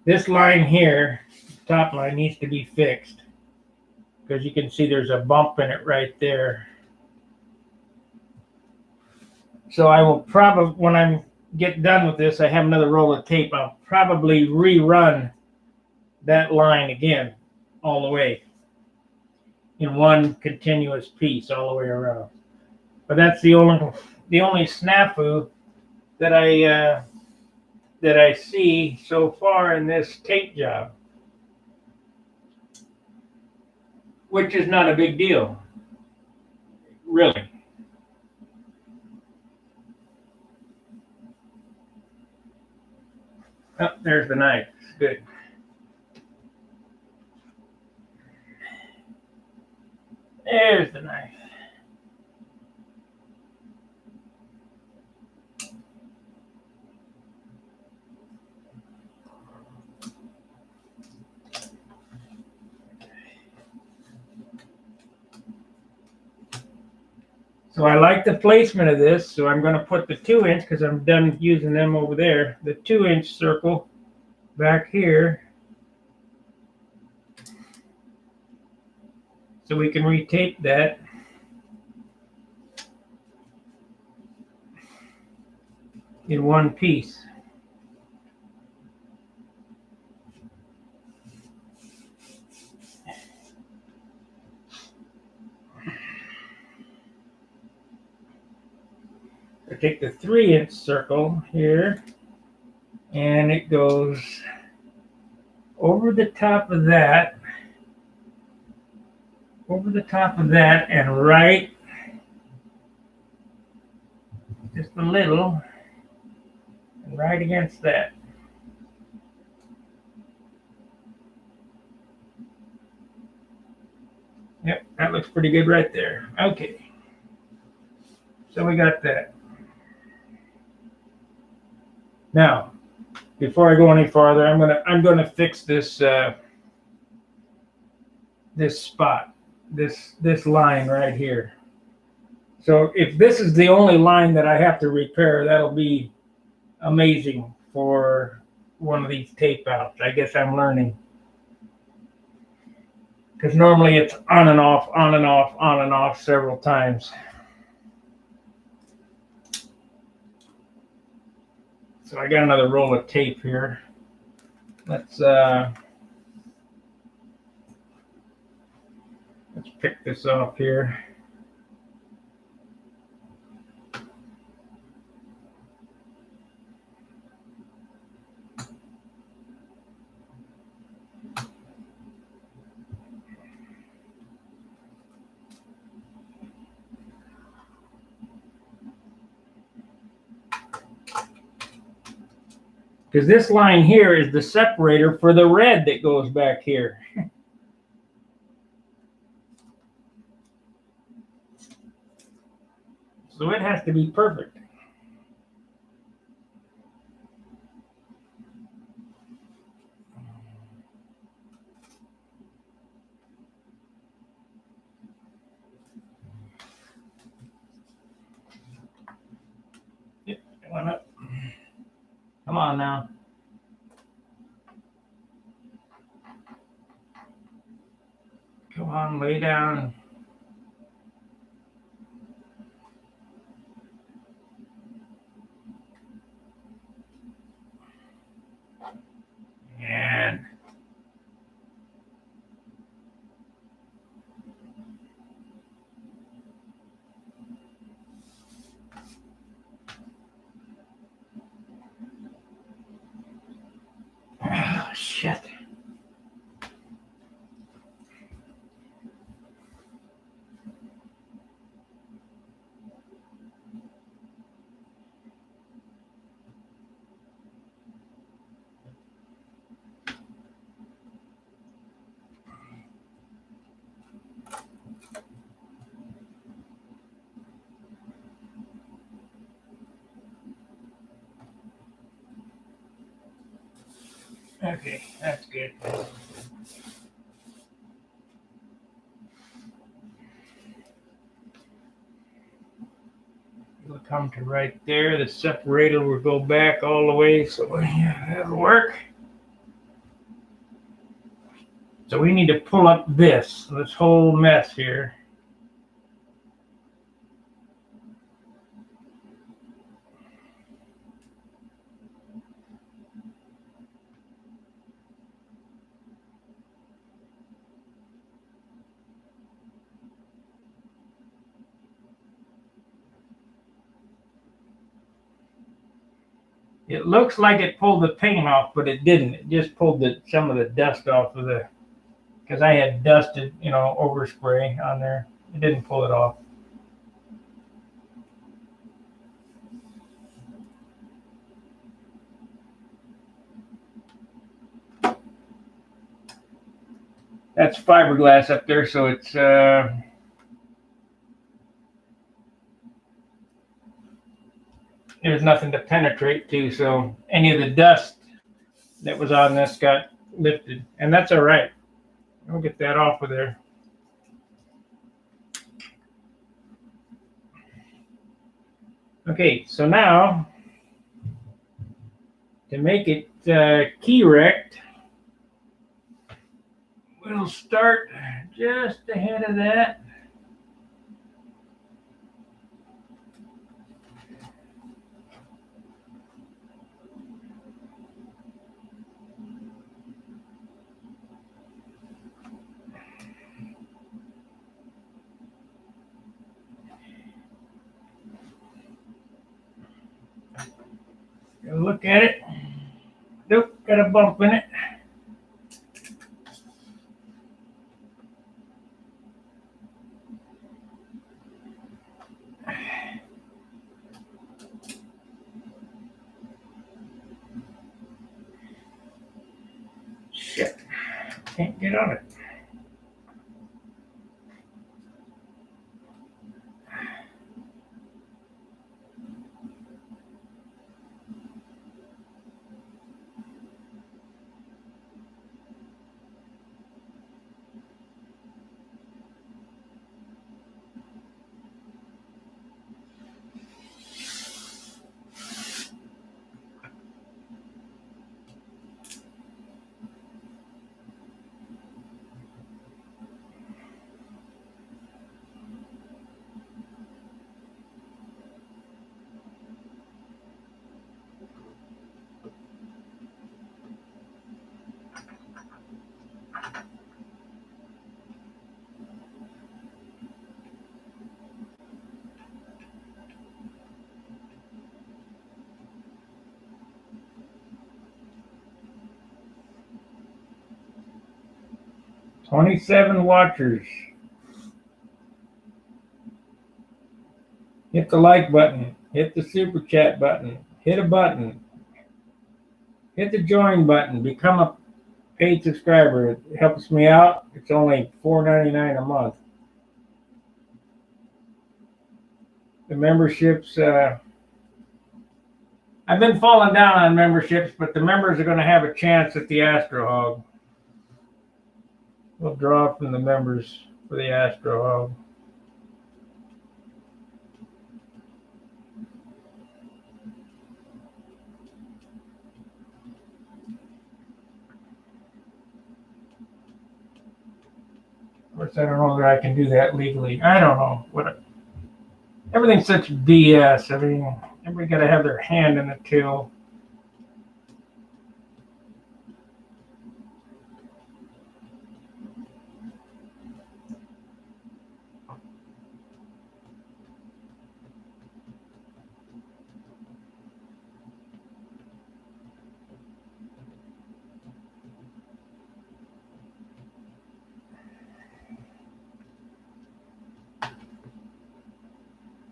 This line here, top line, needs to be fixed because you can see there's a bump in it right there. So I will probably, when I get done with this, I have another roll of tape. I'll probably rerun that line again all the way in one continuous piece all the way around. But that's the only snafu that I see so far in this tape job, which is not a big deal, really. Oh, there's the knife. Good. There's the knife. So I like the placement of this, so I'm going to put the 2-inch, because I'm done using them over there, the 2-inch circle back here, so we can retape that. In one piece. I take the 3-inch circle here, and it goes over the top of that, and right, just a little, and right against that. Yep, that looks pretty good right there. Okay, so we got that. Now, before I go any farther, I'm gonna fix this this spot, this line right here. So if this is the only line that I have to repair, that'll be amazing for one of these tape outs. I guess I'm learning. Because normally it's on and off, on and off, on and off several times. So I got another roll of tape here. Let's pick this off here. Because this line here is the separator for the red that goes back here. So it has to be perfect. Yep, went up. Come on now. Come on, lay down. And oh, shit. Okay, that's good. It'll come to right there. The separator will go back all the way, so yeah, that'll work. So we need to pull up this whole mess here. It looks like it pulled the paint off, but it didn't. It just pulled some of the dust off of because I had dusted, overspray on there. It didn't pull it off. That's fiberglass up there, so it's there's nothing to penetrate to, so any of the dust that was on this got lifted, and that's all right. We'll get that off of there. Okay, so now to make it key rect, we'll start just ahead of that. Look at it. Nope, got a bump in it. Shit, can't get on it. $27 watchers. Hit the like button. Hit the super chat button. Hit a button. Hit the join button. Become a paid subscriber. It helps me out. It's only $4.99 a month. The memberships, I've been falling down on memberships, but the members are going to have a chance at the Astro Hog. We'll draw from the members for the Astro Hog. Of course, I don't know that I can do that legally. I don't know. Everything's such BS. I mean, everybody got to have their hand in the till.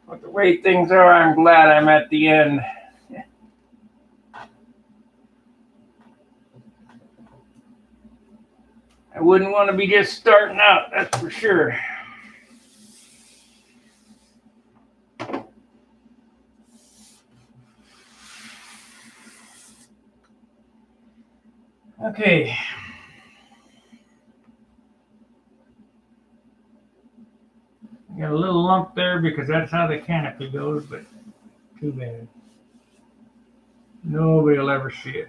But the way things are, I'm glad I'm at the end. I wouldn't want to be just starting out, that's for sure. Okay. Got a little lump there because that's how the canopy goes, but too bad. Nobody will ever see it.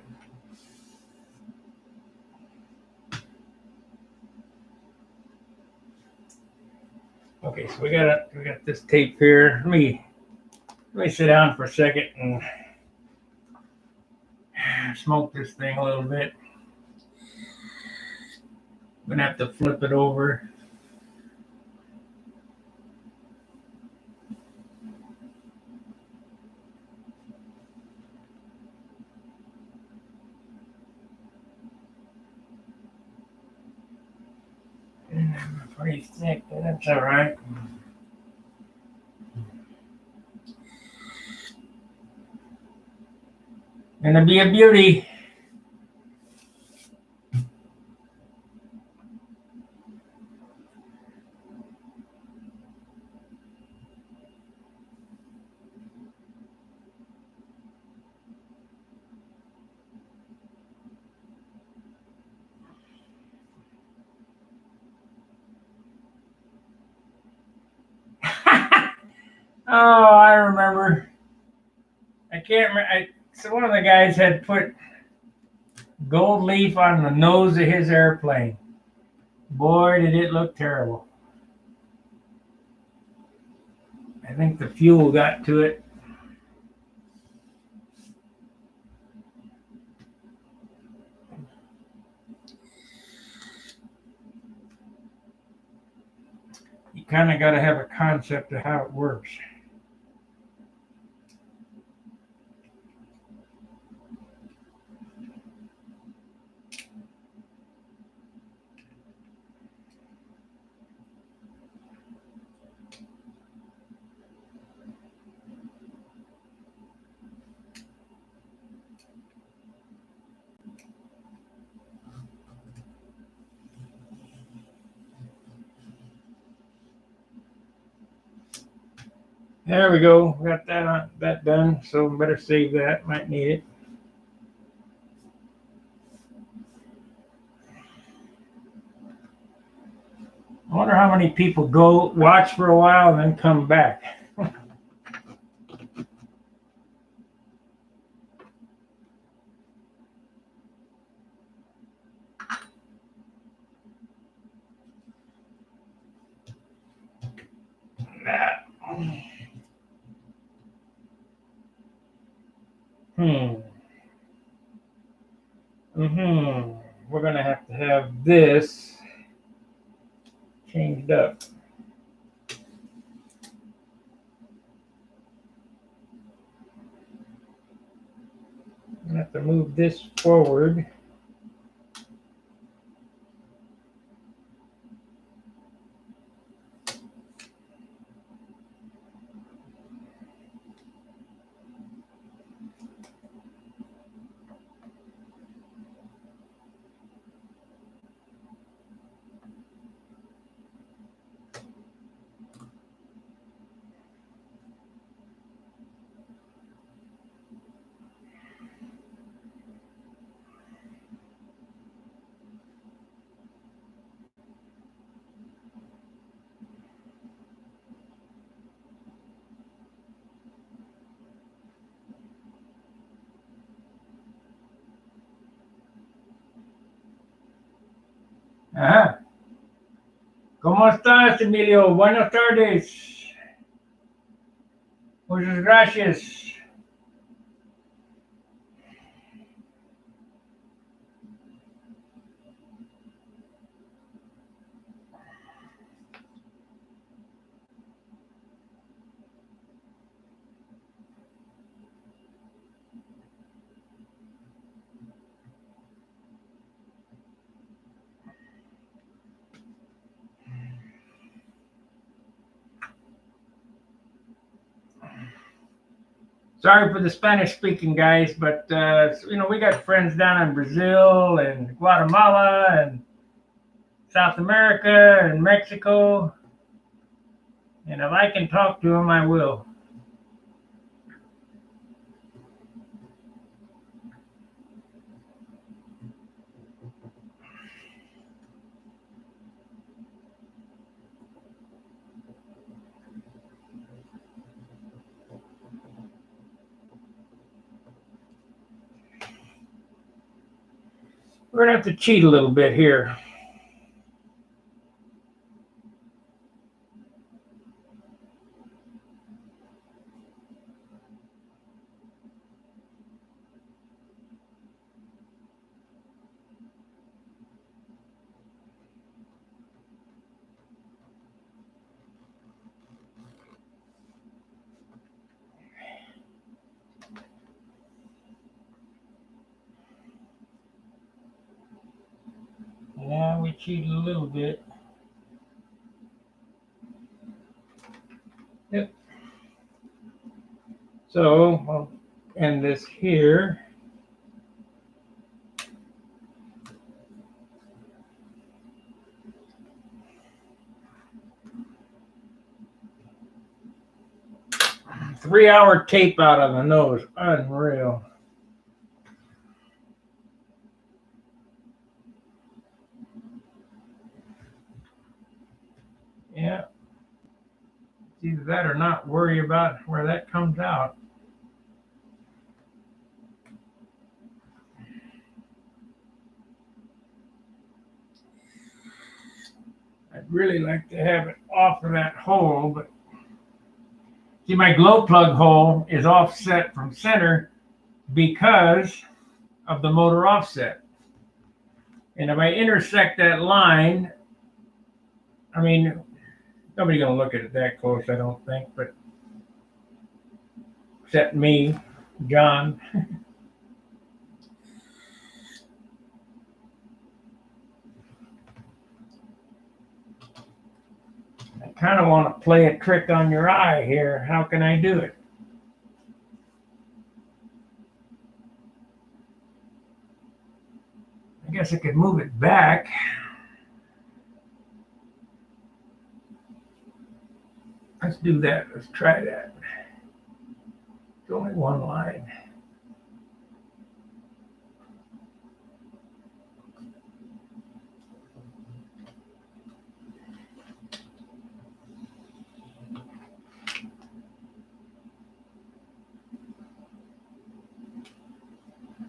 Okay, so we got this tape here. Let me sit down for a second and smoke this thing a little bit. I'm gonna have to flip it over. Pretty thick, but that's all right. Gonna be a beauty. Oh, I remember. I can't remember. So one of the guys had put gold leaf on the nose of his airplane. Boy, did it look terrible. I think the fuel got to it. You kind of got to have a concept of how it works. There we go. Got that done. So better save that. Might need it. I wonder how many people go watch for a while and then come back. We're gonna have to have this changed up. I'm gonna have to move this forward. Ajá. ¿Cómo estás, Emilio? Buenas tardes. Muchas gracias. Sorry for the Spanish speaking guys, but we got friends down in Brazil and Guatemala and South America and Mexico. And if I can talk to them, I will. We're gonna have to cheat a little bit here. Yeah, we cheated a little bit. Yep. So I'll end this here. Three-hour tape out of the nose. Unreal. Yeah. It's either that or not worry about where that comes out. I'd really like to have it off of that hole, but see, my glow plug hole is offset from center because of the motor offset. And if I intersect that line, I mean, nobody's gonna look at it that close, I don't think, but except me, John. I kind of want to play a trick on your eye here. How can I do it? I guess I could move it back. Let's do that. Let's try that. It's only one line.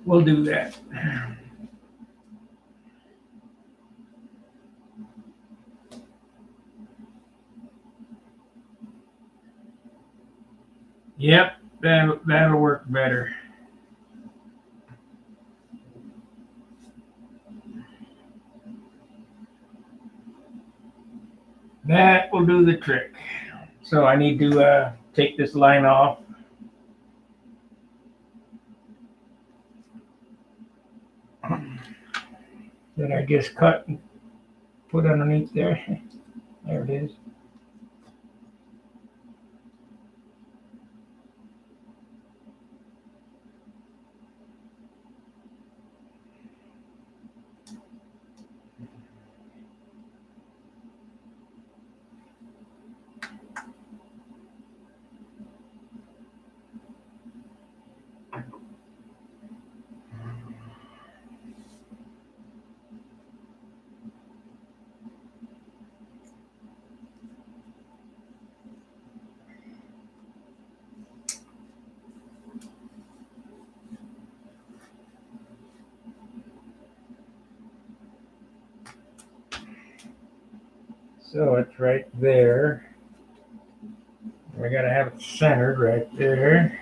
We'll do that. Yep, that'll work better. That will do the trick. So I need to take this line off. That I just cut and put underneath there. There it is. So it's right there. We gotta have it centered right there.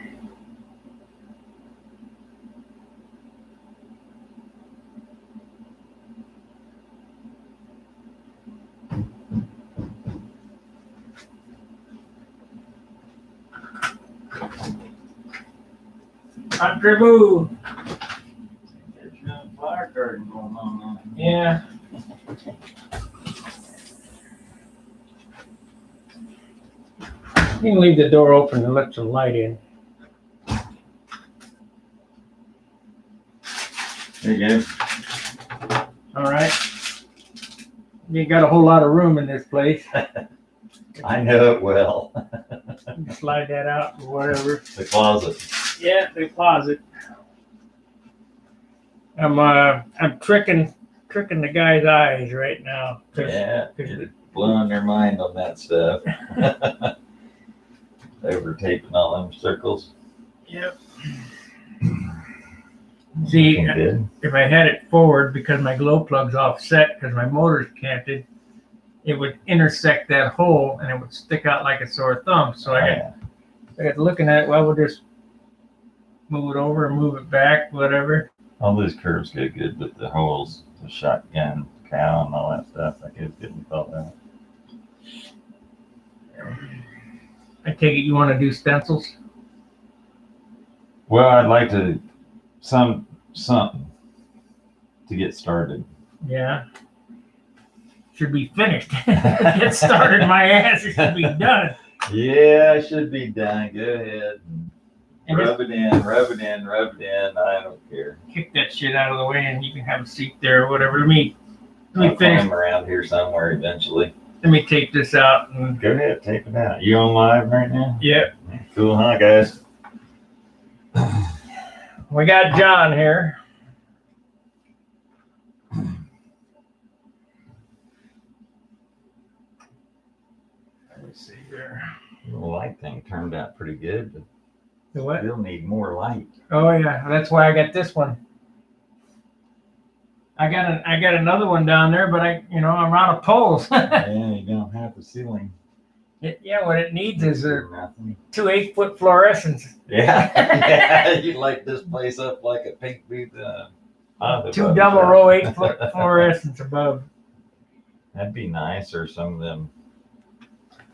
Entre move. There's no fire curtain going on. Yeah. You can leave the door open and let some light in. There you go. All right. You got a whole lot of room in this place. I know it well. You can slide that out or whatever. The closet. Yeah, the closet. I'm tricking the guy's eyes right now. Yeah, you're blowing their mind on that stuff. Over taping all them circles. Yep. See, Looking good. if I had it forward because my glow plug's offset because my motor's canted, it would intersect that hole and it would stick out like a sore thumb. So I got looking at it. Well, we'll just move it over and move it back, whatever. All those curves get good, but the holes, the shotgun cow and all that stuff, I guess getting thought out. I take it you want to do stencils? Well, I'd like to something to get started. Yeah. Should be finished. Get started, my ass. It should be done. Yeah, it should be done. Go ahead. And Rub it in, rub it in, rub it in. I don't care. kick that shit out of the way and you can have a seat there or whatever. Let me I'll finish. climb around here somewhere eventually. Let me take this out and Go ahead, take it out. You on live right now? yeah. Cool, huh, guys? We got John here. Let's see here. The light thing turned out pretty good, but The what? still need more light. Oh yeah, that's why I got this one. I got another one down there, but I'm out of poles. Yeah, you don't have the ceiling. Yeah, what it needs is a Nothing. 2 8-foot fluorescents. Yeah, yeah, you light this place up like a pink booth. 2 double row 8-foot fluorescents above. That'd be nice, or some of them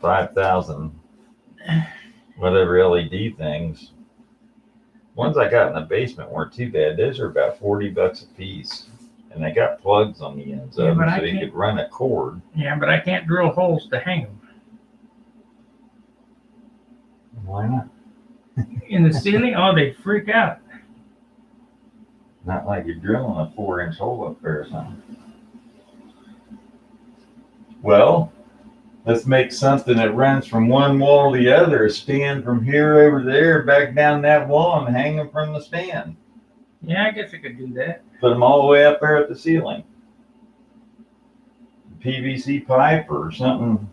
5,000 whatever LED things. Ones I got in the basement weren't too bad. Those are about $40 a piece, and they got plugs on the ends Yeah, of but them, I so you can't- could run a cord. Yeah, but I can't drill holes to hang them. Why not? In the ceiling, oh, they freak out. Not like you're drilling a 4-inch hole up there or something. Well, let's make something that runs from one wall to the other. A stand from here over there, back down that wall, and hang them from the stand. Yeah, I guess I could do that. Put them all the way up there at the ceiling. PVC pipe or something.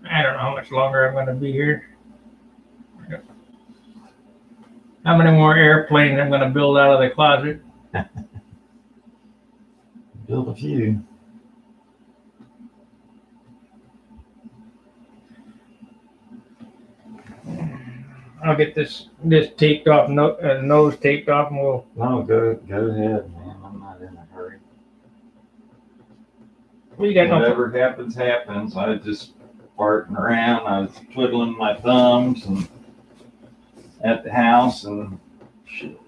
I don't know how much longer I'm going to be here. How many more airplanes I'm going to build out of the closet? Build a few. I'll get this taped off, nose taped off, and we'll. No, go ahead, man. I'm not in a hurry. We got no. Whatever happens, happens. I was just farting around. I was twiddling my thumbs and at the house and shit.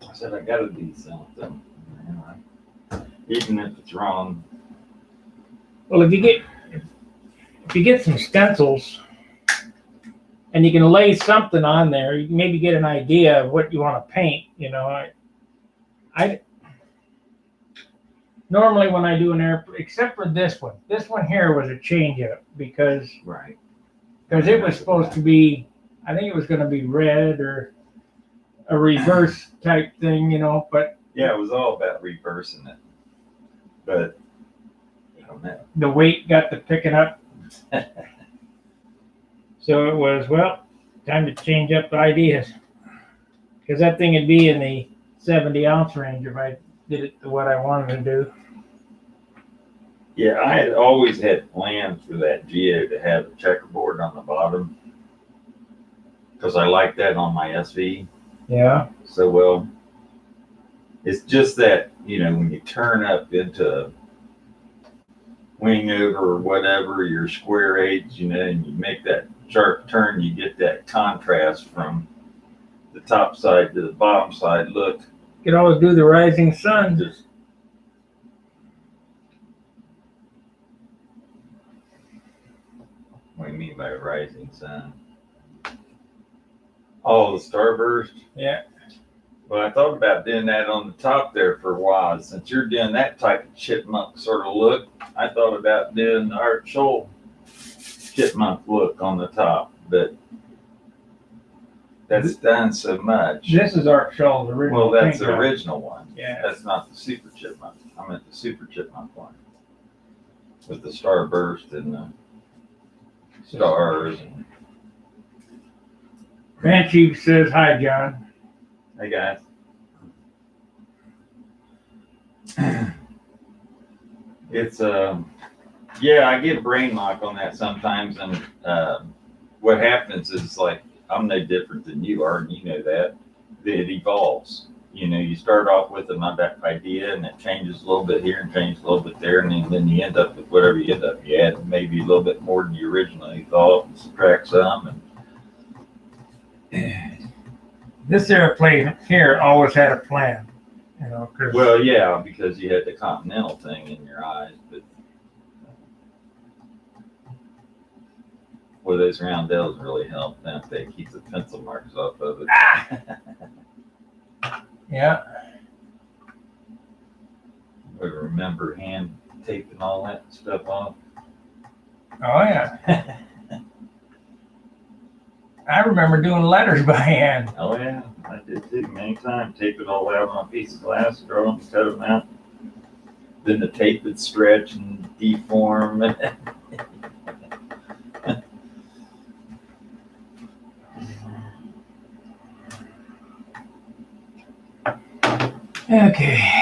I said I gotta do something. Even if it's wrong. Well, if you get some stencils, and you can lay something on there, you can maybe get an idea of what you want to paint. I normally when I do an airplane, except for this one here was a change up because Right. it was supposed to be, I think it was going to be red or a reverse type thing, but Yeah, it was all about reversing it. But I don't know. the weight got to picking up. So it was, well, time to change up the ideas. Because that thing would be in the 70-ounce range if I did it to what I wanted to do. Yeah, I had always had plans for that Geo to have a checkerboard on the bottom. Because I like that on my SV Yeah. so well. It's just that, when you turn up into wing over or whatever, your square edge, and you make that sharp turn, you get that contrast from the top side to the bottom side. Look, You could always do the rising sun. just what do you mean by rising sun? Oh, the starburst. Yeah. Well, I thought about doing that on the top there for a while. Since you're doing that type of chipmunk sort of look, I thought about doing the Art Scholl chipmunk look on the top, but that's done so much. This is Art Scholl's original. Well, that's paint the job. original one. Yeah. That's not the super chipmunk. I meant the super chipmunk one with the starburst and the stars. Banshee says, hi, John. Hey guys. It's yeah, I get brain lock on that sometimes, and what happens is like I'm no different than you are, and you know that it evolves. You know, you start off with an idea, and it changes a little bit here and changes a little bit there, and then you end up with whatever you end up. You add maybe a little bit more than you originally thought, and subtract some, and This airplane here always had a plan, you know, because well, yeah, because you had the continental thing in your eyes, but well, those roundels really help, don't they? Keep the pencil marks off of it. yeah. We remember hand taping all that stuff off. Oh yeah. I remember doing letters by hand. Oh yeah, I did too many times. Tape it all out on a piece of glass, draw them, cut them out. Then the tape would stretch and deform. Okay.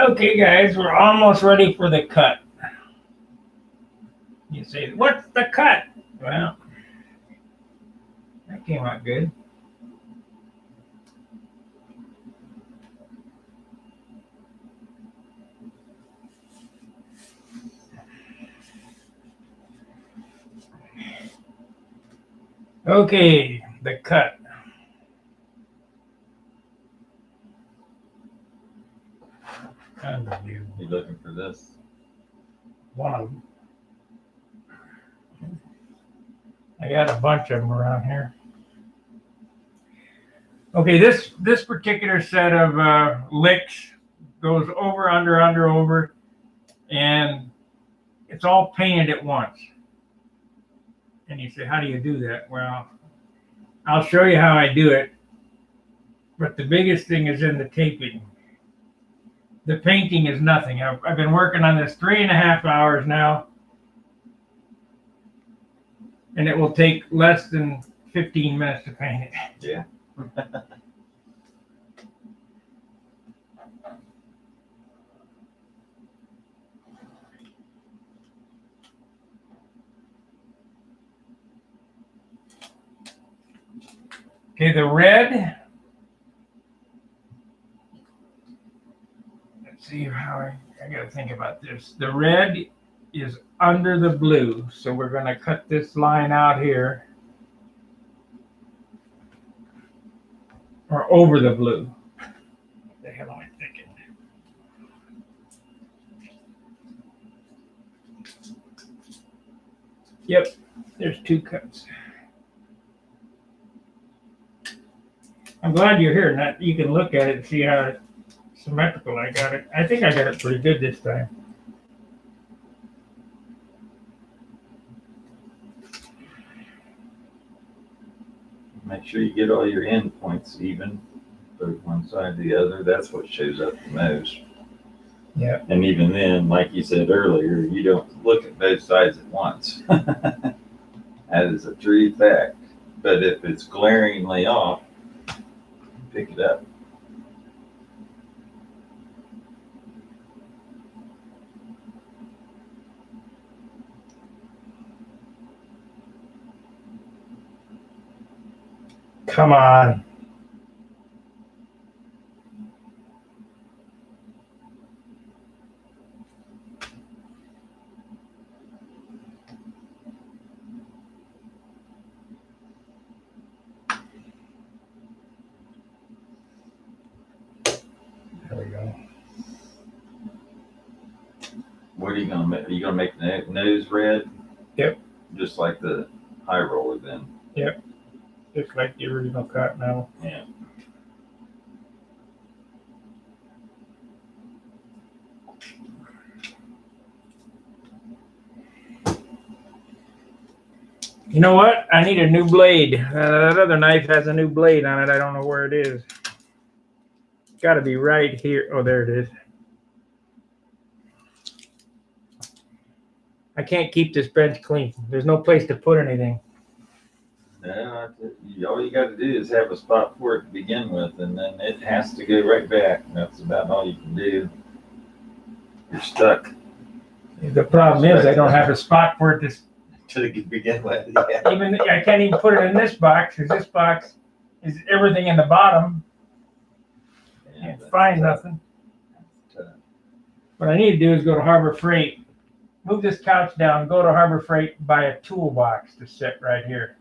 Okay, guys, we're almost ready for the cut. You say, what's the cut? Well, that came out good. Okay, the cut. Unbelievable. You looking for this? One of them. I got a bunch of them around here. Okay, this particular set of licks goes over, under, over, and it's all painted at once. And you say, how do you do that? Well, I'll show you how I do it. But the biggest thing is in the taping. The painting is nothing. I've been working on this 3.5 hours now. And it will take less than 15 minutes to paint it. Yeah. Okay, the red. Let's see how I gotta think about this. The red is under the blue, so we're gonna cut this line out here. Or over the blue. What the hell am I thinking? Yep, there's 2 cuts. I'm glad you're here. Now you can look at it and see how symmetrical I got it. I think I got it pretty good this time. Make sure you get all your end points even, both one side to the other. That's what shows up the most. Yeah. And even then, like you said earlier, you don't look at both sides at once. That is a true fact. But if it's glaringly off, pick it up. Come on. There we go. What are you gonna make? Are you gonna make the nose red? Yep. Just like the high roller then. Yep. Just like the original cut now. Yeah. You know what? I need a new blade. That other knife has a new blade on it. I don't know where it is. It's got to be right here. Oh, there it is. I can't keep this bench clean. There's no place to put anything. No, all you got to do is have a spot for it to begin with, and then it has to go right back. That's about all you can do. You're stuck The problem is I don't have a spot for it to begin with. Yeah. even I can't even put it in this box because this box is everything in the bottom. Can't find nothing. What I need to do is go to Harbor Freight, move this couch down, go to Harbor Freight, buy a toolbox to sit right here.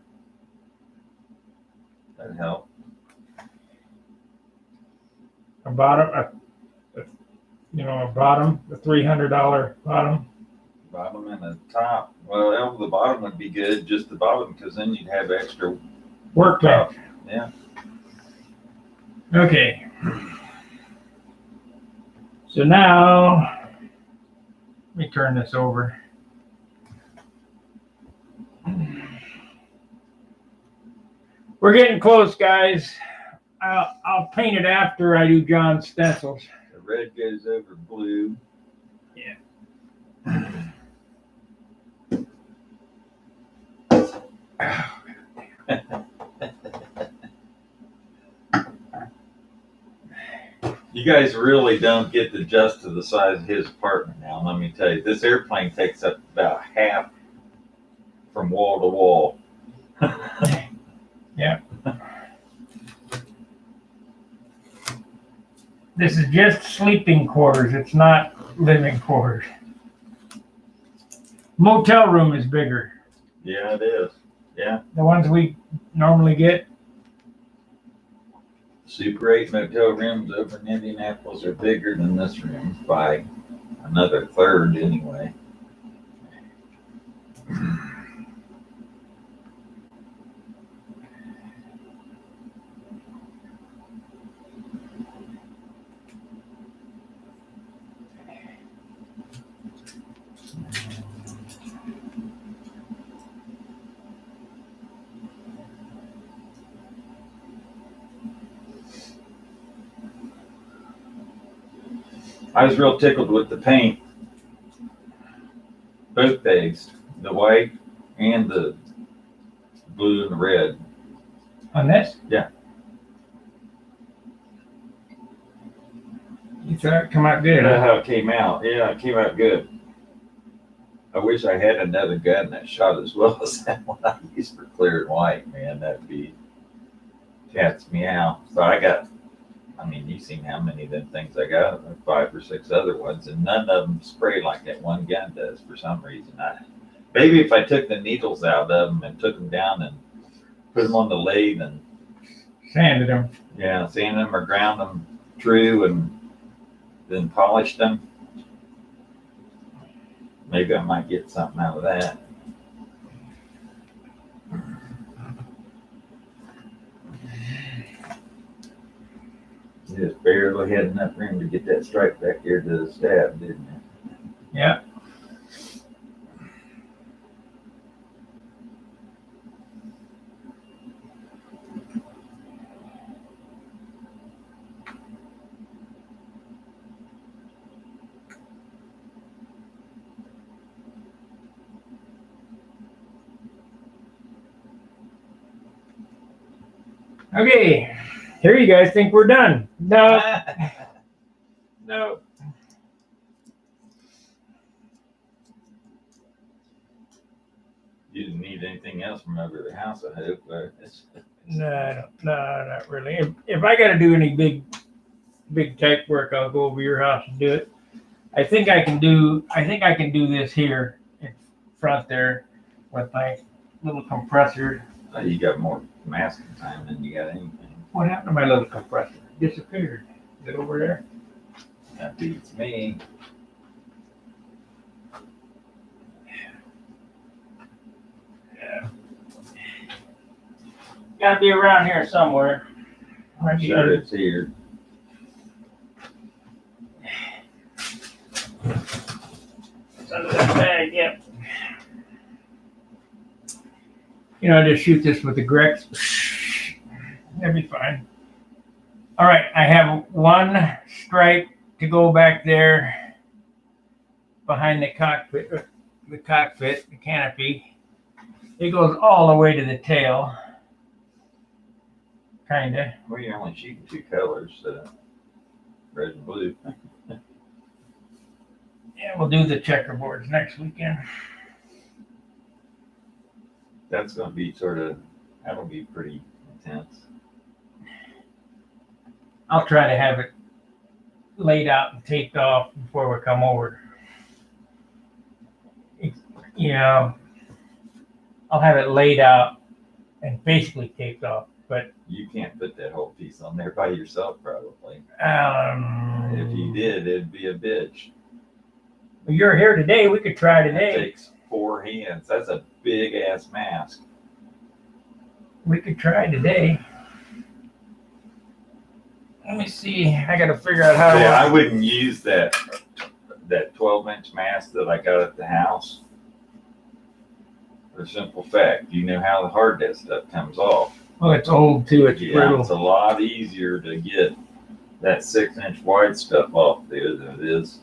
That'd help. A bottom, a $300 bottom. Bottom and the top. Well, the bottom would be good, just the bottom, because then you'd have extra Workbench. Yeah. Okay. So now, let me turn this over. We're getting close, guys. I'll paint it after I do John's stencils. The red goes over blue. Yeah. You guys really don't get the just to the size of his apartment now. Let me tell you, this airplane takes up about half from wall to wall. Yeah. This is just sleeping quarters. It's not living quarters. Motel room is bigger. Yeah, it is. Yeah. The ones we normally get. Super 8 motel rooms over in Indianapolis are bigger than this room by another third anyway. I was real tickled with the paint. Both bags, the white and the blue and the red. On this? Yeah. You thought it come out good. You know how it came out? Yeah, it came out good. I wish I had another gun that shot as well as that one I used for clear and white, man. That'd be cats me out. So you've seen how many of them things I got, like 5 or 6 other ones, and none of them spray like that one gun does for some reason. Maybe if I took the needles out of them and took them down and put them on the lathe and Sanded them. yeah, sand them or ground them true and then polished them, maybe I might get something out of that. Just barely had enough room to get that stripe back here to the stab, didn't it? Yeah. Okay, here you guys think we're done. No, no. You didn't need anything else from over the house, I hope. No, not really. If I got to do any big type work, I'll go over your house and do it. I think I can do this here in front there with my little compressor. You got more masking time than you got anything. What happened to my little compressor? It disappeared. Is it over there? That beats me. Yeah. Gotta be around here somewhere. I'm sure it's here. It's under that bag, yep. Just shoot this with the Grex. That'd be fine. All right, I have one stripe to go back there behind the cockpit, the canopy. It goes all the way to the tail, kinda. Well, you're only shooting two colors, red and blue. Yeah, we'll do the checkerboards next weekend. That's going to be that'll be pretty intense. I'll try to have it laid out and taped off before we come over. I'll have it laid out and basically taped off, but You can't put that whole piece on there by yourself, probably. If you um, did, it'd be a bitch. you're here today. We could try It today. takes 4 hands. That's a big ass mask. We could try today. Let me see. I got to figure out how. Yeah, I wouldn't use that 12-inch mask that I got at the house. For the simple fact, you know how hard that stuff comes off. Oh, it's old too. It's Yeah, brittle. it's a lot easier to get that 6-inch wide stuff off there than it is.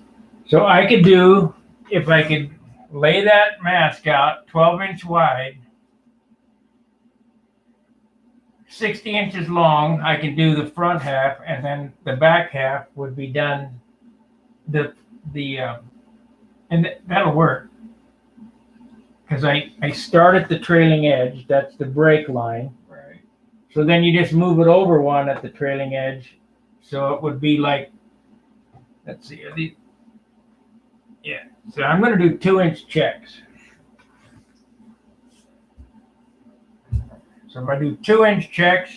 So I could do, if I could lay that mask out 12-inch wide, 60 inches long, I can do the front half, and then the back half would be done. That'll work. Because I start at the trailing edge, that's the break line. Right. So then you just move it over one at the trailing edge. So it would be like, let's see, so I'm going to do 2-inch checks. So if I do 2-inch checks,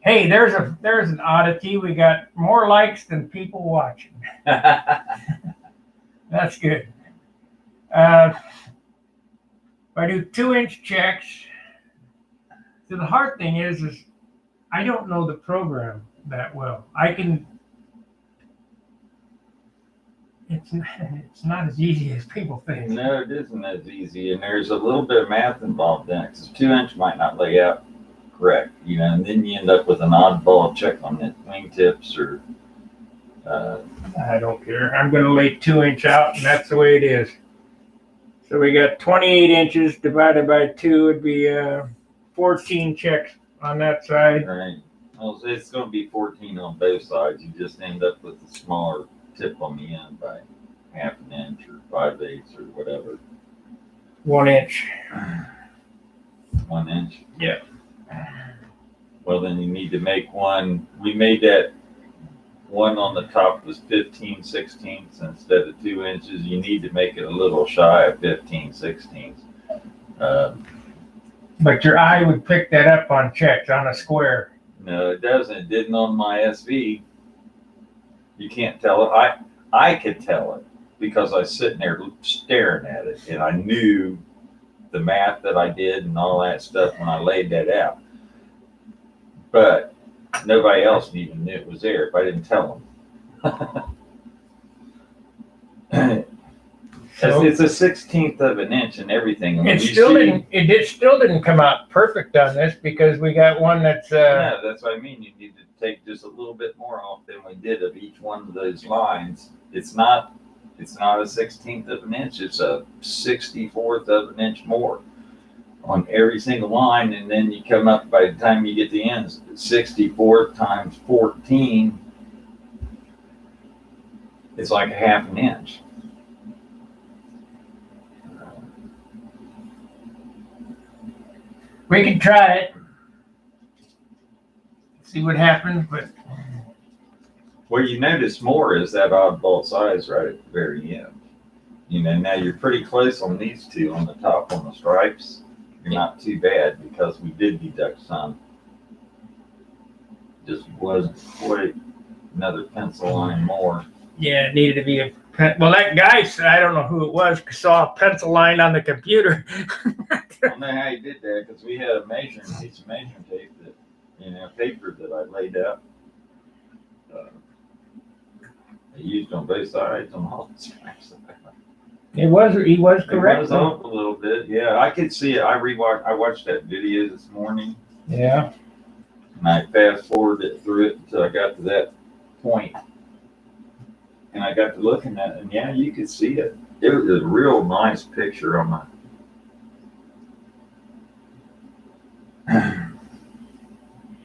hey, there's an oddity. We got more likes than people watching. That's good. If I do 2-inch checks, so the hard thing is I don't know the program that well. It's not as easy as people think. No, it isn't as easy, and there's a little bit of math involved in it. Because 2-inch might not lay out correct, and then you end up with an oddball check on the wingtips or. I don't care. I'm going to lay 2-inch out, and that's the way it is. So we got 28 inches divided by 2 would be 14 checks on that side. Right. Well, it's going to be 14 on both sides. You just end up with a smaller tip on the end by 1/2 inch or 5/8 or whatever. 1 inch. 1 inch. Yeah. Well, then you need to make one. We made that one on the top was 15/16 instead of 2 inches. You need to make it a little shy of 15/16. But your eye would pick that up on checks on a square. No, it doesn't. It didn't on my SV. You can't tell it. I could tell it because I was sitting there staring at it, and I knew the math that I did and all that stuff when I laid that out. But nobody else even knew it was there if I didn't tell them. So It's a 1/16 of an inch and everything. And when it you still see- didn't come out perfect on this because we got one that's No, that's what I mean. You need to take just a little bit more off than we did of each one of those lines. It's not a 1/16 of an inch. It's a 64th of an inch more on every single line. And then you come up, by the time you get the ends, 64 times 14. It's like 1/2 inch. we can try it, see what happens. But Where you notice more is that oddball size right at the very end. Now you're pretty close on these two on the top on the stripes. You're not too bad because we did deduct some. Just wasn't quite another pencil line more. yeah, it needed to be a well. That guy said, I don't know who it was, saw a pencil line on the computer. I don't know how you did that because we had a piece of measuring tape paper that I laid out. I used on both sides on all the stripes. He was It correct. was off a little bit. Yeah, I could see it. I watched that video this morning, Yeah. and I fast forwarded it through it until I got to that point. And I got to looking at it, and yeah, you could see it. It was a real nice picture on my.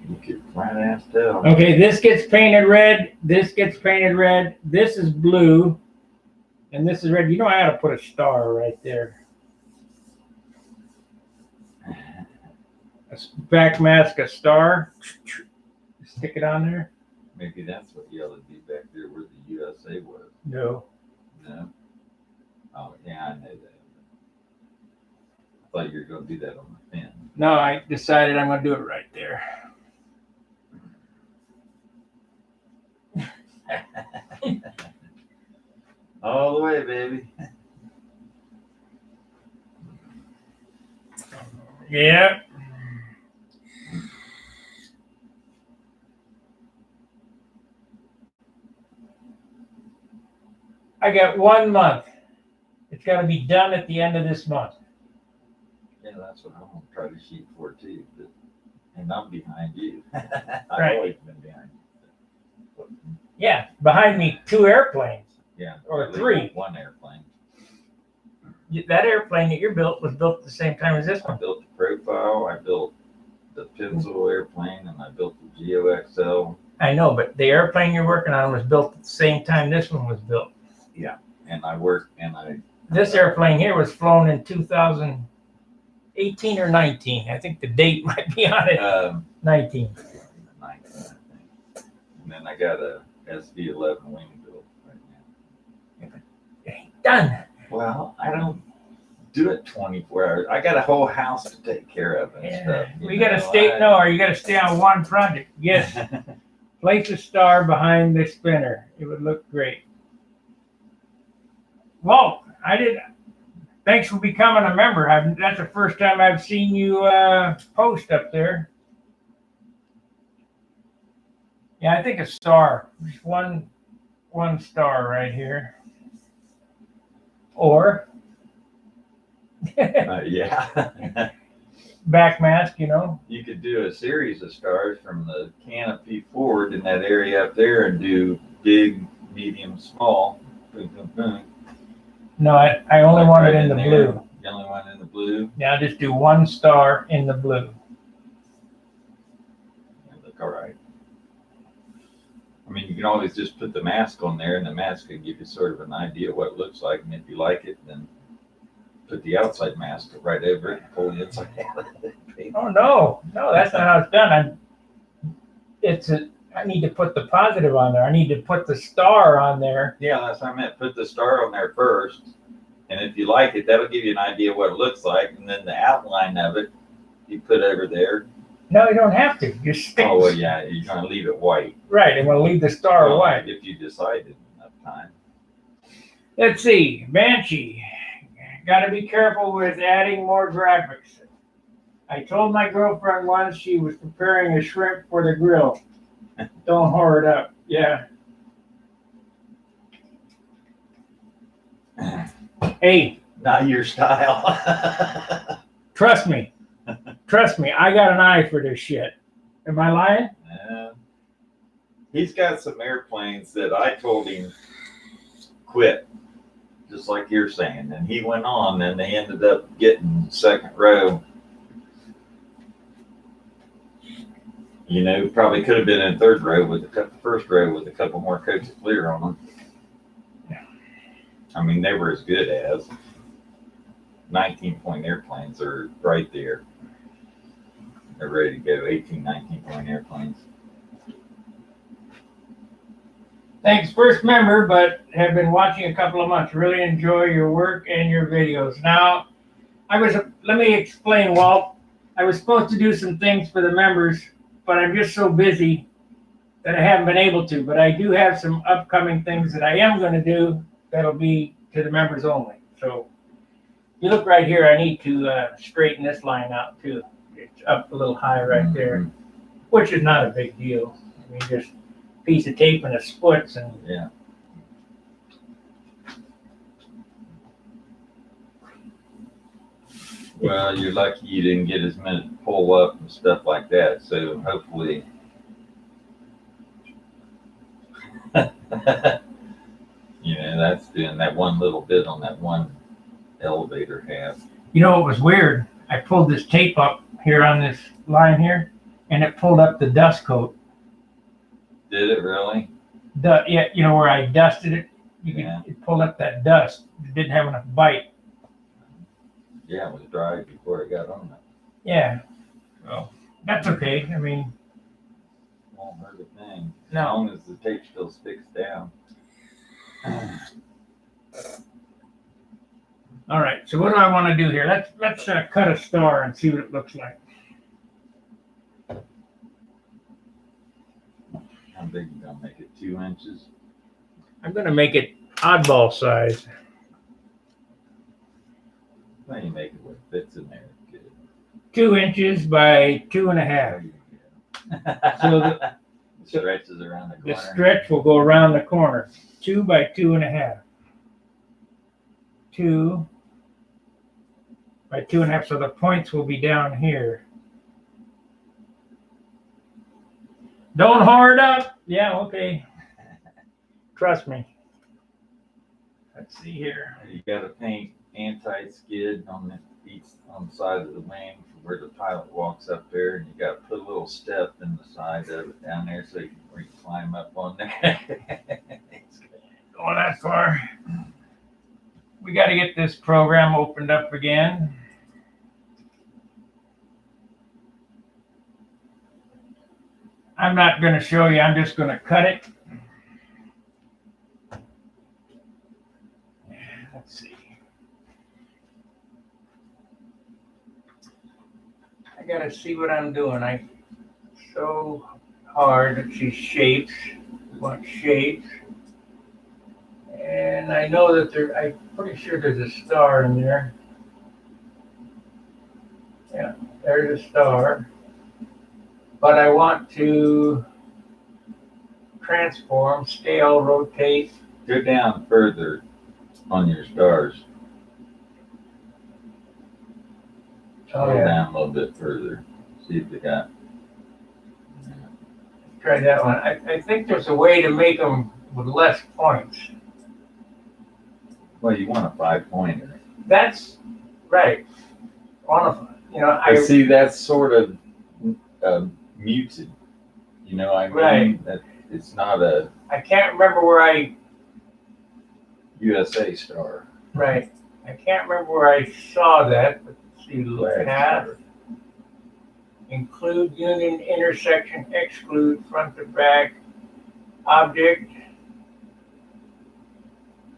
You could flat ass tell. Okay, this gets painted red. This gets painted red. This is blue, and this is red. You know, I ought to put a star right there. Back mask a star. Stick it on there. Maybe that's what you ought to do back there where the USA was. No. No. Oh yeah, I know that. I thought you were going to do that on the fin. No, I decided I'm going to do it right there. All the way, baby. Yeah. I got 1 month. It's got to be done at the end of this month. Yeah, that's what I'm going to try to shoot for too. But, and I'm behind you. I've Right. always been behind you. Yeah, behind me, 2 airplanes. Yeah. Or at least 3. One airplane. That airplane that you built was built at the same time as this I one. built the profile, I built the pencil airplane, and I built the GeoXL. I know, but the airplane you're working on was built at the same time this one was built. And I worked, and I This airplane here was flown in 2018 or 19. I think the date might be on it. 19. 19, I think. And then I got a SV11 wing built right now. It ain't done. Well, I don't do it 24 hours. I got a whole house to take care of and Yeah. stuff. We got to stay, no, or you got to stay on one project. Yes, place a star behind the spinner. It would look great. Walt, thanks for becoming a member. That's the first time I've seen you post up there. Yeah, I think a star. Just one star right here. Or Yeah. back mask, you know. You could do a series of stars from the canopy forward in that area up there and do big, medium, small. Boom, boom, boom. No, I only Like want it right in the there. blue. The only one in the blue. Now just do 1 star in the blue. That look all right. I mean, you can always just put the mask on there, and the mask can give you sort of an idea of what it looks like. And if you like it, then put the outside mask right over it and pull the inside out. Oh no, that's not how it's done. I need to put the positive on there. I need to put the star on there. Yeah, that's what I meant. Put the star on there first, and if you like it, that'll give you an idea of what it looks like, and then the outline of it you put over there. No, you don't have to. You stick. Oh well, yeah, you're gonna leave it white. Right, and we'll leave the star Well, white. if you decided enough time. Let's see, Banshee. Got to be careful with adding more graphics. I told my girlfriend once she was preparing a shrimp for the grill. Don't whore it up. Yeah. Hey, Not your style. trust me. Trust me. I got an eye for this shit. Am I lying? Yeah. He's got some airplanes that I told him quit, just like you're saying, and he went on, and they ended up getting second row. You know, probably could have been in third row with the first row with a couple more coats of clear on them. I mean, they were as good as 19-point airplanes are right there. They're ready to go, 18, 19-point airplanes. Thanks, first member, but have been watching a couple of months. Really enjoy your work and your videos. Now, let me explain, Walt. I was supposed to do some things for the members, but I'm just so busy that I haven't been able to. But I do have some upcoming things that I am going to do that'll be to the members only. So you look right here, I need to straighten this line out too. It's up a little high right there, which is not a big deal. I mean, just a piece of tape and a splits and Yeah. Well, you're lucky you didn't get as many pull up and stuff like that. So hopefully, that's doing that one little bit on that one elevator half. You know what was weird? I pulled this tape up here on this line here, and it pulled up the dust coat. Did it really? Yeah, you know where I dusted it. Yeah. It pulled up that dust. It didn't have enough bite. Yeah, it was dry before it got on it. Yeah. Well, that's okay. I mean, Won't hurt a thing. As no. long as the tape still sticks down. All right. So what do I want to do here? Let's cut a star and see what it looks like. How big you gonna make it? 2 inches? I'm going to make it oddball size. Well, you make it what fits in there. Good. 2 inches by 2.5. There you go. So the- stretches around the The corner. stretch will go around the corner. 2 by 2.5. 2 by 2.5. So the points will be down here. Don't hard up. Yeah, okay. Trust me. Let's see here. You gotta paint anti-skid on the side of the wing where the pilot walks up there, and you gotta put a little step in the side of it down there so you can climb up on there. Going that far. We got to get this program opened up again. I'm not going to show you. I'm just going to cut it. Let's see. I got to see what I'm doing. So hard at these shapes. Want shapes. And I know that I'm pretty sure there's a star in there. Yeah, there's a star. But I want to transform, scale, rotate. Go down further on your stars. Oh, Go yeah. down a little bit further. See if they got. Try that one. I think there's a way to make them with less points. Well, you want a 5-pointer. That's right. I see that's sort of muted. You know, I mean, Right. that it's not a I can't remember where I USA star. Right. I can't remember where I saw that, but let's see, look at include union, intersection, exclude, front to back, object.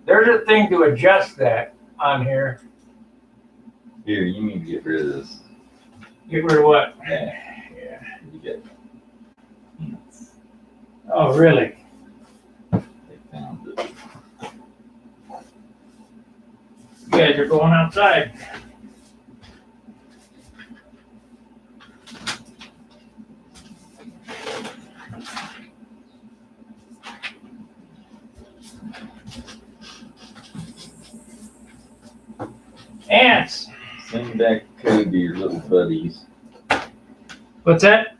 There's a thing to adjust that on here. Here, you need to get rid of this. Get rid of what? Yeah, Yeah. you get. Oh, really? They found it. You guys are going outside. Ants. Send back code to your little buddies. What's that?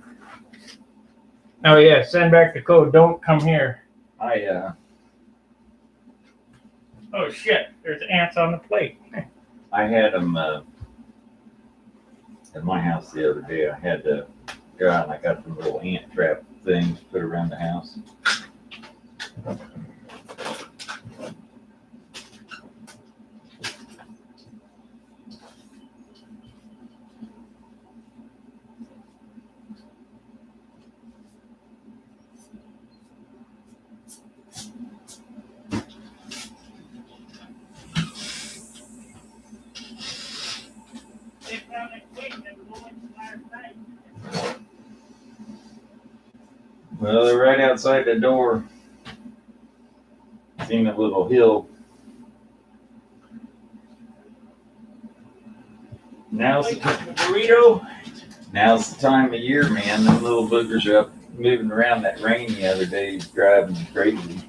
Oh yeah, send back the code. Don't come here. Oh shit, there's ants on the plate. I had them at my house the other day. I had to go out and I got some little ant trap things to put around the house. Well, they're right outside the door. Seen a little hill. Now's the time of year, man. Them little boogers are up moving around that rain the other day. He's driving me crazy.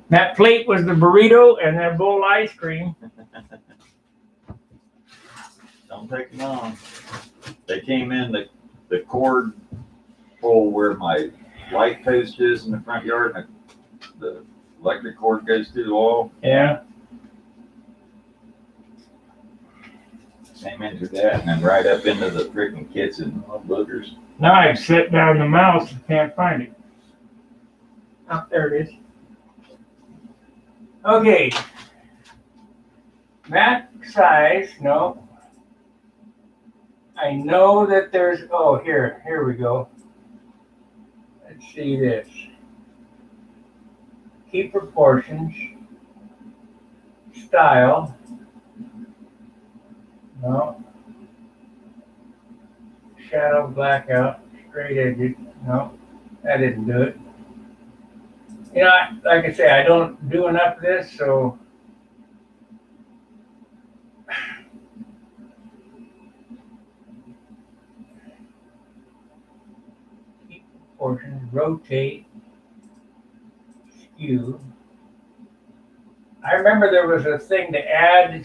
That plate was the burrito and that bowl of ice cream. Don't take them long. They came in the cord pole where my light post is in the front yard, and the electric cord goes through the wall. Yeah. Came into that, and then right up into the freaking kitchen boogers. Now I've set down the mouse and can't find it. Oh, there it is. Okay. Mat size, no. I know that there's, oh, here we go. Let's see this. Key proportions. Style. No. Shadow, blackout, straight edges. No, that didn't do it. You know, like I say, I don't do enough of this, so keep proportions, rotate, skew. I remember there was a thing to add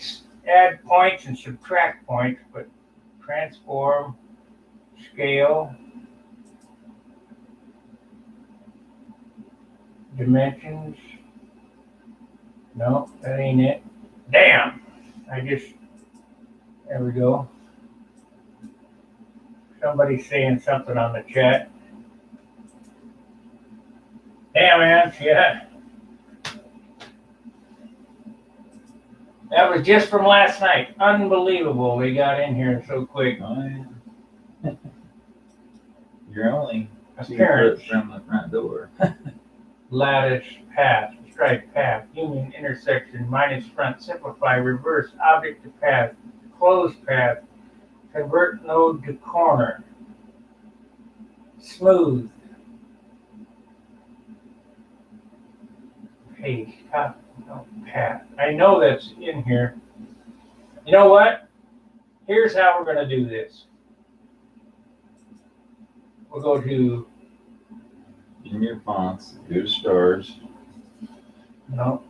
points and subtract points, but transform, scale, dimensions. No, that ain't it. Damn! There we go. Somebody's saying something on the chat. Damn, man, yeah. That was just from last night. Unbelievable we got in here so quick. Oh, yeah. You're only 2 Appearance. foot from the front door. Lattice, path, stripe, path, union, intersection, minus front, simplify, reverse, object to path, close path, convert node to corner, smooth, paste, top, no, path. I know that's in here. You know what? Here's how we're going to do this. We'll go to, In your fonts, go to stars. no,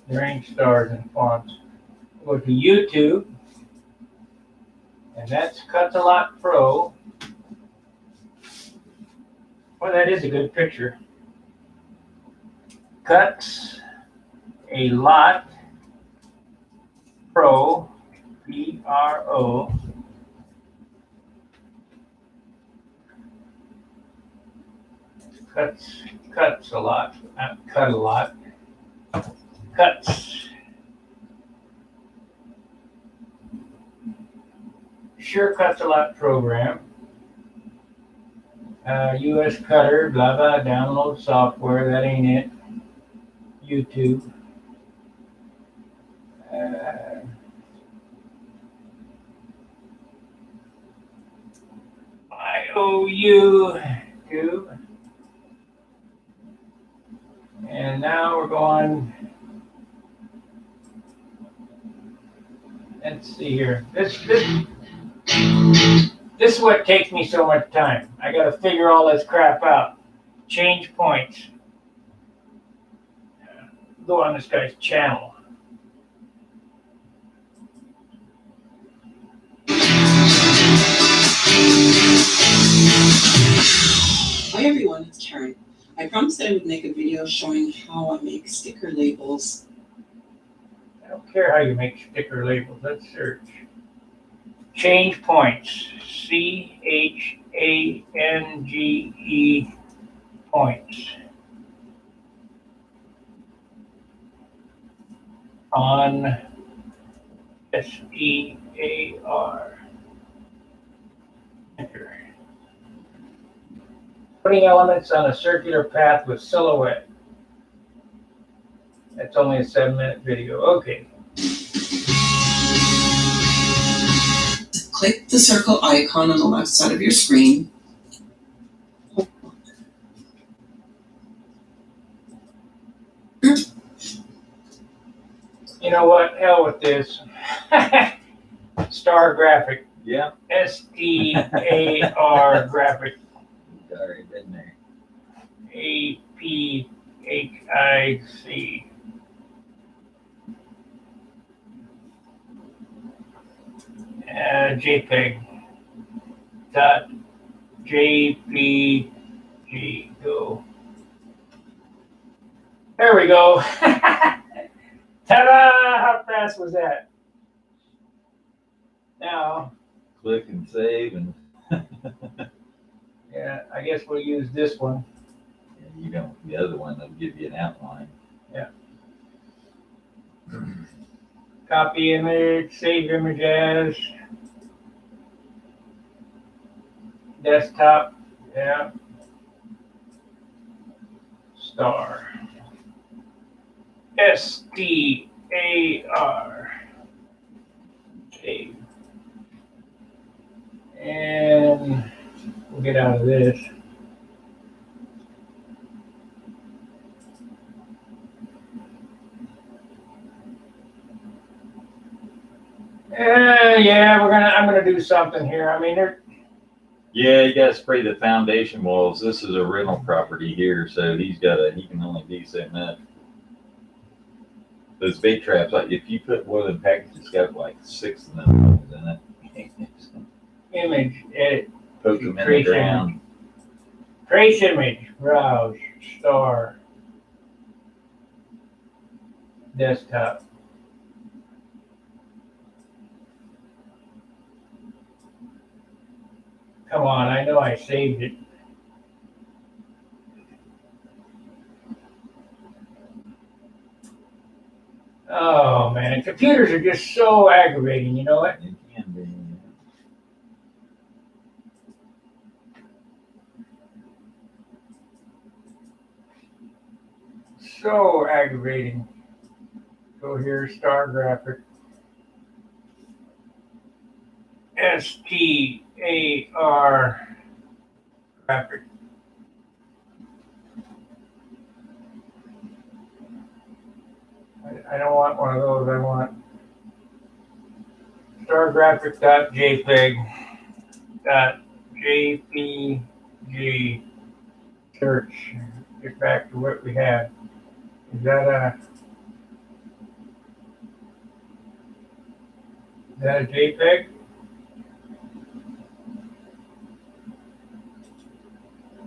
there ain't stars and fonts. We'll go to YouTube, and that's Cuts a Lot Pro. Well, that is a good picture. Cuts a Lot Pro, P-R-O. Cuts a lot, not cut a lot. Cuts. Sure Cuts a Lot program. US Cutter, blah, blah, download software, that ain't it. YouTube. IOU. And now we're going, let's see here. This is what takes me so much time. I got to figure all this crap out. Change points. Go on this guy's channel. Hi everyone, it's Karen. I promised that I would make a video showing how I make sticker labels. I don't care how you make sticker labels. Let's search. Change points. C-H-A-N-G-E points. On S-E-A-R. Enter. Putting elements on a circular path with silhouette. That's only a 7-minute video. Okay. Click the circle icon on the left side of your screen. You know what? Hell with this. Star graphic. Yeah. S-T-A-R graphic. Already been there. A-P-H-I-C. JPEG. Dot JPG. Go. There we go. Ta-da! How fast was that? Now, Click and save, and yeah, I guess we'll use this one. you don't. The other one will give you an outline. Copy image, save image as. Desktop, yeah. Star. STAR. Save. And we'll get out of this. Yeah, I'm gonna do something here. I mean, Yeah, you gotta spray the foundation walls. This is a rental property here, so he can only do so much. Those bait traps, like if you put one of the packages, it's got like 6 of them in it. image, edit, Poke them in the Trace ground. trace image, browse, star, desktop. Come on, I know I saved it. Oh man, computers are just so aggravating, you know what? It can be. So aggravating. Go here, star graphic. STAR graphic. I don't want one of those. I want stargraphic.jpg.jpg search. Get back to what we had. Is that a JPEG?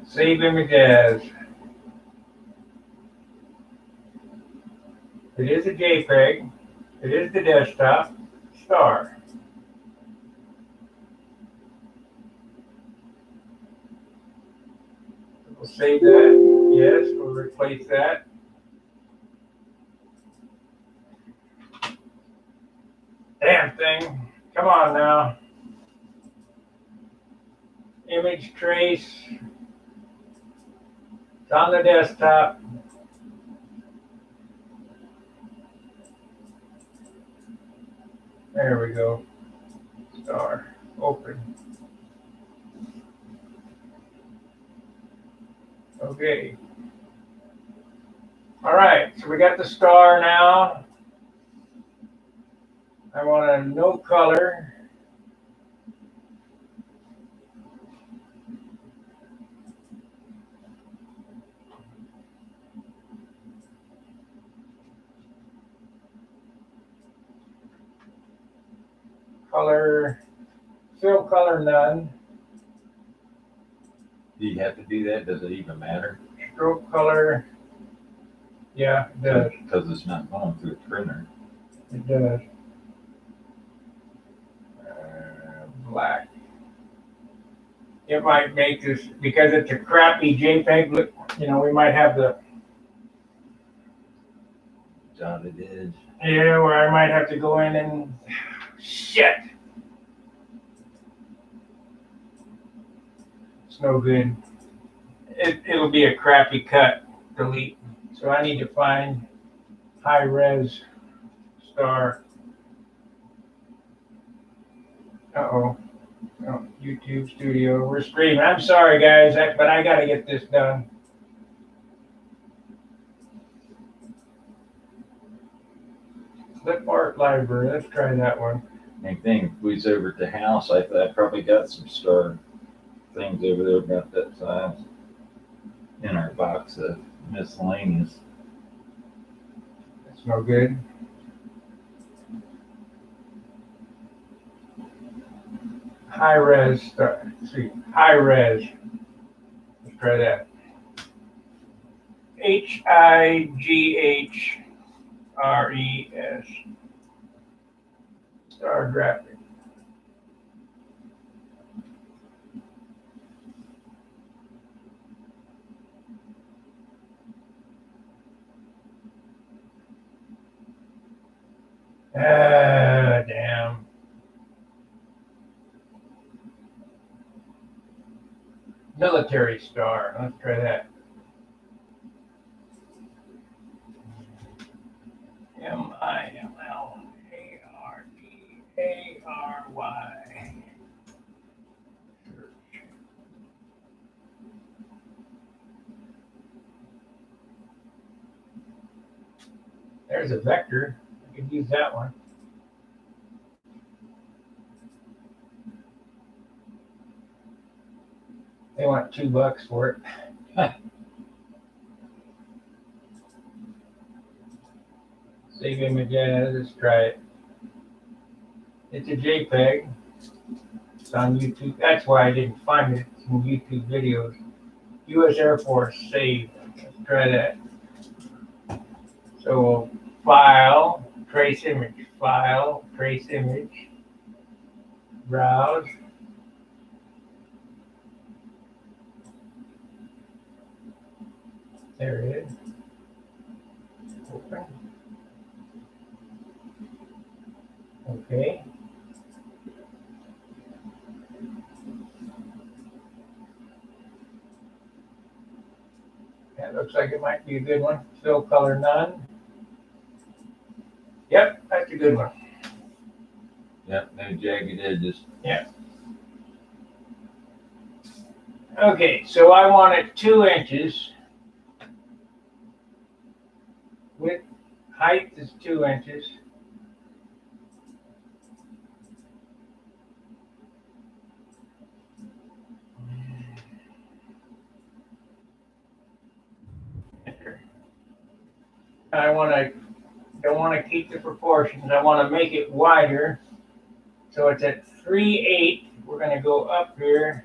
Save image as. It is a JPEG. It is the desktop. Star. We'll save that. Yes, we'll replace that. Damn thing. Come on now. Image trace. It's on the desktop. There we go. Star. Open. Okay. All right, so we got the star now. I want a no color. Color, fill color none. Do you have to do that? Does it even matter? Stroke color, yeah, it does. Because it's not going through a printer. It does. Black. It might make this, because it's a crappy JPEG, look, you know, we might have the, Dotted edge. yeah, where I might have to go in and, shit. It's no good. It'll be a crappy cut, delete. So I need to find high res star. Uh-oh. Oh, YouTube Studio. We're streaming. I'm sorry, guys, but I got to get this done. Clip art library. Let's try that one. Same thing. If we was over at the house, I probably got some star things over there about that size in our box of miscellaneous. That's no good. high res. See, high res. Let's try that. HIGHRES. Star graphic. Damn. Military star. Let's try that. MILLARDARY. There's a vector. I could use that one. They want $2 for it. Save image as. Let's try it. It's a JPEG. It's on YouTube. That's why I didn't find it. It's in YouTube videos. U.S. Air Force save. Let's try that. So file, trace image, file, trace image, browse. There it is. Open. Okay. That looks like it might be a good one. Fill color none. Yep, that's a good one. Yep, no jagged edges. Yeah. Okay, so I want it 2 inches. Width, height is 2 inches. I don't want to keep the proportions. I want to make it wider. So it's at 3/8. We're going to go up here.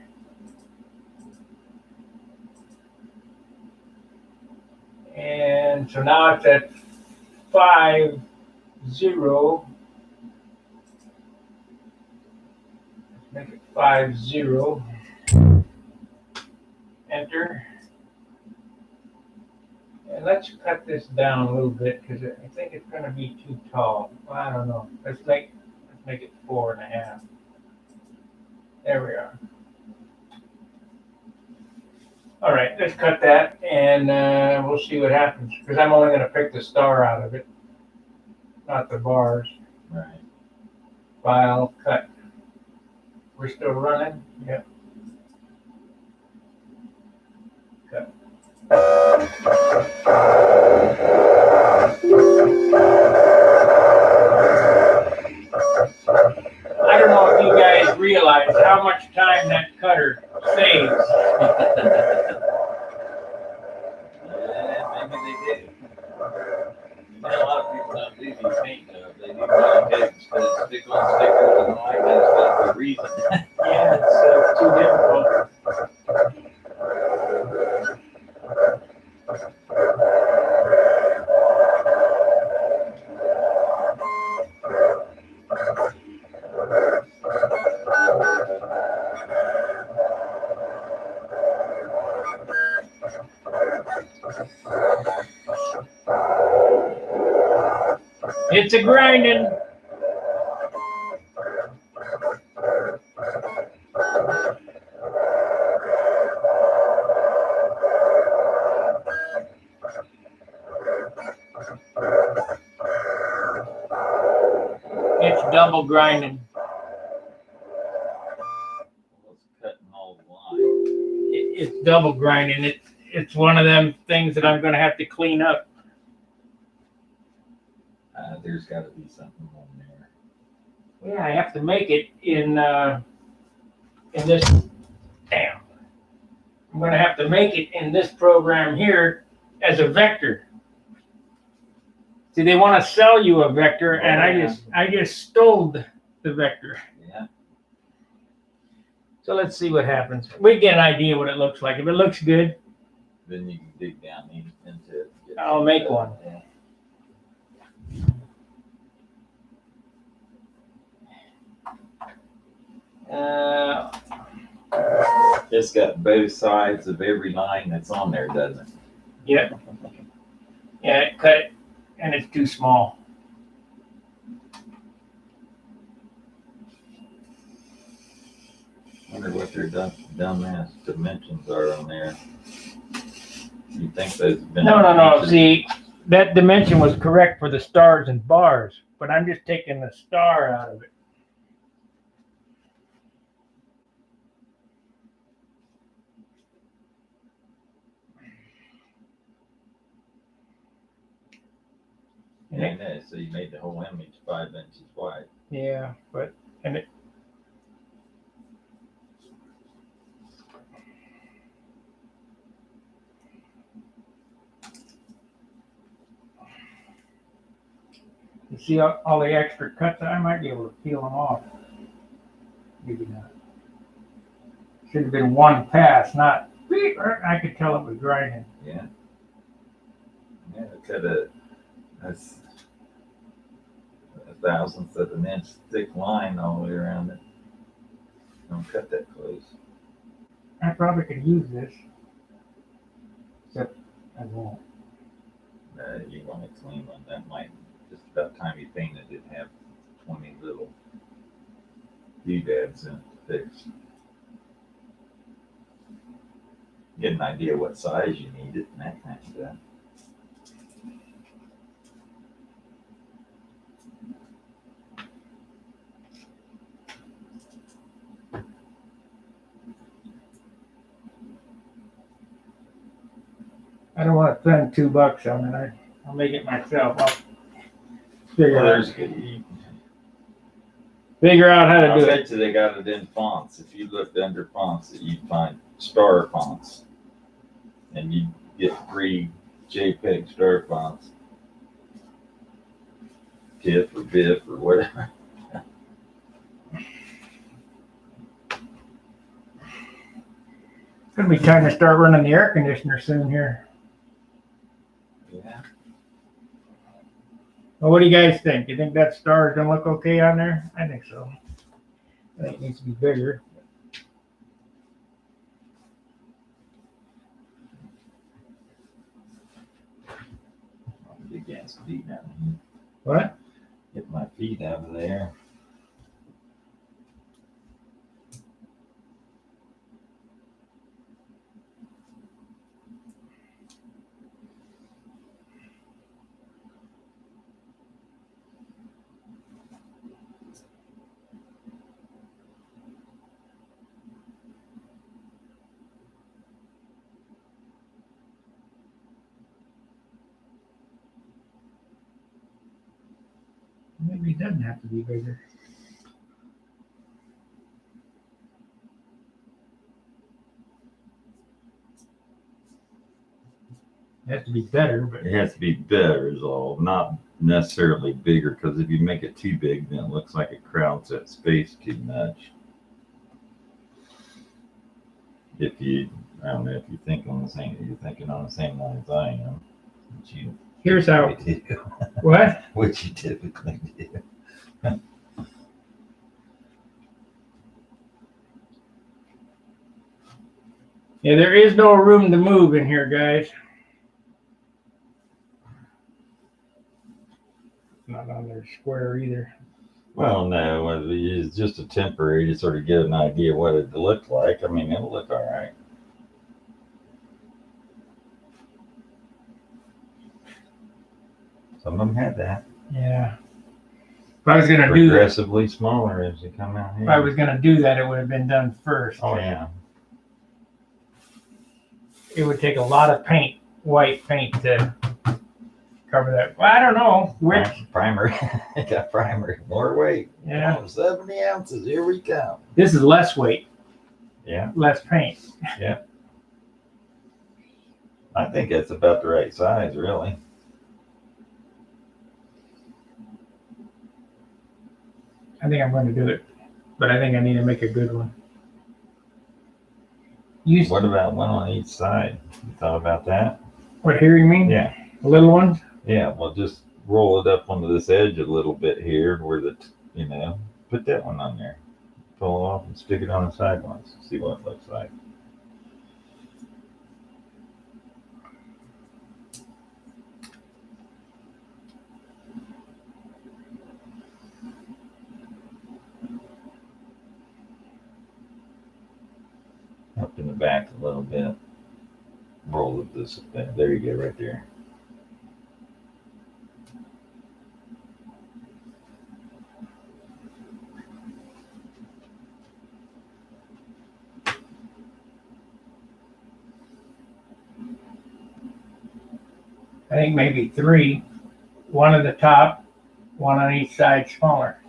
And so now it's at 5, 0. Let's make it 5, 0. Enter. And let's cut this down a little bit because I think it's going to be too tall. Well, I don't know. Let's make it 4.5. There we are. All right, let's cut that, and we'll see what happens. Because I'm only going to pick the star out of it, not the bars. Right. File, cut. We're still running? Yep. Cut. I don't know if you guys realize how much time that cutter saves. Yeah, maybe they do. You know, a lot of people don't do these paint jobs. They do blank heads instead of stick-on stickers and all that kind of stuff for a reason. Yeah, it's too difficult. It's a grinding. It's double grinding. It's cutting all the line. It's double grinding. It's one of them things that I'm going to have to clean up. There's got to be something on there. Yeah, I have to make it in this. Damn. I'm going to have to make it in this program here as a vector. See, they want to sell you a vector, and I just stole the vector. Yeah. So let's see what happens. We get an idea what it looks like. If it looks good, Then you can dig down into it. I'll make one. Yeah. It's got both sides of every line that's on there, doesn't it? Yeah. Yeah, it cut it, and it's too small. Wonder what their dumbass dimensions are on there. You think those have been? No. See, that dimension was correct for the stars and bars, but I'm just taking the star out of it. Yeah, so you made the whole image 5 inches wide. Yeah, but and it. You see all the extra cuts? I might be able to peel them off. Maybe not. Should have been one pass, not. I could tell it was grinding. Yeah. Yeah, that's a thousandth of an inch thick line all the way around it. Don't cut that close. I probably could use this, except I won't. You want a clean one. That might, just about time you painted it, have 20 little doodads in it to fix. Get an idea what size you need it and that kind of stuff. I don't want to spend $2 on it. I'll make it myself. I'll figure out how to I do it. bet you they got it in fonts. If you looked under fonts, that you'd find star fonts, and you'd get free JPEG star fonts, TIFF or BIF or whatever. It's gonna be time to start running the air conditioner soon here. Yeah. Well, what do you guys think? You think that star is gonna look okay on there? I think so. I think it needs to be bigger. Big ass feet out of here. What? Get my feet out of there. Maybe it doesn't have to be bigger. It has to be better, but It has to be better is all, not necessarily bigger, because if you make it too big, then it looks like it crowds that space too much. I don't know if you're thinking on the same lines I am. Which you here's how. typically do. What? Which you typically do. Yeah, there is no room to move in here, guys. Not on their square either. Well, no, it's just a temporary to sort of get an idea what it looked like. I mean, it'll look all right. Some of them had that. Yeah. If I was gonna do that, Progressively smaller as they come out here. if I was gonna do that, it would have been done first. Oh, yeah. It would take a lot of paint, white paint, to cover that. Well, I don't know which. Primer. Got primer. More weight. Yeah. Oh, 70 ounces. Here we go. This is less weight, Yeah. less paint. I think that's about the right size, really. I think I'm going to do it, but I think I need to make a good one. You, What about one on each side? You thought about that? what here you mean? Yeah. Little ones? Yeah, well, just roll it up onto this edge a little bit here where put that one on there. Pull it off and stick it on the side ones. See what it looks like. Up in the back a little bit. Roll it this way. There you go, right there. I think maybe 3. One at the top, one on each side smaller.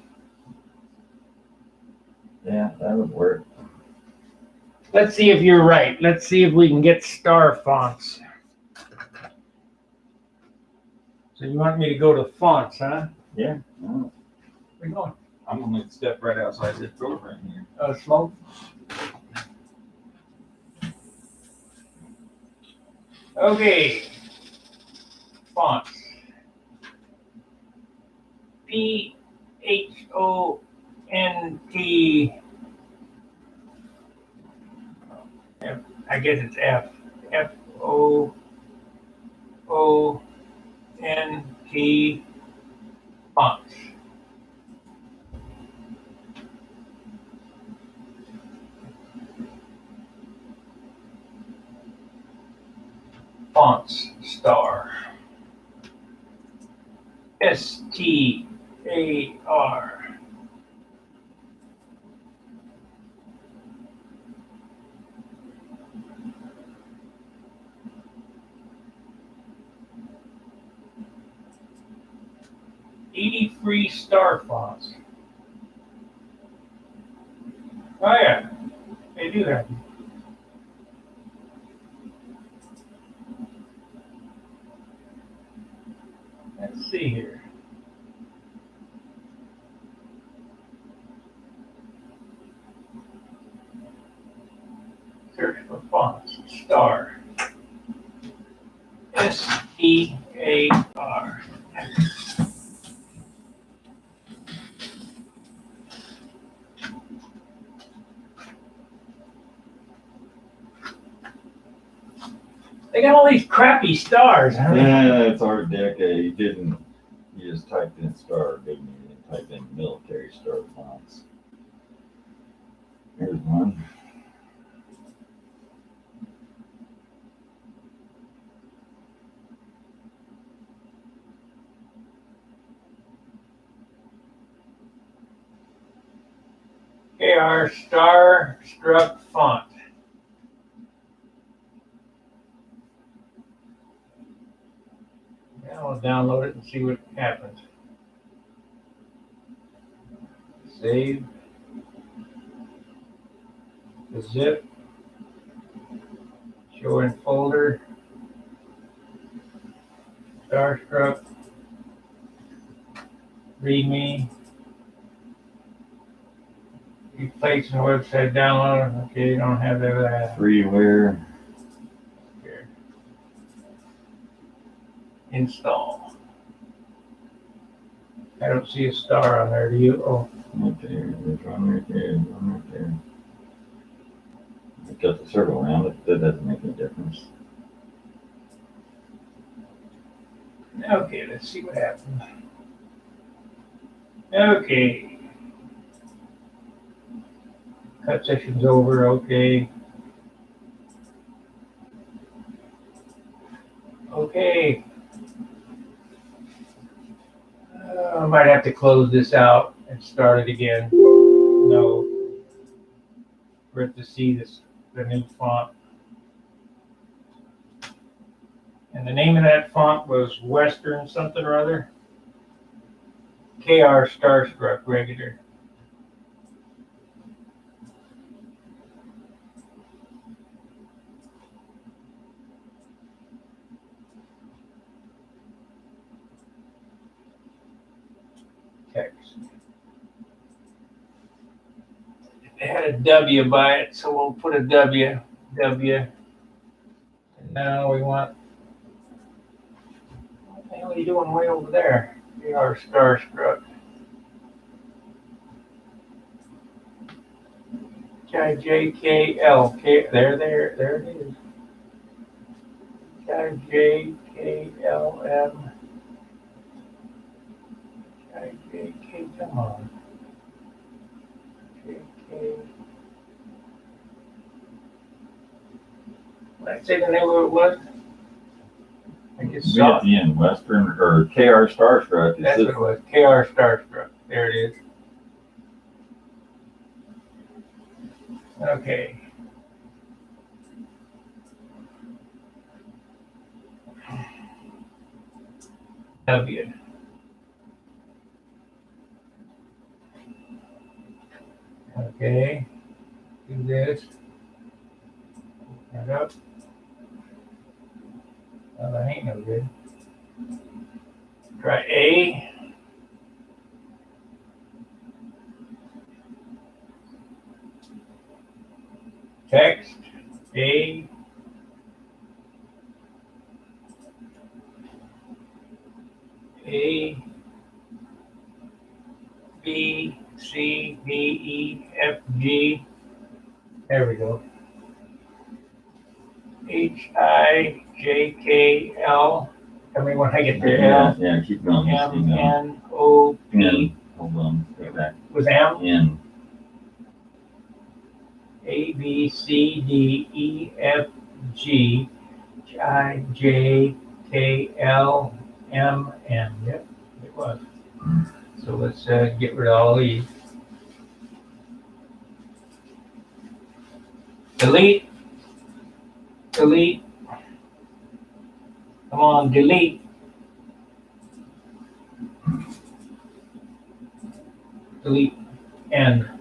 Yeah, that would work. Let's see if you're right. Let's see if we can get star fonts. So you want me to go to fonts, huh? Yeah. No, Where you going? I'm gonna step right outside this door right here. Oh, smoke? Okay. Fonts. P-H-O-N-T. I guess it's F. F-O-O-N-T. Fonts. Fonts star. S-T-A-R. Free star fonts. Oh yeah, they do have them. Let's see here. Search for fonts. Star. S-T-A-R. They got all these crappy stars, huh? Yeah, it's Art Deco. You just typed in star, didn't you? You typed in military star fonts. Here's one. KR Star Struck Font. Now I'll download it and see what happens. Save. The zip. Show in folder. Starstruck. README. Replacing the website download. Okay, you don't have that. Freeware. Here. Install. I don't see a star on there, do you? Oh. Right there. There's one right there. There's one right there. It got the circle around it. That doesn't make any difference. Okay, let's see what happens. Okay. Cut session's over, okay. Okay. I might have to close this out and start it again. No. For it to see this, the new font. And the name of that font was Western something or other. KR Starstruck Regular. Text. It had a W by it, so we'll put a W. W. And now we want, what the hell are you doing way over there? We are starstruck. J, K, L, K, there it is. J, K, L, M. J, K, come on. J, K. Did I say the name of it was? I just We saw at it. the end, Western or KR Starstruck. Is That's this, what it was. KR Starstruck. There it is. Okay. W. Okay. Do this. Open it up. Oh, that ain't no good. Try A. Text. A. A. B. C. D. E. F. G. There we go. H. I. J. K. L. Tell me when I get there. yeah, L. yeah, keep going. Just keep M. going. N. O. P. N. Hold on. Go back. Was M. N. A, B, C, D, E, F, G, H, I, J, K, L, M, N. Yep, it was. So let's get rid of all these. Delete. Delete. Come on, delete. Delete. N.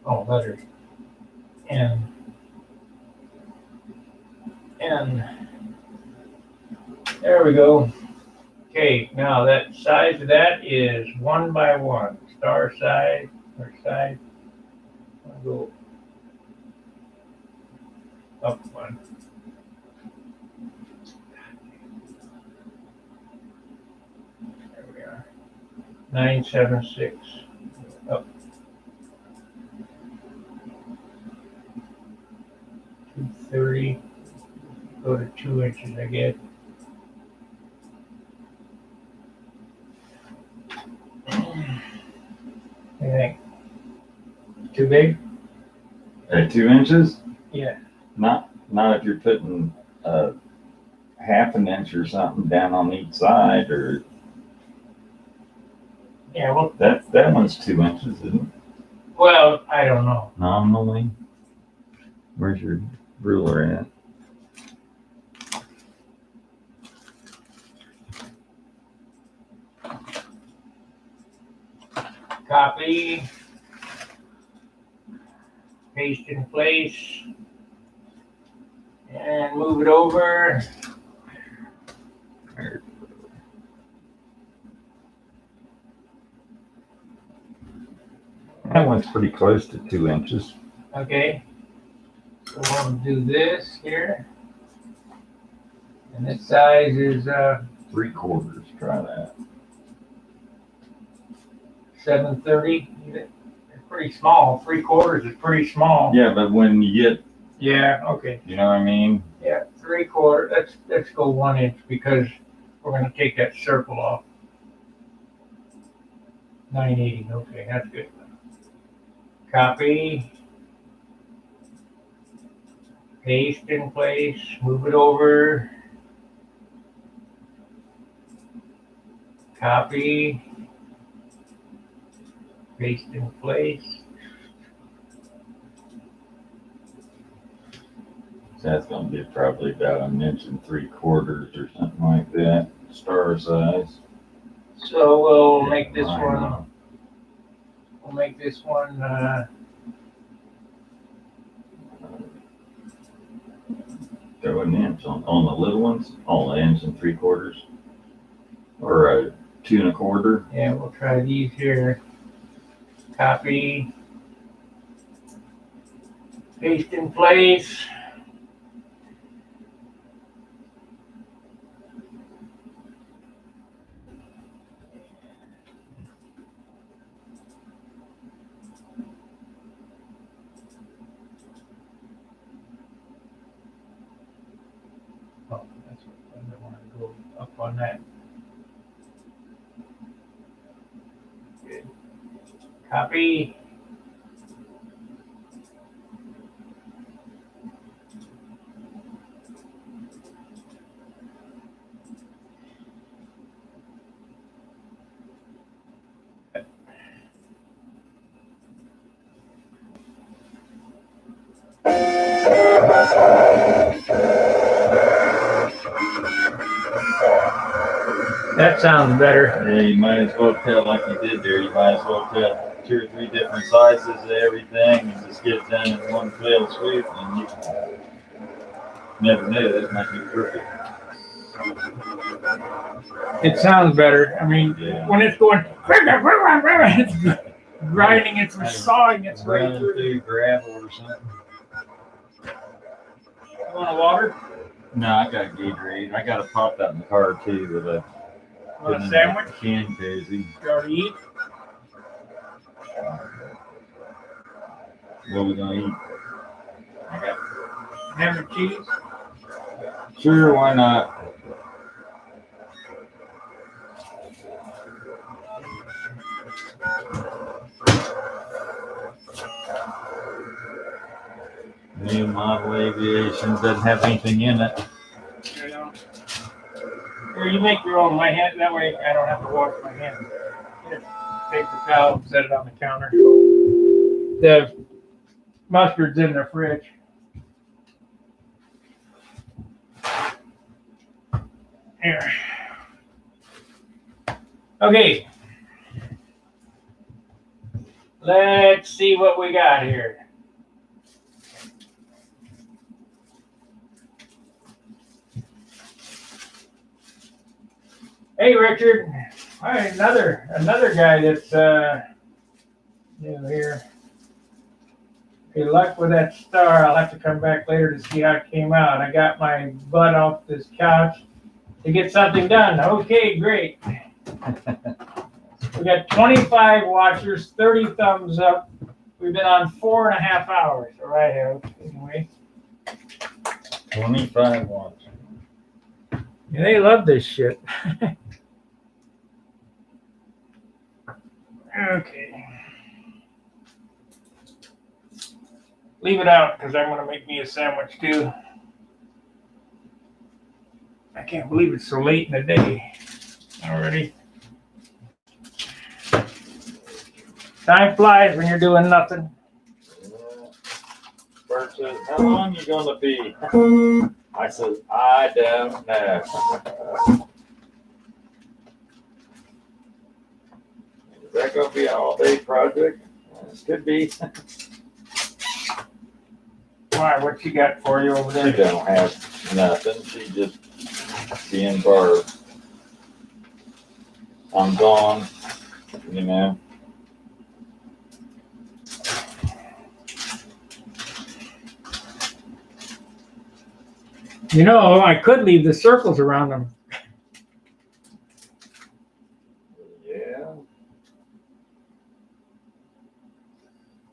Oh, letters. N. N. There we go. Okay, now that size of that is 1 by 1. Star size or size. I'll go up 1. There we are. 976. Up. 230. Go to 2 inches, I guess. You think? Too big? At 2 inches? Yeah. Not if you're putting half an inch or something down on each side, or Yeah, well, that one's 2 inches, isn't it? well, I don't know. Nominally. Where's your ruler at? Copy. Paste in place. And move it over. That one's pretty close to 2 inches. Okay. So we'll do this here. And this size is 3/4. Try that. 730. It's pretty small. 3/4 is pretty small. Yeah, but when you get, Yeah, okay. you know what I mean? Yeah, 3/4. Let's go 1 inch because we're gonna take that circle off. 980. Okay, that's good. Copy. Paste in place. Move it over. Copy. Paste in place. So that's gonna be probably about 1.75 inches or something like that. Star size. So we'll make this Mine, one. We'll make this one. Go an inch on the little ones, all 1.75 inches, or 2 1/4. Yeah, we'll try these here. Copy. Paste in place. Oh, that's what I don't want to go up on that. Good. Copy. That sounds better. Yeah, you might as well cut like you did there. You might as well cut 2 or 3 different sizes of everything and just get it done in one fell swoop, and you never know. That might be perfect. It sounds better. I mean, Yeah. when it's going, it's grinding, it's sawing its way Running through. through gravel or something. You want a water? No, I got Gatorade. I got to pop that in the car too with a Want a sandwich? can cozy. You already eat? What are we gonna eat? I got ham and cheese. Sure, why not? New model aviation doesn't have anything in it. Here, you make your own. My hand, that way I don't have to wash my hands. Get a paper towel and set it on the counter. The mustard's in the fridge. Here. Okay. Let's see what we got here. Hey, Richard. All right, another guy that's new here. Good luck with that star. I'll have to come back later to see how it came out. I got my butt off this couch to get something done. Okay, great. We got 25 watchers, 30 thumbs up. We've been on 4.5 hours. All right, Harold. Anyway. 25 watts. Yeah, they love this shit. Okay. Leave it out because I'm going to make me a sandwich too. I can't believe it's so late in the day already. Time flies when you're doing nothing. Bert says, how long you gonna be? I said, I don't know. Is that gonna be an all-day project? It could be. Why? What you got for you over She there? don't have nothing. She just being Barb. I'm gone, you know. You know, I could leave the circles around them. Yeah.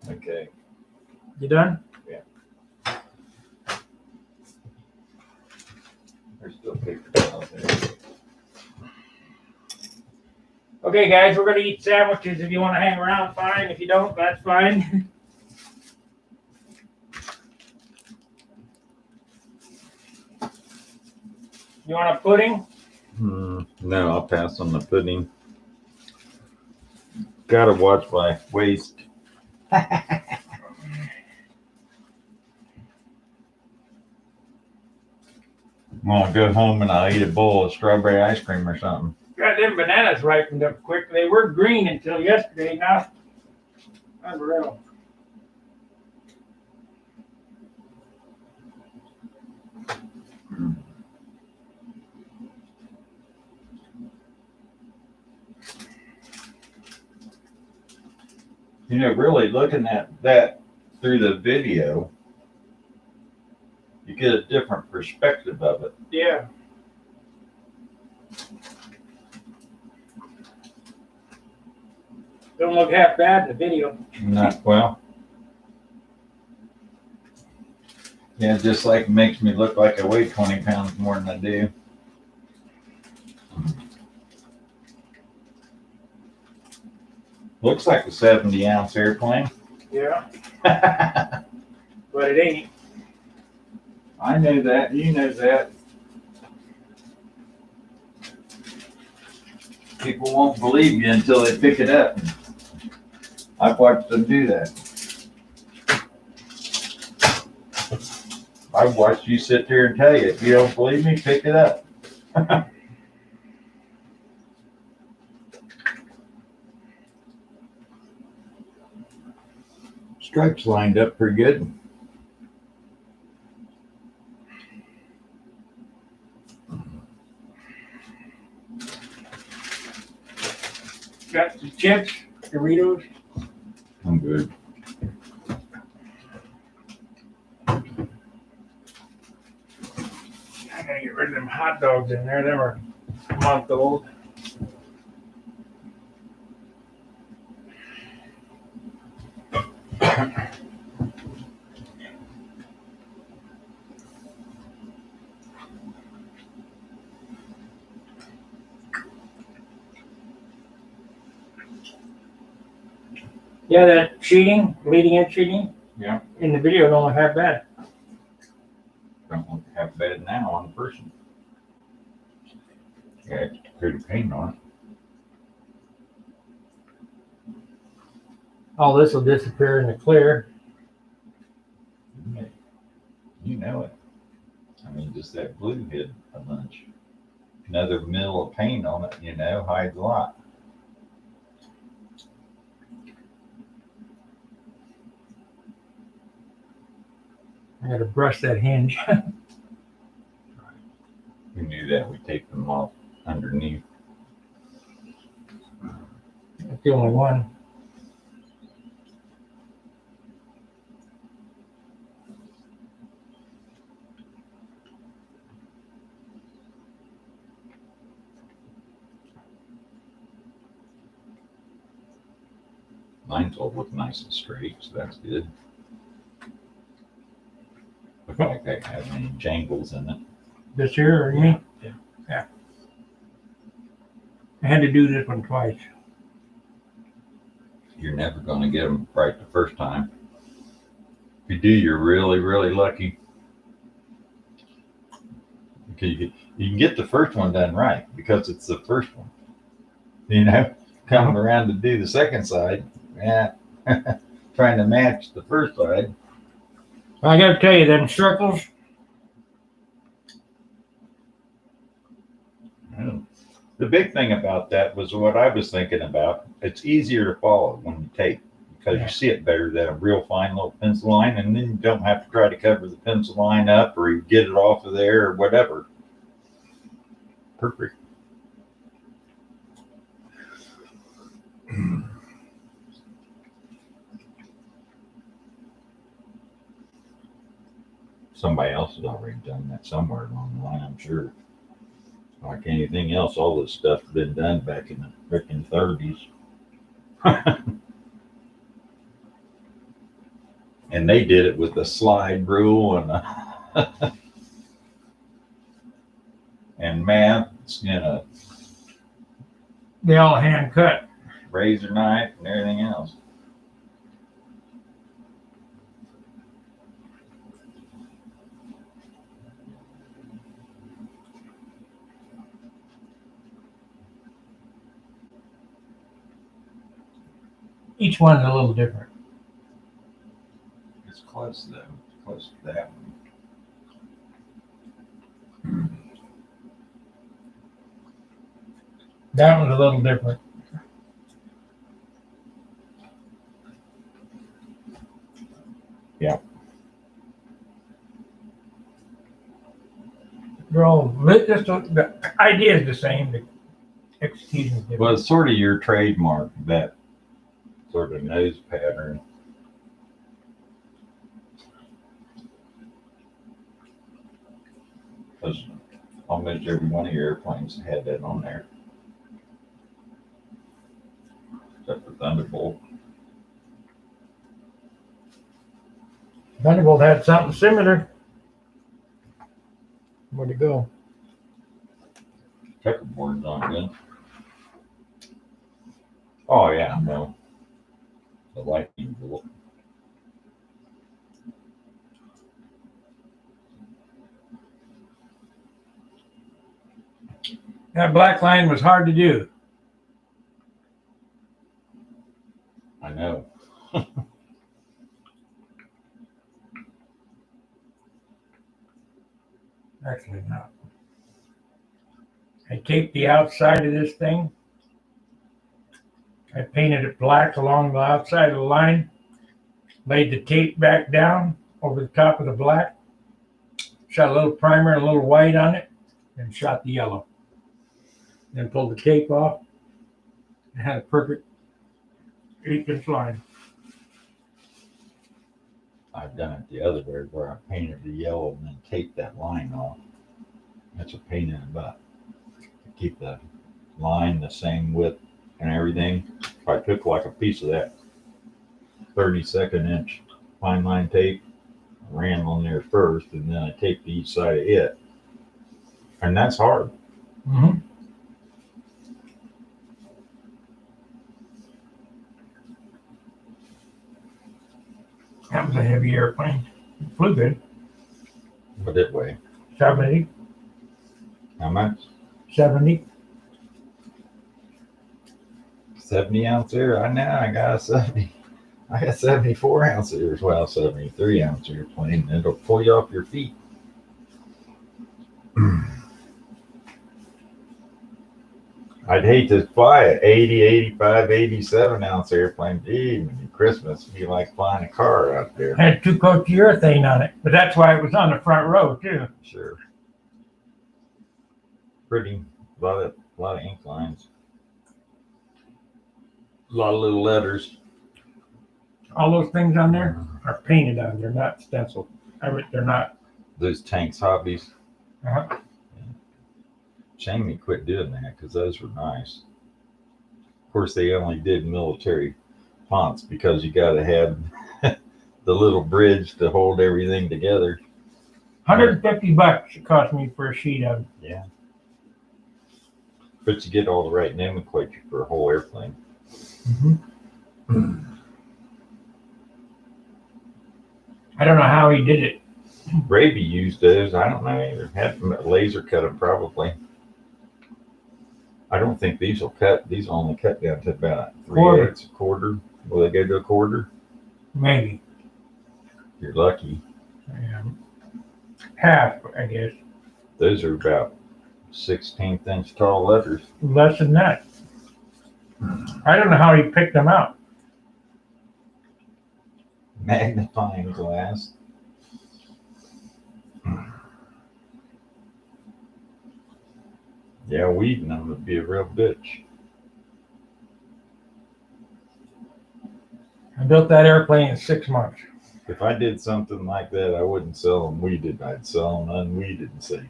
Okay. You done? There's still paper towels there. Okay, guys, we're going to eat sandwiches. If you want to hang around, fine. If you don't, that's fine. You want a pudding? No, I'll pass on the pudding. Gotta watch my waist. I'm gonna go home and I'll eat a bowl of strawberry ice cream or something. Got them bananas ripened up quick. They were green until yesterday. Now, unreal. You know, really looking at that through the video, you get a different perspective of it. Yeah. Don't look half bad in the video. Not well. Yeah, just like it makes me look like I weigh 20 pounds more than I do. Looks like a 70-ounce airplane. Yeah, I but it ain't. know that. You know that. People won't believe you until they pick it up. I've watched them do that. I've watched you sit there and tell you, if you don't believe me, pick it up. Stripes lined up pretty good. Got the chips, Doritos. I'm good. I gotta get rid of them hot dogs in there. They were a month old. Yeah, that cheating, leading edge cheating. Yeah. In the video, don't look half bad. Don't look half bad now on the person. Yeah, it's pretty paint on All this will disappear in the clear. it. You know it. I mean, just that blue hid a bunch. Another mill of paint on it, you know, hides a lot. I gotta brush that hinge. We knew that. We take them off underneath. That's the only one. Mine's all look nice and straight, so that's good. Look like I have any jangles in it. This here or me? Yeah. Yeah. I had to do this one twice. You're never going to get them right the first time. If you do, you're really, really lucky. Because you can get the first one done right because it's the first one. You know, coming around to do the second side, yeah, trying to match the first side. I gotta tell you, them circles, The big thing about that was what I was thinking about. It's easier to follow when you tape because you see it better than a real fine little pencil line, and then you don't have to try to cover the pencil line up or you get it off of there or whatever. Perfect. Somebody else has already done that somewhere along the line, I'm sure. Like anything else, all this stuff's been done back in the frickin' 30s. And they did it with a slide rule and and math, you know, they all hand cut. razor knife and everything else. Each one's a little different. It's close though, it's close to that one. That one's a little different. Yeah. They're all, the idea is the same, the execution is different. Well, it's sort of your trademark that sort of nose pattern. Because almost every one of your airplanes had that on there. Except for Thunderbolt. Thunderbolt had something similar. Where'd it go? Checkerboard's on good. Oh yeah, no. The lightning bolt. That black line was hard to do. I know. Actually, not. I taped the outside of this thing. I painted it black along the outside of the line. Laid the tape back down over the top of the black. Shot a little primer and a little white on it. And shot the yellow. Then pulled the tape off. And had a perfect 8-inch line. I've done it the other way where I painted the yellow and then taped that line off. That's a pain in the butt. To keep the line the same width and everything. If I took like a piece of that 32nd inch fine line tape, ran on there first, and then I taped each side of it. And that's hard. Mm-hmm. That was a heavy airplane. It flew good. But it way. 70. How much? 70. 70 ounce air. I know I got a 70. I got 74 ounce ears. Well, 73 ounce airplane. It'll pull you off your feet. I'd hate to fly an 80, 85, 87 ounce airplane. Gee, Christmas would be like flying a car out there. Had 2 coats of urethane on it, but that's why it was on the front row too. Sure. Pretty. A lot of ink lines. A lot of little letters. All those things on there are painted on. They're not stenciled. They're not. Those Tanks hobbies. Uh-huh. Shame me quit doing that because those were nice. Of course, they only did military fonts because you got to have the little bridge to hold everything together. $150 it cost me for a sheet of. Yeah. But you get all the right nomenclature for a whole airplane. Mm-hmm. I don't know how he did it. Raby used those. I don't know either. Had laser cut them probably. I don't think these will cut. These will only cut down to about 3/8, a quarter. Will they go to a quarter? Maybe. You're lucky. Half, I guess. Those are about 16th inch tall letters. Less than that. I don't know how he picked them out. Magnifying glass. Yeah, weeding them would be a real bitch. I built that airplane in 6 months. If I did something like that, I wouldn't sell them weeded. I'd sell them unweeded and say,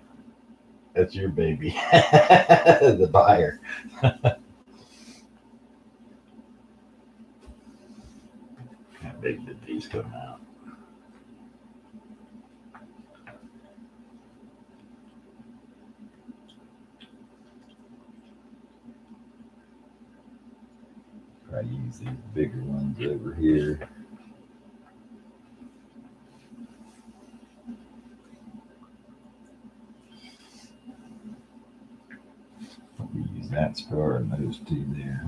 that's your baby. The buyer. How big did these come out? Try to use these bigger ones over here. We use that scar and those two there.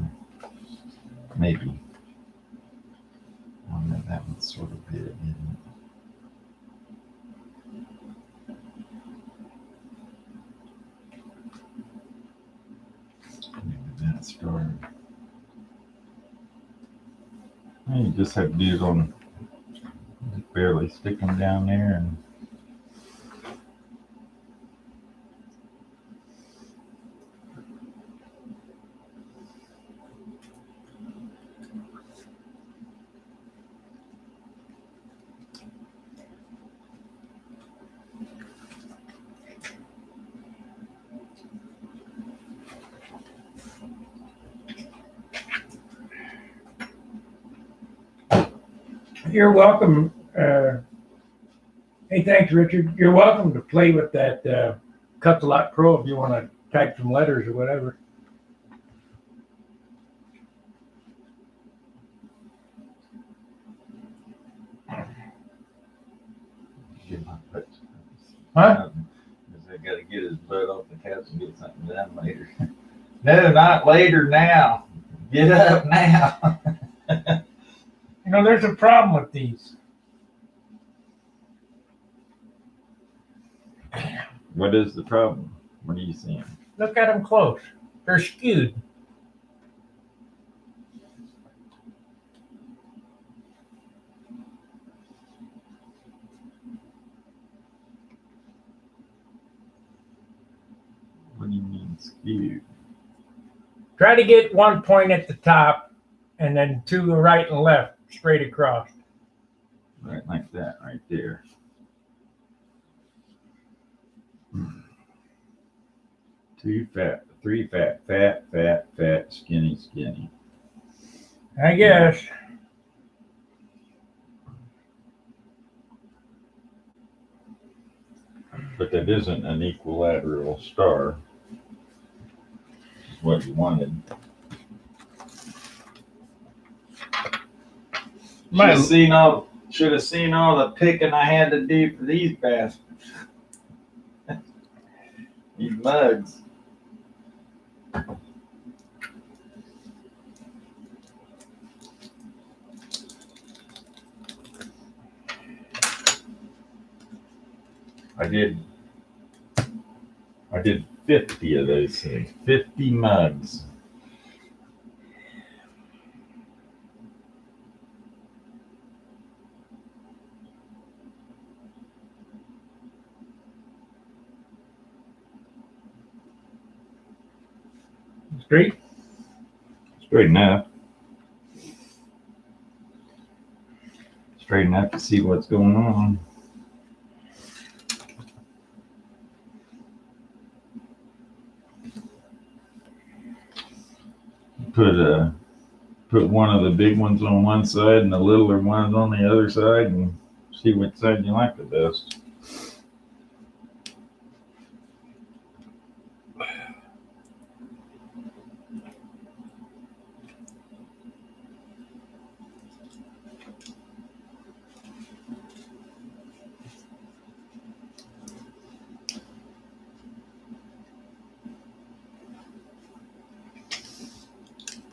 Maybe. Oh no, that one's sort of big, isn't it? Maybe that scar. And you just have to do it on, just barely stick them down there and You're welcome. Hey, thanks, Richard. You're welcome to play with that Cut the Lot Pro if you want to type some letters or whatever. Huh? I gotta get his butt off the couch and get something done later. No, not later now. Get up now. You know, there's a problem with these. What is the problem? What are you seeing? Look at them close. They're skewed. What do you mean skewed? Try to get one point at the top and then to the right and left, straight across. Right like that, right there. Too fat, 3 fat, fat, fat, fat, skinny, skinny. I guess. But that isn't an equilateral star. Which is what you wanted. Should have seen all the picking I had to do for these bastards. These mugs. I did 50 of those things. 50 mugs. Straight? Straight enough. Straight enough to see what's going on. Put one of the big ones on one side and the littler ones on the other side and see which side you like the best.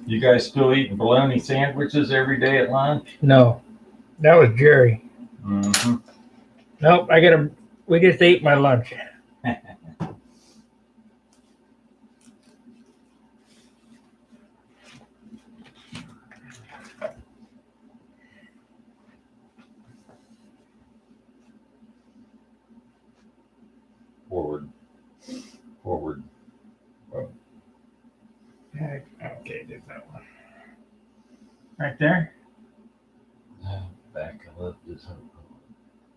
You guys still eating bologna sandwiches every day at lunch? No. That was Jerry. Mm-hmm. Nope, we just ate my lunch. Forward. Well, Okay, did that one. Right there? back up this whole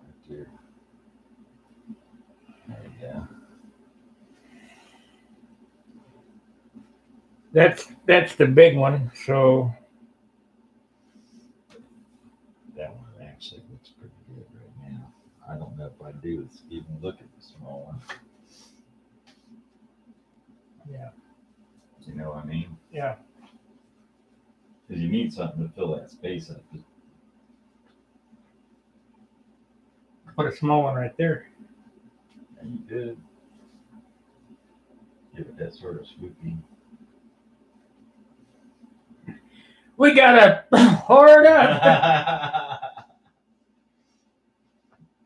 right there. There we go. That's the big one, so That one actually looks pretty good right now. I don't know if I do even look at the small one. yeah. You know what I mean? Yeah. Because you need something to fill that space up. Put a small one right there. Yeah, you did. Give it that sort of swoopy. We gotta hoard up.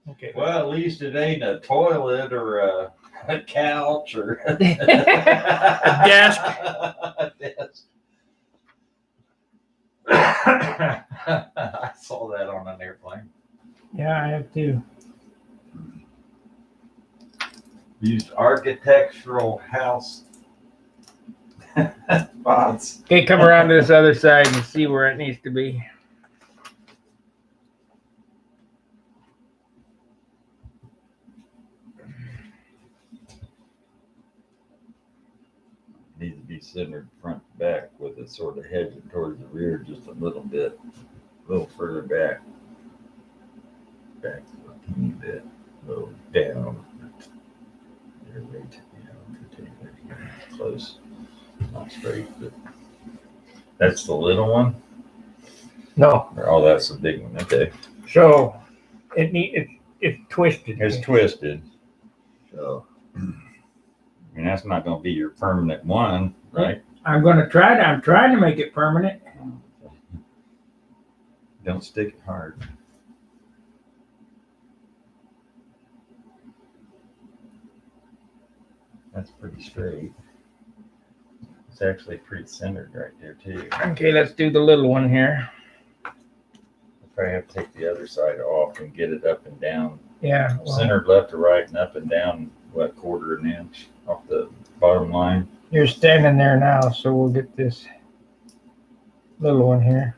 Okay. Well, at least it ain't a toilet or a couch or a desk. A desk. I saw that on an airplane. Yeah, I have too. Used architectural house spots. Okay, come around to this other side and see where it needs to be. Needs to be centered front to back with it sort of hedging towards the rear just a little bit, a little further back. back a teeny bit, a little down. There, right, yeah, close, not straight, but that's the little one. No. Oh, that's the big one. Okay, So it's twisted. it's twisted. So, and that's not going to be your permanent one, right? I'm trying to make it permanent. Don't stick it hard. That's pretty straight. It's actually pretty centered right there too. Okay, let's do the little one here. I'll probably have to take the other side off and get it up and down. Yeah. Well, Centered left to right and up and down, what, quarter an inch off the bottom line. you're standing there now, so we'll get this little one here.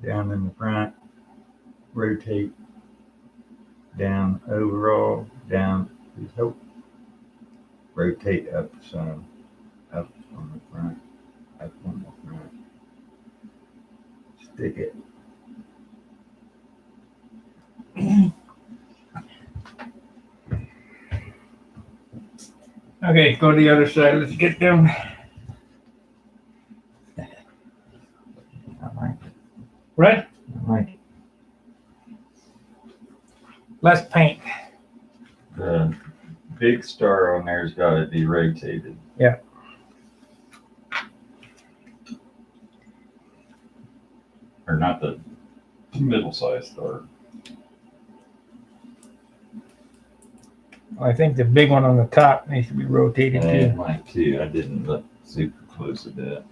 Down in the front, rotate, down overall, down, rotate up some, up on the front, up on the front. Stick it. Okay, go to the other side. Let's get them. I like it. Right? I like it. Less paint. The big star on there's got to be rotated. Yeah. Or not the middle-sized star. I think the big one on the top needs to be rotated Yeah, too. mine too. I didn't look super close at that.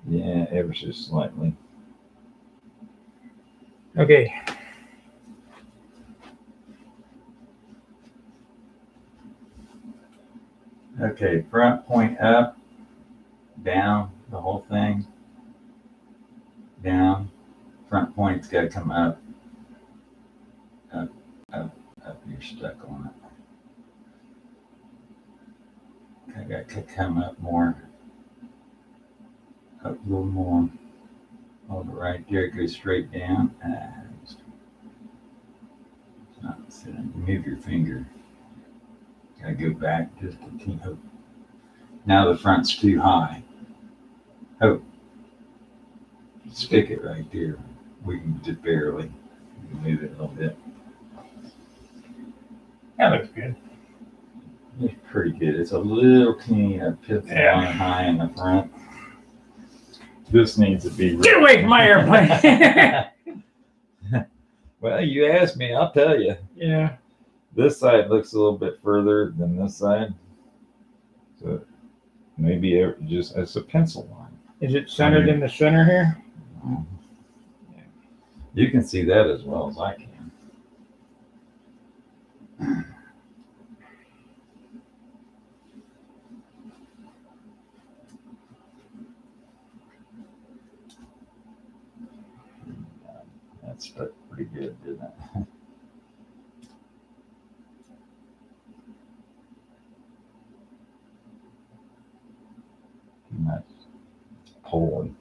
Yeah, ever so slightly. Okay. Okay, front point up, down, the whole thing. Down. Front point's got to come up. Up, up, up. You're stuck on it. I got to come up more. Up a little more. Hold it right there. Go straight down. It's not sitting. Move your finger. Gotta go back just a teeny. Oh. Now the front's too high. Oh. Stick it right there. We can just barely move it a little bit. That looks good. It's pretty good. It's a little teeny pencil line high in the front. This needs to be. Get away from my airplane. Well, you asked me, I'll tell you. Yeah. This side looks a little bit further than this side. So maybe just as a pencil line. Is it centered in the center here? You can see that as well as I can. That stuck pretty good, didn't it? Too much pulling.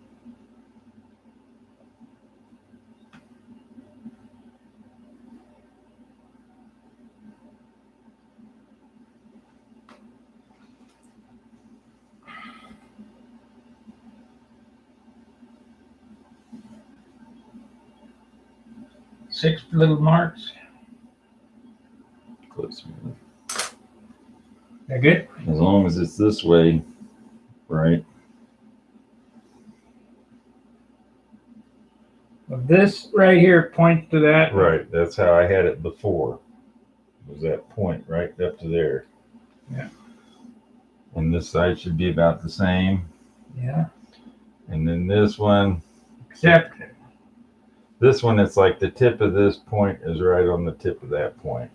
Six little marks. Close. That good? As long as it's this way, right? Well, this right here points to that. Right. That's how I had it before. Was that point right up to there? Yeah. And this side should be about the same. Yeah. And then this one, Except this one, it's like the tip of this point is right on the tip of that point.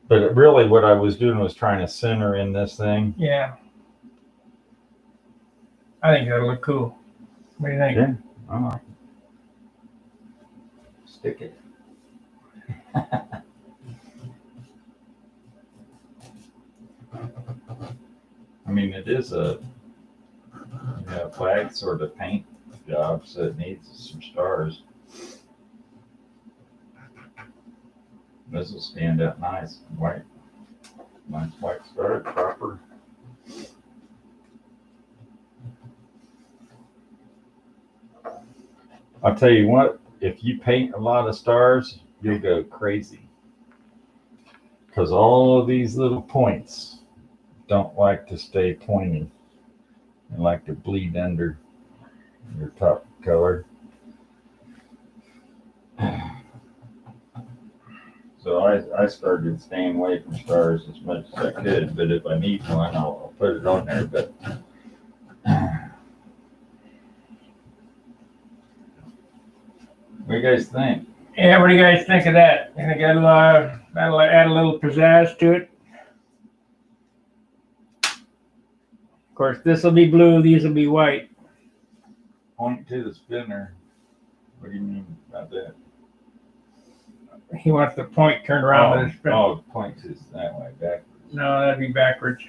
But really what I was doing was trying to center in this thing. yeah. I think that'll look cool. What do you think? Yeah. All right. Stick it. I mean, it is a flag sort of paint job, so it needs some stars. This will stand out nice, white, nice white star, proper. I'll tell you what, if you paint a lot of stars, you'll go crazy. Because all of these little points don't like to stay pointing. They like to bleed under your top color. So I started staying away from stars as much as I could, but if I need one, I'll put it on there. But what do you guys think? Yeah, what do you guys think of that? And that'll add a little pizzazz to it. Of course, this will be blue, these will be white. Point to the spinner. What do you mean about that? He wants the point turned around with his spin. Oh, point is that way, backwards. No, that'd be backwards.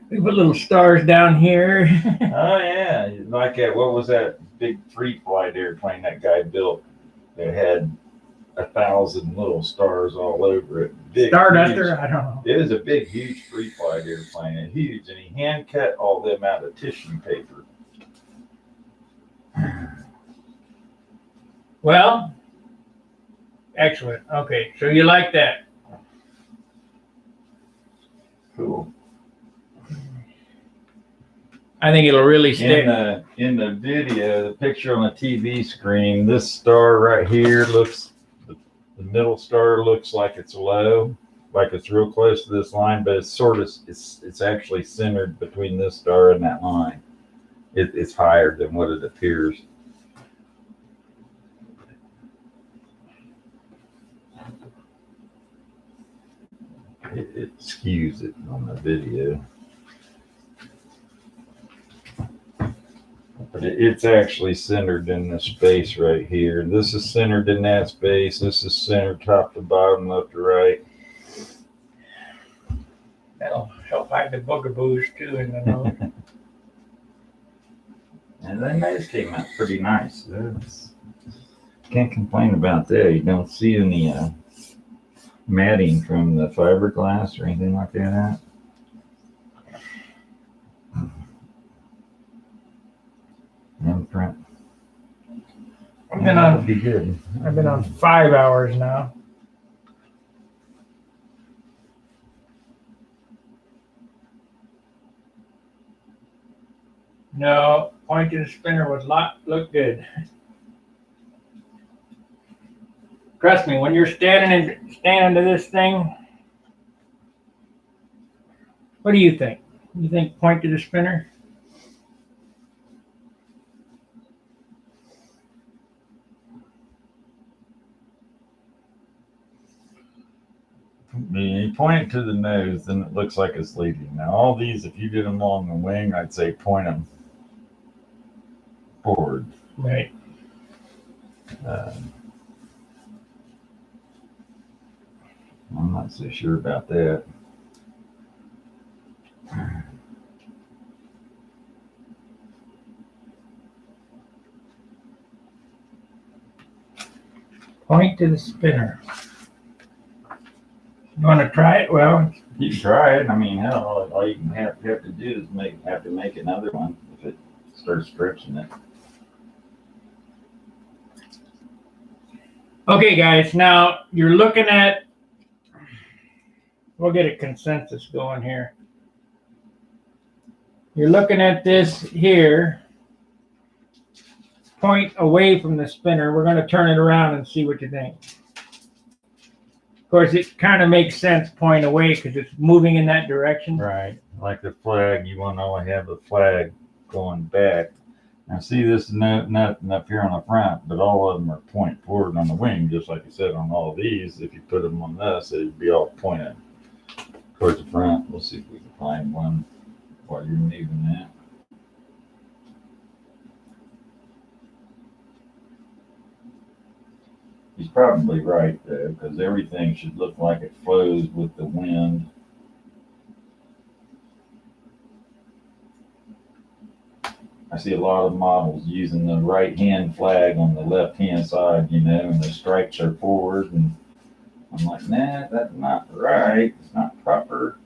We put little stars down here. Oh yeah, like that. What was that big free flight airplane that guy built that had 1,000 little stars all over it? Big, Starduster? huge. I don't know. It was a big, huge free flight airplane, and huge, and he hand cut all them out of tissue paper. Well, excellent. Okay, so you like that? Cool. I think it'll really stick. In the video, the picture on the TV screen, this star right here looks, the middle star looks like it's low, like it's real close to this line, but it's sort of, it's actually centered between this star and that line. It's higher than what it appears. It skews it on the video. But it's actually centered in this space right here. This is centered in that space. This is centered top to bottom, left to right. That'll help hide the bugaboos too in the nose. And the nose came out pretty nice. Can't complain about that. You don't see any matting from the fiberglass or anything like that. Imprint. I've be good. been on 5 hours now. No, point to the spinner would look good. Trust me, when you're standing to this thing, what do you think? You think point to the spinner? You point it to the nose, then it looks like it's leading. Now, all these, if you did them along the wing, I'd say point them forward. Right. I'm not so sure about that. Point to the spinner. You want to try it? Well, You can try it. I mean, hell, all you can have to do is have to make another one if it starts stretching it. okay, guys. Now you're looking at. We'll get a consensus going here. You're looking at this here. Point away from the spinner. We're going to turn it around and see what you think. Of course, it kind of makes sense point away because it's moving in that direction. Right. Like the flag, you want to only have the flag going back. Now, see, this is nothing up here on the front, but all of them are point forward on the wing, just like you said on all of these. If you put them on this, it'd be all pointed towards the front. We'll see if we can find one while you're moving that. He's probably right though, because everything should look like it flows with the wind. I see a lot of models using the right hand flag on the left hand side, you know, and the stripes are forward, and I'm like, nah, that's not right. It's not proper.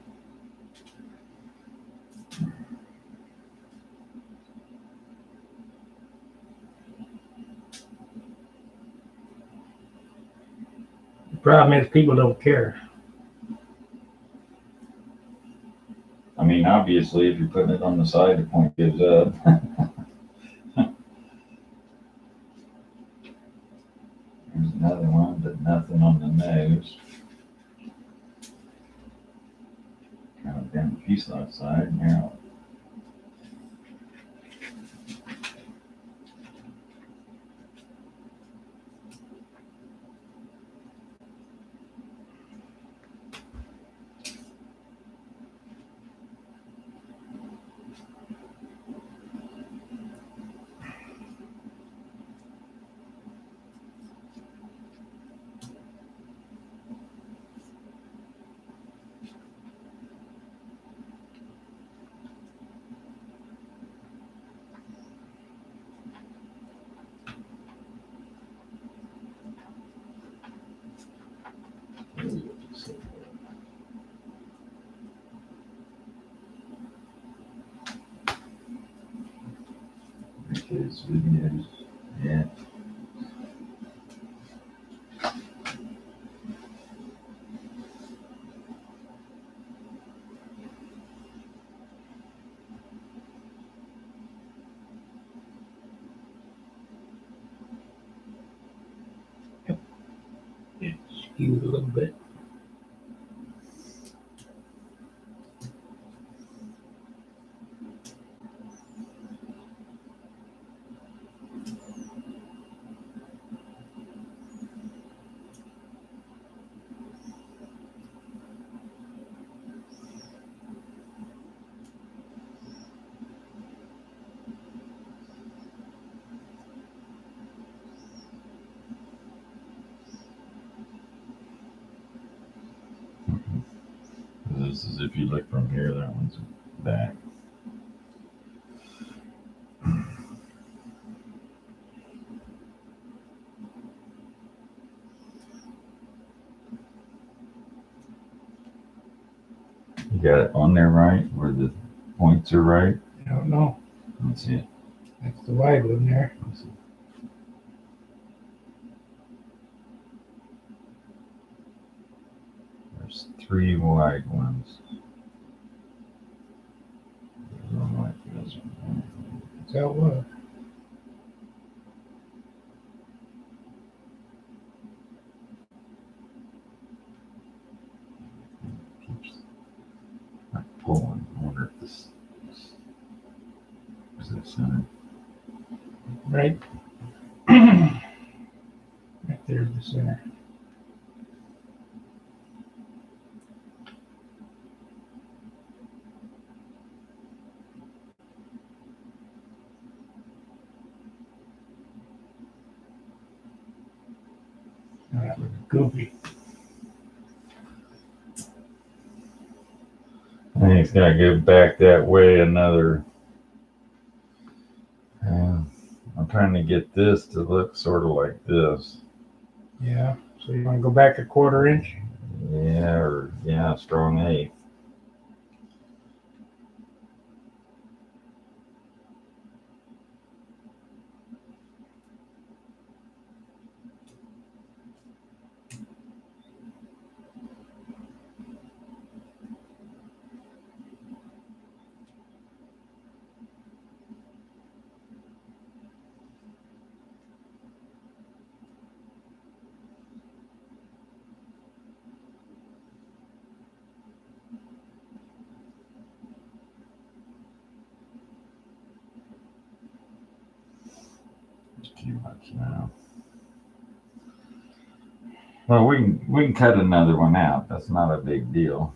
The problem is people don't care. I mean, obviously, if you're putting it on the side, the point gives up. There's another one, but nothing on the nose. Kind of down the fuselage side now. His videos, yeah. It's skewed a little bit. This is if you look from here, that one's back. You got it on there right, where the points are right? I don't know. Let's see it. That's the wide one there. Let's see. There's 3 wide ones. There's one like this one. That's how it was. Keeps like pulling. I wonder if this is that center. Right? Right there's the center. Oh, that looks goofy. I think it's gonna go back that way another. I'm trying to get this to look sort of like this. Yeah. So you want to go back a 1/4 inch? Yeah, or yeah, strong 8. Too much now. Well, we can cut another one out. That's not a big deal.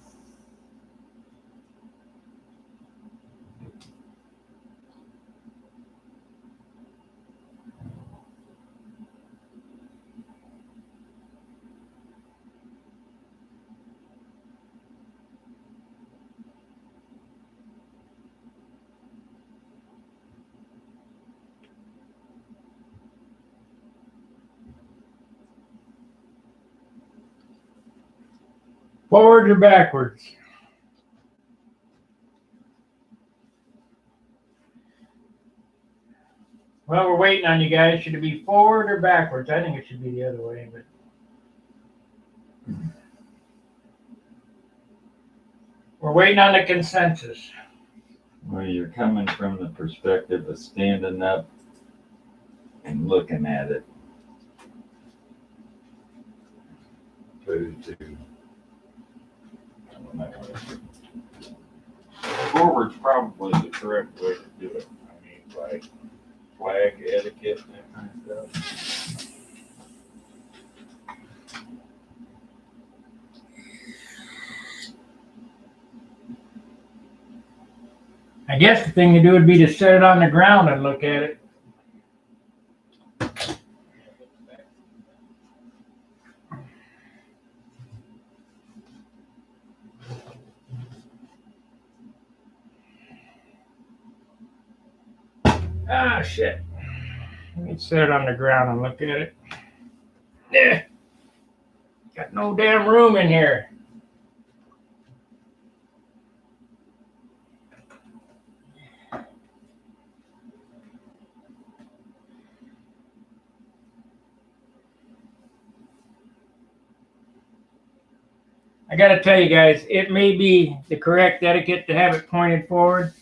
Forwards or backwards? Well, we're waiting on you guys. Should it be forward or backwards? I think it should be the other way, but we're waiting on the consensus. Well, you're coming from the perspective of standing up and looking at it. Opposed to, I don't know. Forward's probably the correct way to do it. I mean, like flag etiquette and that kind of stuff. I guess the thing to do would be to set it on the ground and look at it. Ah, shit. Let me set it on the ground and look at it. Yeah. Got no damn room in here. I gotta tell you guys, it may be the correct etiquette to have it pointed forward,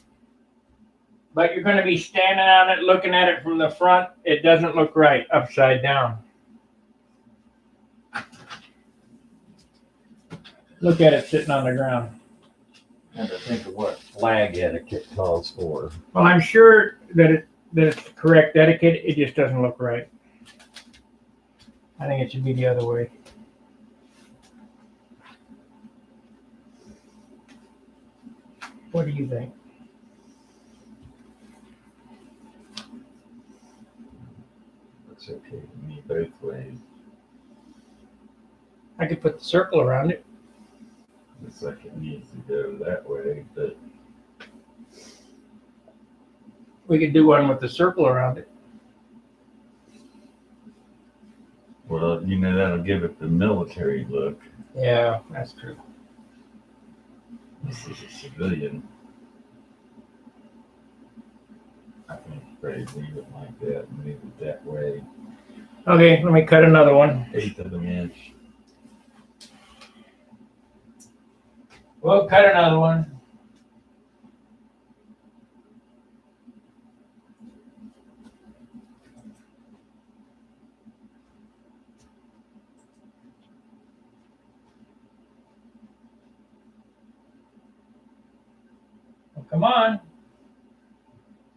but you're gonna be standing on it, looking at it from the front. It doesn't look right upside down. Look at it sitting on the ground. And to think of what flag etiquette calls for. Well, I'm sure that it's the correct etiquette. It just doesn't look right. I think it should be the other way. What do you think? It's okay to me both ways. I could put the circle around it. Looks like it needs to go that way, but We could do one with the circle around it. well, you know, that'll give it the military look. Yeah, that's true. This is a civilian. I think probably leave it like that and move it that way. Okay, let me cut another one. 1/8 of an inch. We'll cut another one. Well, come on.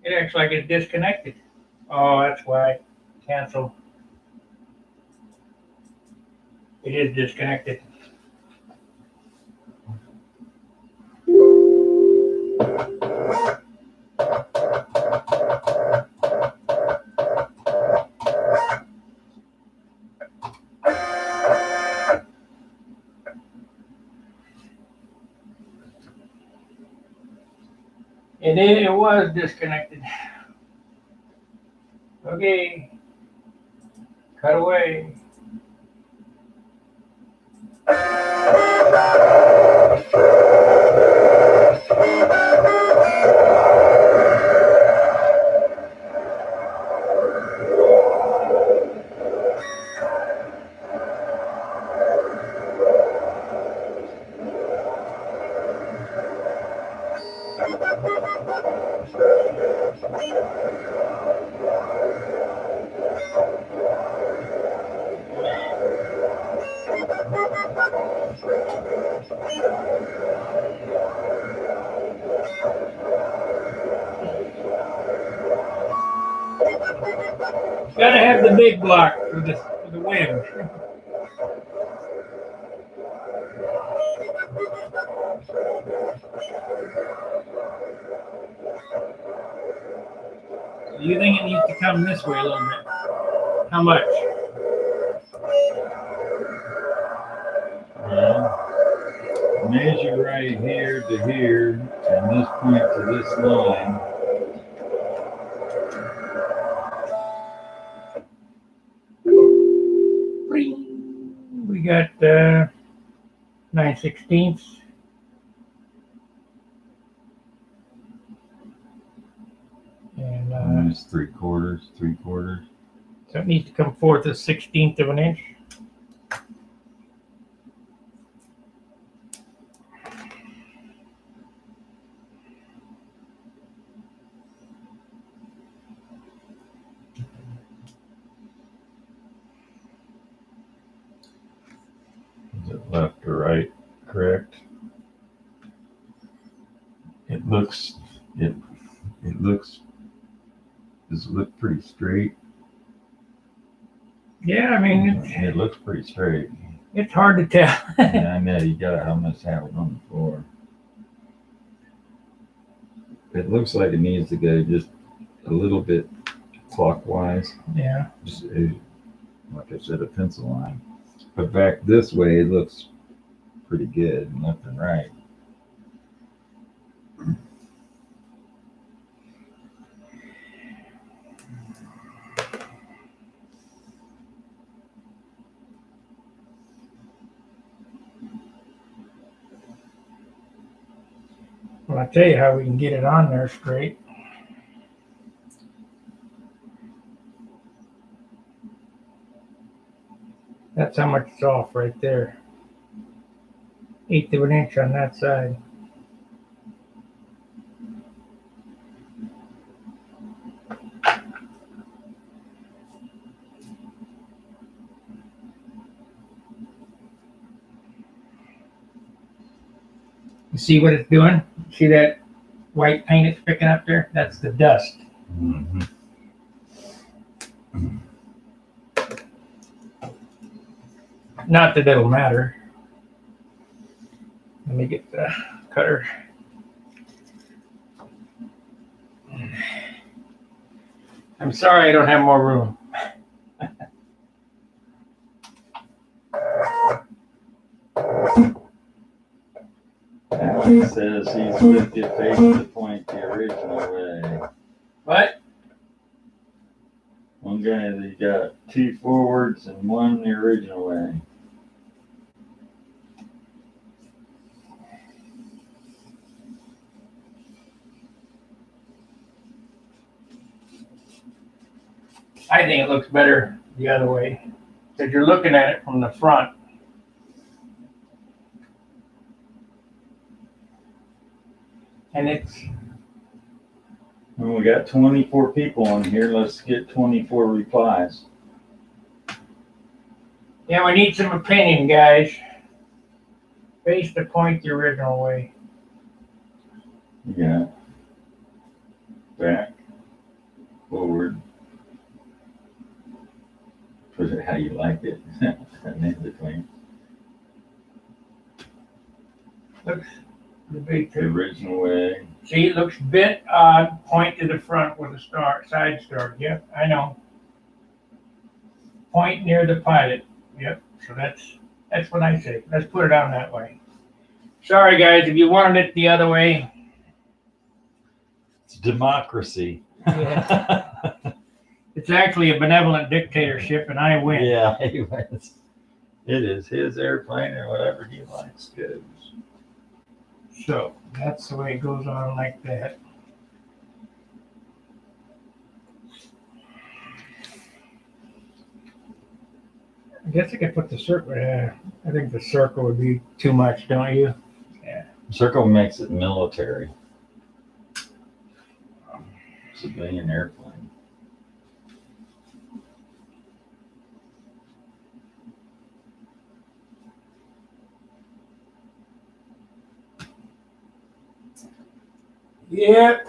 It acts like it's disconnected. Oh, that's why. Cancel. It is disconnected. It was disconnected. Okay. Cut away. Gotta have the big block for the wind. You think it needs to come this way a little bit? How much? Well, measure right here to here, and this point to this line. We got 9/16. And Almost 3/4. so it needs to come forth a 1/16 of an inch. Is it left or right? Correct. It looks. Does it look pretty straight? Yeah, I mean, It looks pretty straight. it's hard to tell. Yeah, I know you gotta almost have it on the floor. It looks like it needs to go just a little bit clockwise. Yeah. Just like I said, a pencil line. But back this way, it looks pretty good, left and right. Well, I'll tell you how we can get it on there straight. That's how much it's off right there. 1/8 of an inch on that side. You see what it's doing? See that white paint it's picking up there? That's the dust. Mm-hmm. Not that it'll matter. Let me get the cutter. I'm sorry I don't have more room. It says he's with you facing the point the original way. What? One guy that got 2 forwards and 1 the original way. I think it looks better the other way because you're looking at it from the front. And it's, Well, we got 24 people on here. Let's get 24 replies. yeah, we need some opinion, guys. Face the point the original way. You got back, forward. Put it how you like it. And in between. Looks the big The original way. See, it looks a bit odd. Point to the front with a star, side star. Yep, I know. Point near the pilot. Yep. So that's what I say. Let's put it on that way. Sorry, guys, if you wanted it the other way. It's democracy. Yeah. It's actually a benevolent dictatorship, and I win. Yeah, he wins. It is his airplane or whatever he likes goes. So that's the way it goes on like that. I guess I could put the circle. I think the circle would be too much, don't you? Yeah. Circle makes it military. Civilian airplane. Yep.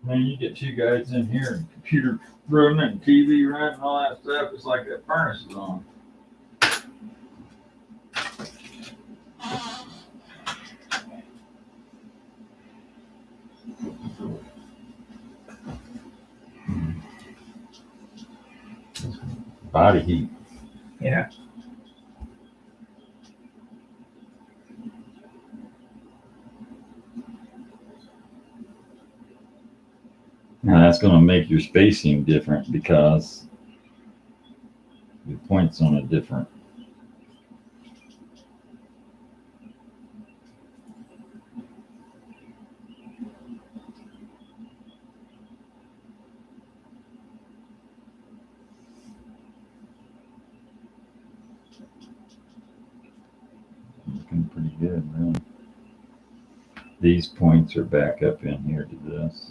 Man, you get 2 guys in here and computer running and TV running and all that stuff. It's like that furnace is on. Body heat. Yeah. Now that's gonna make your spacing different because the point's on a different. Looking pretty good, really. These points are back up in here to this.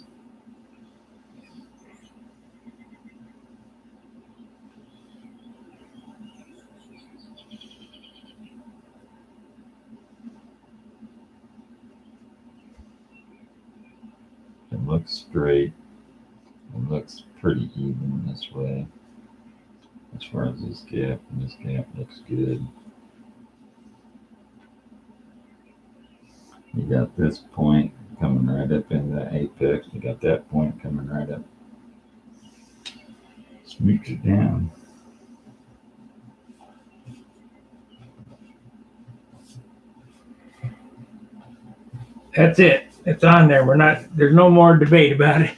It looks straight. It looks pretty even this way. As far as this gap, and this gap looks good. You got this point coming right up in the apex. You got that point coming right up. Smooch it down. That's it. It's on there. There's no more debate about it.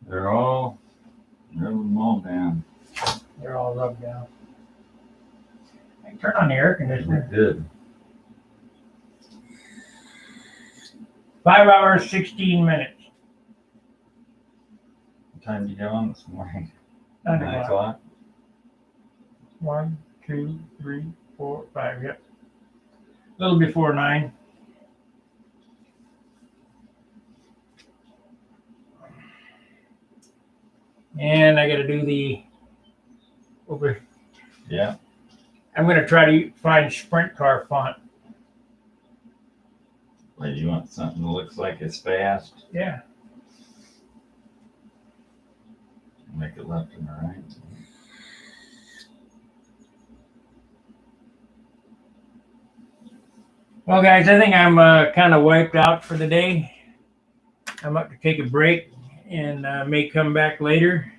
They're all down. They're all rubbed down. I can turn on the air conditioner. Good. 5 hours, 16 minutes. What time did you go on this morning? 9 9 o'clock. o'clock? 1, 2, 3, 4, 5. Yep. A little before 9. And I got to do the over. Yeah. I'm going to try to find sprint car font. Well, you want something that looks like it's fast? Yeah. Make it left and right. Well, guys, I think I'm kind of wiped out for the day. I'm up to take a break and may come back later.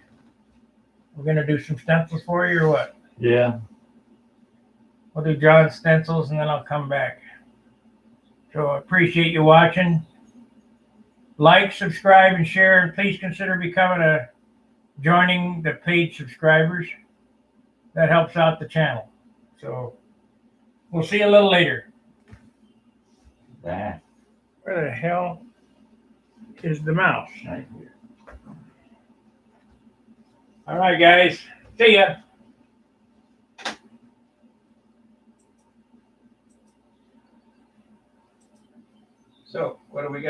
We're going to do some stencils for you or what? Yeah. We'll do John's stencils and then I'll come back. So I appreciate you watching. Like, subscribe, and share, and please consider joining the paid subscribers. That helps out the channel. So we'll see you a little later. That. Where the hell is the mouse? Right here. All right, guys. See ya. So, what do we got?